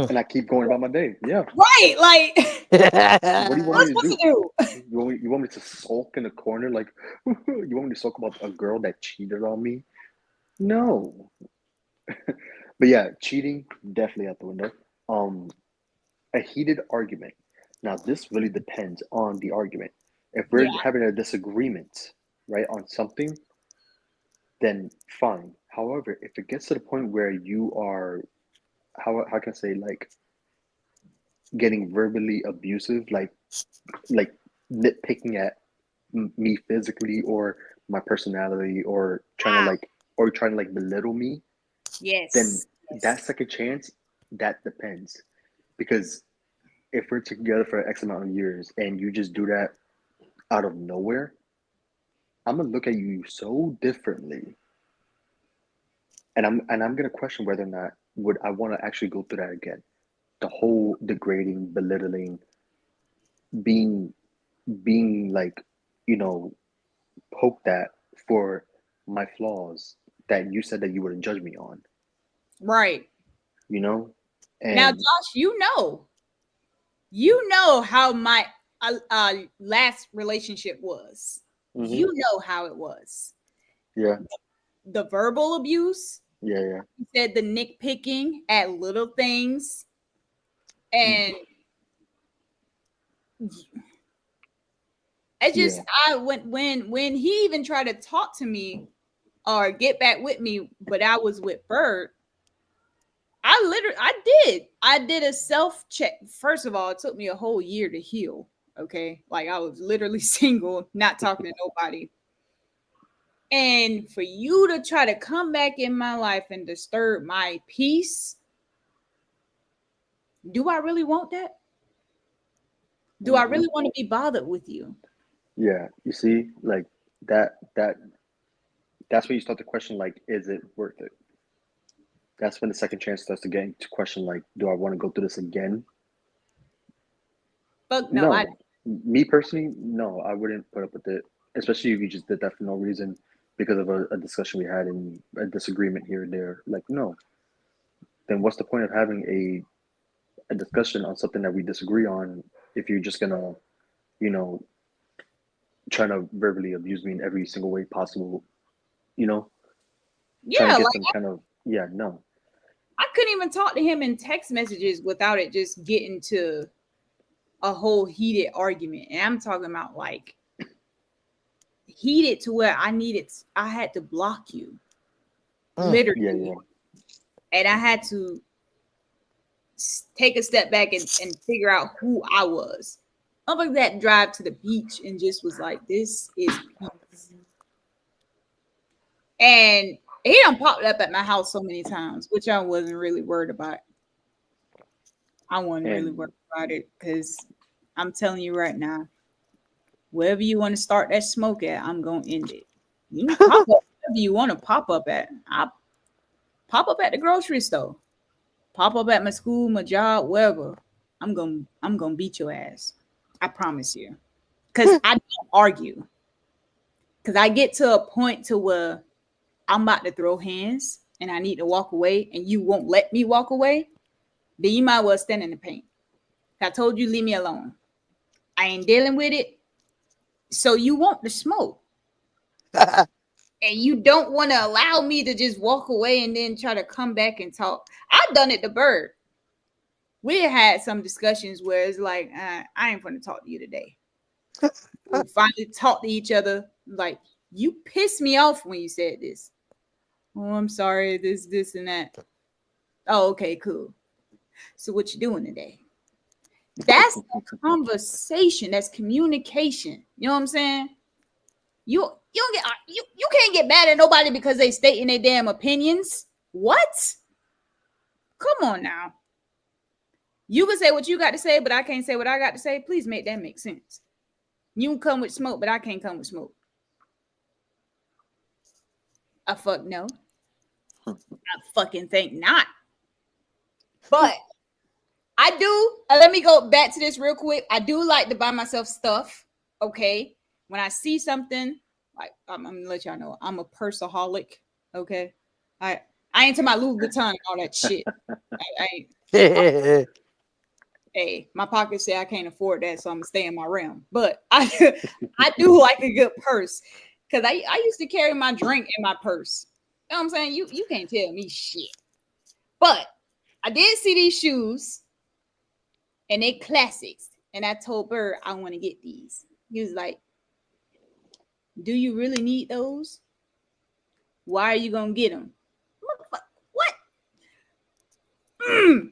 and I keep going about my day. Yeah. right. Like, What do you want what's me to supposed do? to do? You want me to sulk in a corner like you want me to sulk about a girl that cheated on me? No. But yeah, cheating definitely out the window. Um, a heated argument. Now this really depends on the argument. If we're Yeah, having a disagreement, right, on something, then fine. However, if it gets to the point where you are how can I say, like, getting verbally abusive, like nitpicking at me physically or my personality, or wow. trying to like belittle me, then Yes, that yes. second chance, that depends. Because if we're together for X amount of years and you just do that out of nowhere, I'm gonna look at you so differently, and I'm gonna question whether or not would I want to actually go through that again. The whole degrading, belittling, being like, you know, poked at for my flaws that you said that you wouldn't judge me on, Right. you know? Now, And Josh, how my last relationship was. hmm You know how it was. yeah, The verbal abuse, yeah, you said the nitpicking at little things, yeah, and it just yeah, I when he even tried to talk to me or get back with me, but I was with Bird. I did a self check. First of all, it took me a whole year to heal. Okay, like I was literally single, not talking to nobody. And for you to try to come back in my life and disturb my peace, do I really want that? Do I hmm really want to be bothered with you? yeah. You see, like that that's when you start to question, like, is it worth it? That's when the second chance starts to get into question, like, do I want to go through this again? Fuck no, I No. Me personally, no, I wouldn't put up with it, especially if you just did that for no reason because of a discussion we had and a disagreement here and there. Like, no, then what's the point of having a discussion on something that we disagree on if you're just gonna, you know, try to verbally abuse me in every single way possible, you know, trying to yeah, get like some kind of, yeah, no. I couldn't even talk to him in text messages without it just getting to a whole heated argument. And I'm talking about like heated to where I had to block you, Yeah, literally. yeah. And I had to take a step back and figure out who I was. I'm like that drive to the beach and just was like, this is peace. And he done popped up at my house so many times, which I wasn't really worried about. I wasn't really And worried about it because I'm telling you right now, wherever you want to start that smoke at, I'm gonna end it. You can pop up wherever you want to pop up at. I pop up at the grocery store, pop up at my school, my job, wherever. I'm gonna beat your ass. I promise you. Cause I don't argue. Cause I get to a point to where I'm about to throw hands and I need to walk away, and you won't let me walk away. Then you might well stand in the paint. I told you, leave me alone. I ain't dealing with it. So you want the smoke. And you don't want to allow me to just walk away and then try to come back and talk. I've done it to Bird. We had some discussions where it's like, I ain't going to talk to you today. We finally talk to each other. Like, you pissed me off when you said this. Oh, I'm sorry. This, and that. Oh, okay, cool. So what you doing today? That's a conversation. That's communication. You know what I'm saying? You don't get you can't get mad at nobody because they stating their damn opinions. What? Come on now. You can say what you got to say, but I can't say what I got to say. Please make that make sense. You can come with smoke, but I can't come with smoke. I fuck no. I fucking think not. But I do. Let me go back to this real quick. I do like to buy myself stuff. Okay, when I see something, like I'm gonna let y'all know, I'm a purseaholic. Okay, I I ain't to my Louis Vuitton and all that shit. I ain't. Hey, my pockets say I can't afford that, so I'm gonna stay in my realm. But I I do like a good purse because I used to carry my drink in my purse. You know what I'm saying? You can't tell me shit. But I did see these shoes and they classics. And I told Bird I want to get these. He was like, "Do you really need those? Why are you gonna get them?" What? Mm,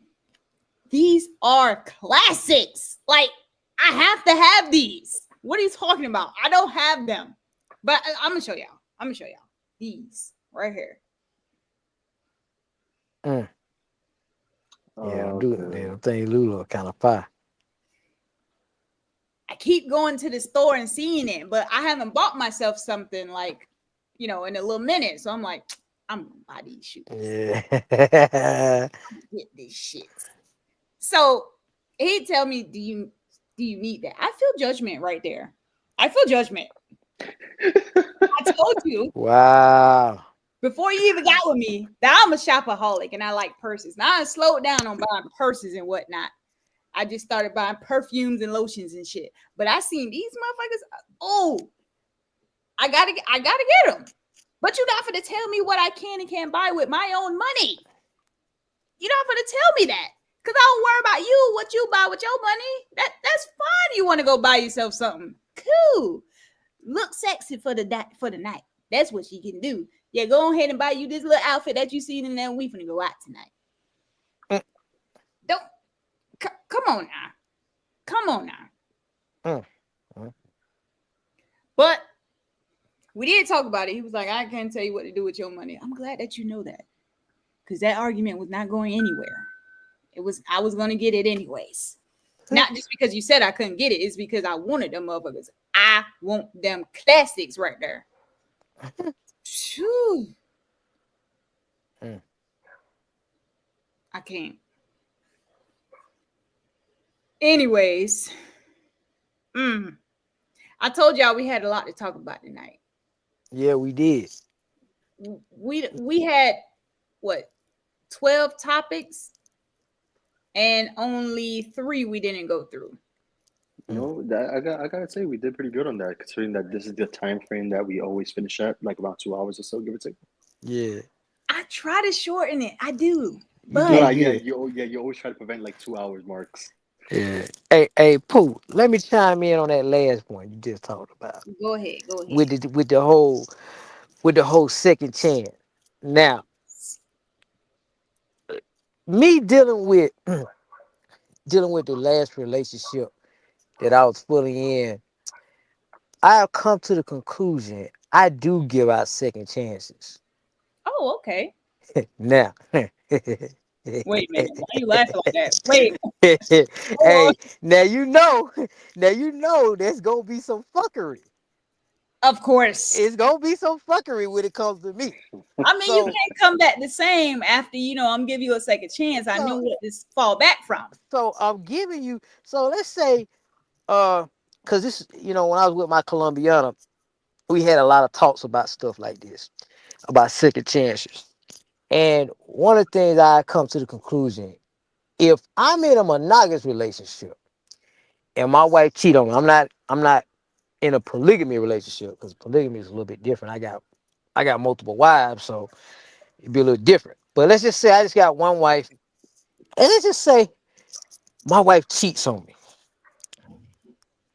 these are classics. Like I have to have these. What are you talking about? I don't have them, but I'm gonna show y'all. I'm gonna show y'all these right here. Mm. Yeah, I'm doing Okay. them things. Lulu kind of fire. I keep going to the store and seeing it, but I haven't bought myself something like, in a little minute. So I'm like, I'm gonna buy these shoes. Yeah. Get this shit. So he tell me, do you need that? I feel judgment right there. I feel judgment. I told you Wow. before you even got with me that I'm a shopaholic and I like purses. Now I slowed down on buying purses and whatnot. I just started buying perfumes and lotions and shit. But I seen these motherfuckers. Oh, I gotta get them. But you not gonna tell me what I can and can't buy with my own money. You not gonna tell me that. Cause I don't worry about you, what you buy with your money. That's fine. You want to go buy yourself something. Cool. Look sexy for the night. That's what she can do. Yeah, go ahead and buy you this little outfit that you seen and then we finna go out tonight. Mm, Don't come on now. Come on now. mm, mm. But we did talk about it. He was like, I can't tell you what to do with your money. I'm glad that you know that. Because that argument was not going anywhere. I was gonna get it anyways. Not just because you said I couldn't get it, it's because I wanted them motherfuckers. I want them classics right there. Phew. Mm. I can't. Anyways, I told y'all we had a lot to talk about tonight. Yeah, we did. We had what 12 topics and only 3 we didn't go through. No, that I gotta say we did pretty good on that, considering that this is the time frame that we always finish at, like about 2 hours or so, give or take. Yeah, I try to shorten it. I do. you No, But did good. you always try to prevent like 2 hours marks. Yeah. Hey, Pooh, let me chime in on that last point you just talked about go ahead. Go with ahead. the whole second chance. Now, me dealing with the last relationship that I was fully in, I have come to the conclusion I do give out second chances. Oh, okay. Now, Wait a minute. Why are you laughing like that? Wait. Hold hey, now you know, now you know there's gonna be some fuckery. on. Of course. It's gonna be some fuckery when it comes to me. I mean, you So, can't come back the same after, I'm giving you a second chance. I so, knew what to fall back from. so I'm giving you. So let's say, because this, when I was with my Colombiana, we had a lot of talks about stuff like this, about second chances. And one of the things I come to the conclusion, if I'm in a monogamous relationship and my wife cheat on me, I'm not in a polygamy relationship because polygamy is a little bit different. I got multiple wives, so it'd be a little different. But let's just say I just got one wife, and let's just say my wife cheats on me.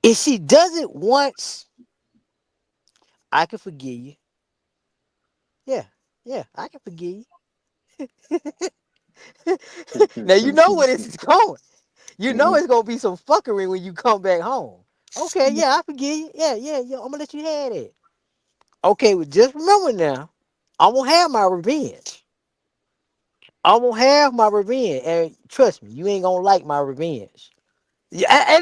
If she does it once, I can forgive you. Yeah, yeah, I can forgive you. Now you know where this is going. You know Mhm. it's gonna be some fuckery when you come back home. Okay, yeah, I forgive you. Yeah, yeah, yeah. I'm gonna let you have it. Okay, well, just remember now, I'm gonna have my revenge. I'm gonna have my revenge, and trust me, you ain't gonna like my revenge. Yeah,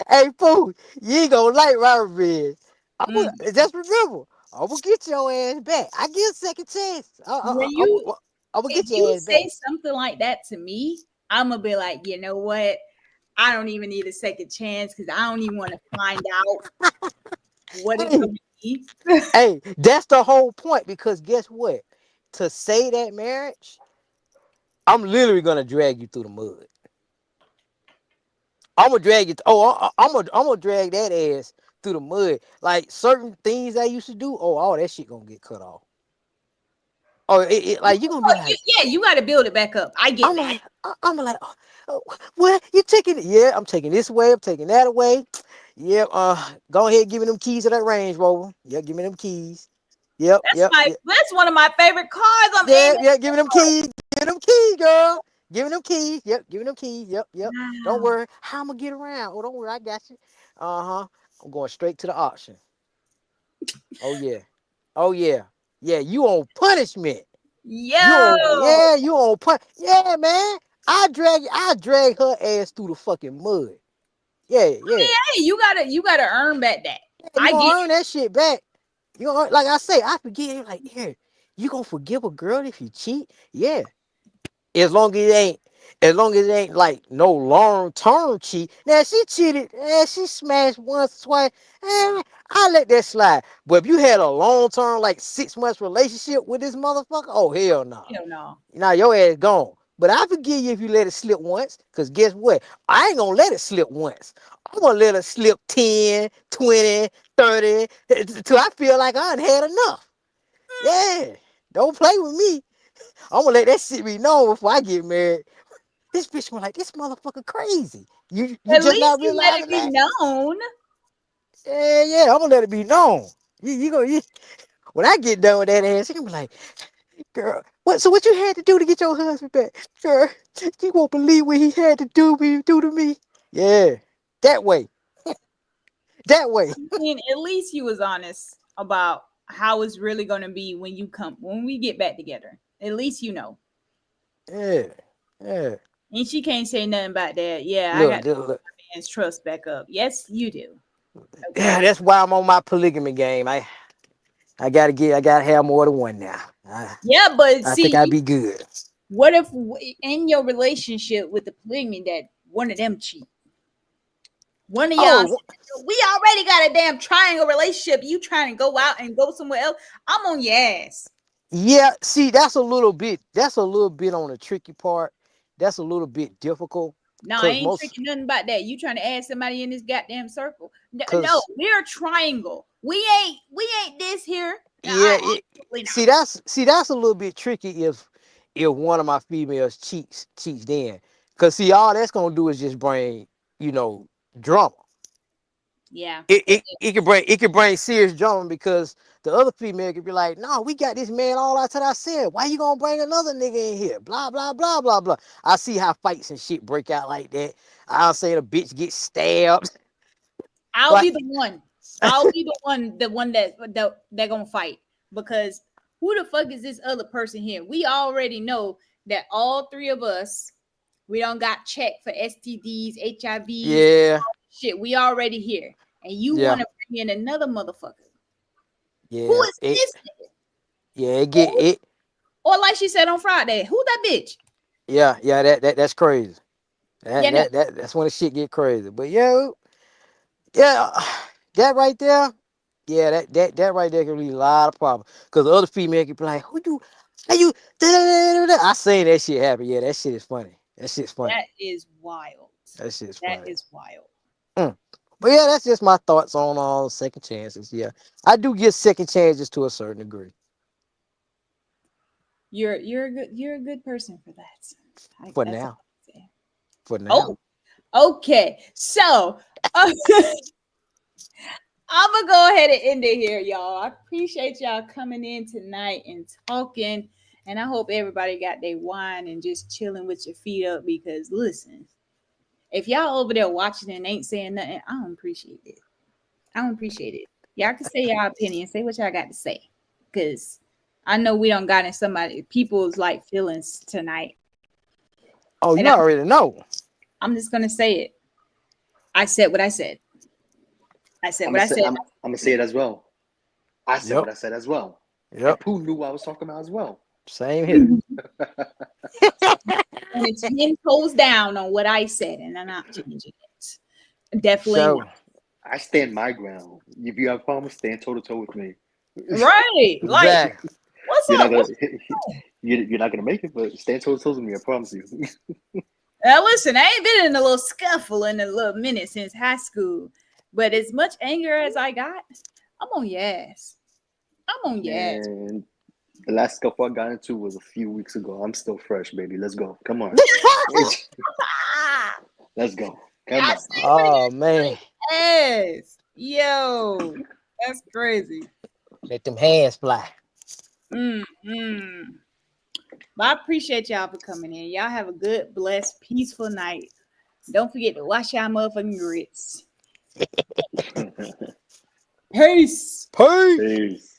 hey, fool, you ain't gonna like my revenge. I Mm. would just remember. I will get your ass back. I give a second chance. When you I will if get your you ass back. say something like that to me, I'm gonna be like, you know what? I don't even need a second chance because I don't even want to find out what it's Hey, gonna be. hey, that's the whole point. Because guess what? To say that marriage, I'm literally gonna drag you through the mud. I'm gonna drag it. I'm gonna drag that ass through the mud. Like certain things I used to do. Oh, all that shit gonna get cut off. Oh, like you gonna be like, Yeah, you got to build it back up. I get I'm that. like, I'm like, what? You taking it? Yeah, I'm taking this away. I'm taking that away. Yeah, go ahead, give me them keys to that Range Rover. Yeah, give me them keys. Yep, That's yep, my yep. that's one of my favorite cars. I'm Yeah, aiming. yeah, give me them keys. Give me them keys, girl. Give me them keys. Yep, give me them keys. Yep, yep. Don't Wow. worry. How I'm gonna get around? Oh, don't worry, I got you. Uh-huh. I'm going straight to the auction. Oh yeah. Oh yeah. Yeah, you on punishment. You Yo, on yeah, you on pun yeah, man. I drag her ass through the fucking mud. Yeah, yeah. hey, you gotta earn back that. Yeah, you I get gonna earn that shit back. You gonna like I say, I forget like here. You gonna forgive a girl if you cheat? Yeah. As long as it ain't like no long term cheat. Now she cheated, she smashed once, twice, I let that slide. But if you had a long term, like 6 months relationship with this motherfucker, oh hell no. hell no. Now your ass gone. But I forgive you if you let it slip once. Cause guess what? I ain't gonna let it slip once. I'm gonna let it slip 10, 20, 30, till I feel like I done had enough. Yeah. Don't play with me. I'm gonna let that shit be known before I get married. This bitch was like, this motherfucker crazy. You At just least not you let it realizing be that? known. Yeah, yeah, I'm gonna let it be known. When I get done with that ass, you gonna be like, girl, what you had to do to get your husband back? Girl, you won't believe what he had to do to me. Yeah. That way. That way. I mean, at least you was honest about how it's really gonna be when we get back together. At least you know. Yeah. Yeah. And she can't say nothing about that. Yeah, I got Look, to look, look. get man's trust back up. Yes, you do. Yeah, Okay. that's why I'm on my polygamy game. I gotta have more than one now. Yeah, but I think see, I'd be good. what if in your relationship with the polygamy that one of them cheat? One of y'all Oh, said, we already got a damn triangle relationship. You trying to go out and go somewhere else? I'm on your ass. yeah, see, that's a little bit on the tricky part. That's a little bit difficult No, I because ain't most tricking nothing about that. You trying to add somebody in this goddamn circle? No, because we're a triangle. We ain't this here. No, yeah, absolutely not. see that's a little bit tricky if one of my females cheats then because see all that's gonna do is just bring you know drama. Yeah, It, it it, it could bring serious drama because the other female could be like, no, we got this man all out to ourselves. Why you gonna bring another nigga in here? Blah blah blah blah blah. I see how fights and shit break out like that. I'll say the bitch get stabbed. I'll Like be the one. I'll be the one that gonna fight because who the fuck is this other person here? We already know that all three of us we don't got checked for STDs, HIVs, yeah, shit. We already here, and you yeah, want to bring in another motherfucker. Who yeah. is It this? yeah it get Or, it or like she said on Friday, who that bitch? yeah that's crazy. Yeah, That no, that that that's when the shit get crazy. But yeah, that right there. Yeah, that right there can lead a lot of problems. Cause the other female can be like, "Who you? Are you?" Da, da, da, da, da. I seen that shit happen. Yeah, that shit is funny. That shit's funny. that is wild. That shit's That funny. is wild. Mm. But yeah, that's just my thoughts on all second chances. Yeah, I do give second chances to a certain degree. You're a good person for that. For That's all now. I can say. For now. Oh, okay. So I'm gonna go ahead and end it here, y'all. I appreciate y'all coming in tonight and talking. And I hope everybody got their wine and just chilling with your feet up because listen, if y'all over there watching and ain't saying nothing, I don't appreciate it. I don't appreciate it. Y'all can say y'all opinion, say what y'all got to say. Cause I know we don't got in somebody people's like feelings tonight. Oh, And you already know. I'm just gonna say it. I said what I said. I said I'm what I gonna say, said. I'm gonna say it as well. I said Yep. what I said as well. Yep. And Pooh knew what I was talking about as well. Same here. And it's 10 toes down on what I said, and I'm not changing it. Definitely So not. I stand my ground. If you have problems, stand toe to toe with me. Right. Like, exactly. what's You're up? not gonna you're not gonna make it, but stand toe to toe with me. I promise you. Now listen, I ain't been in a little scuffle in a little minute since high school, but as much anger as I got, I'm on your ass. I'm on your ass. Man, the last scuffle I got into was a few weeks ago. I'm still fresh, baby. Let's go. Come on. Ah, Let's go. Come I on. see what Oh man. he ass. Yo, that's crazy. Let them hands fly. Mm. But I appreciate y'all for coming in. Y'all have a good, blessed, peaceful night. Don't forget to wash y'all motherfucking grits. Peace. Peace. Peace.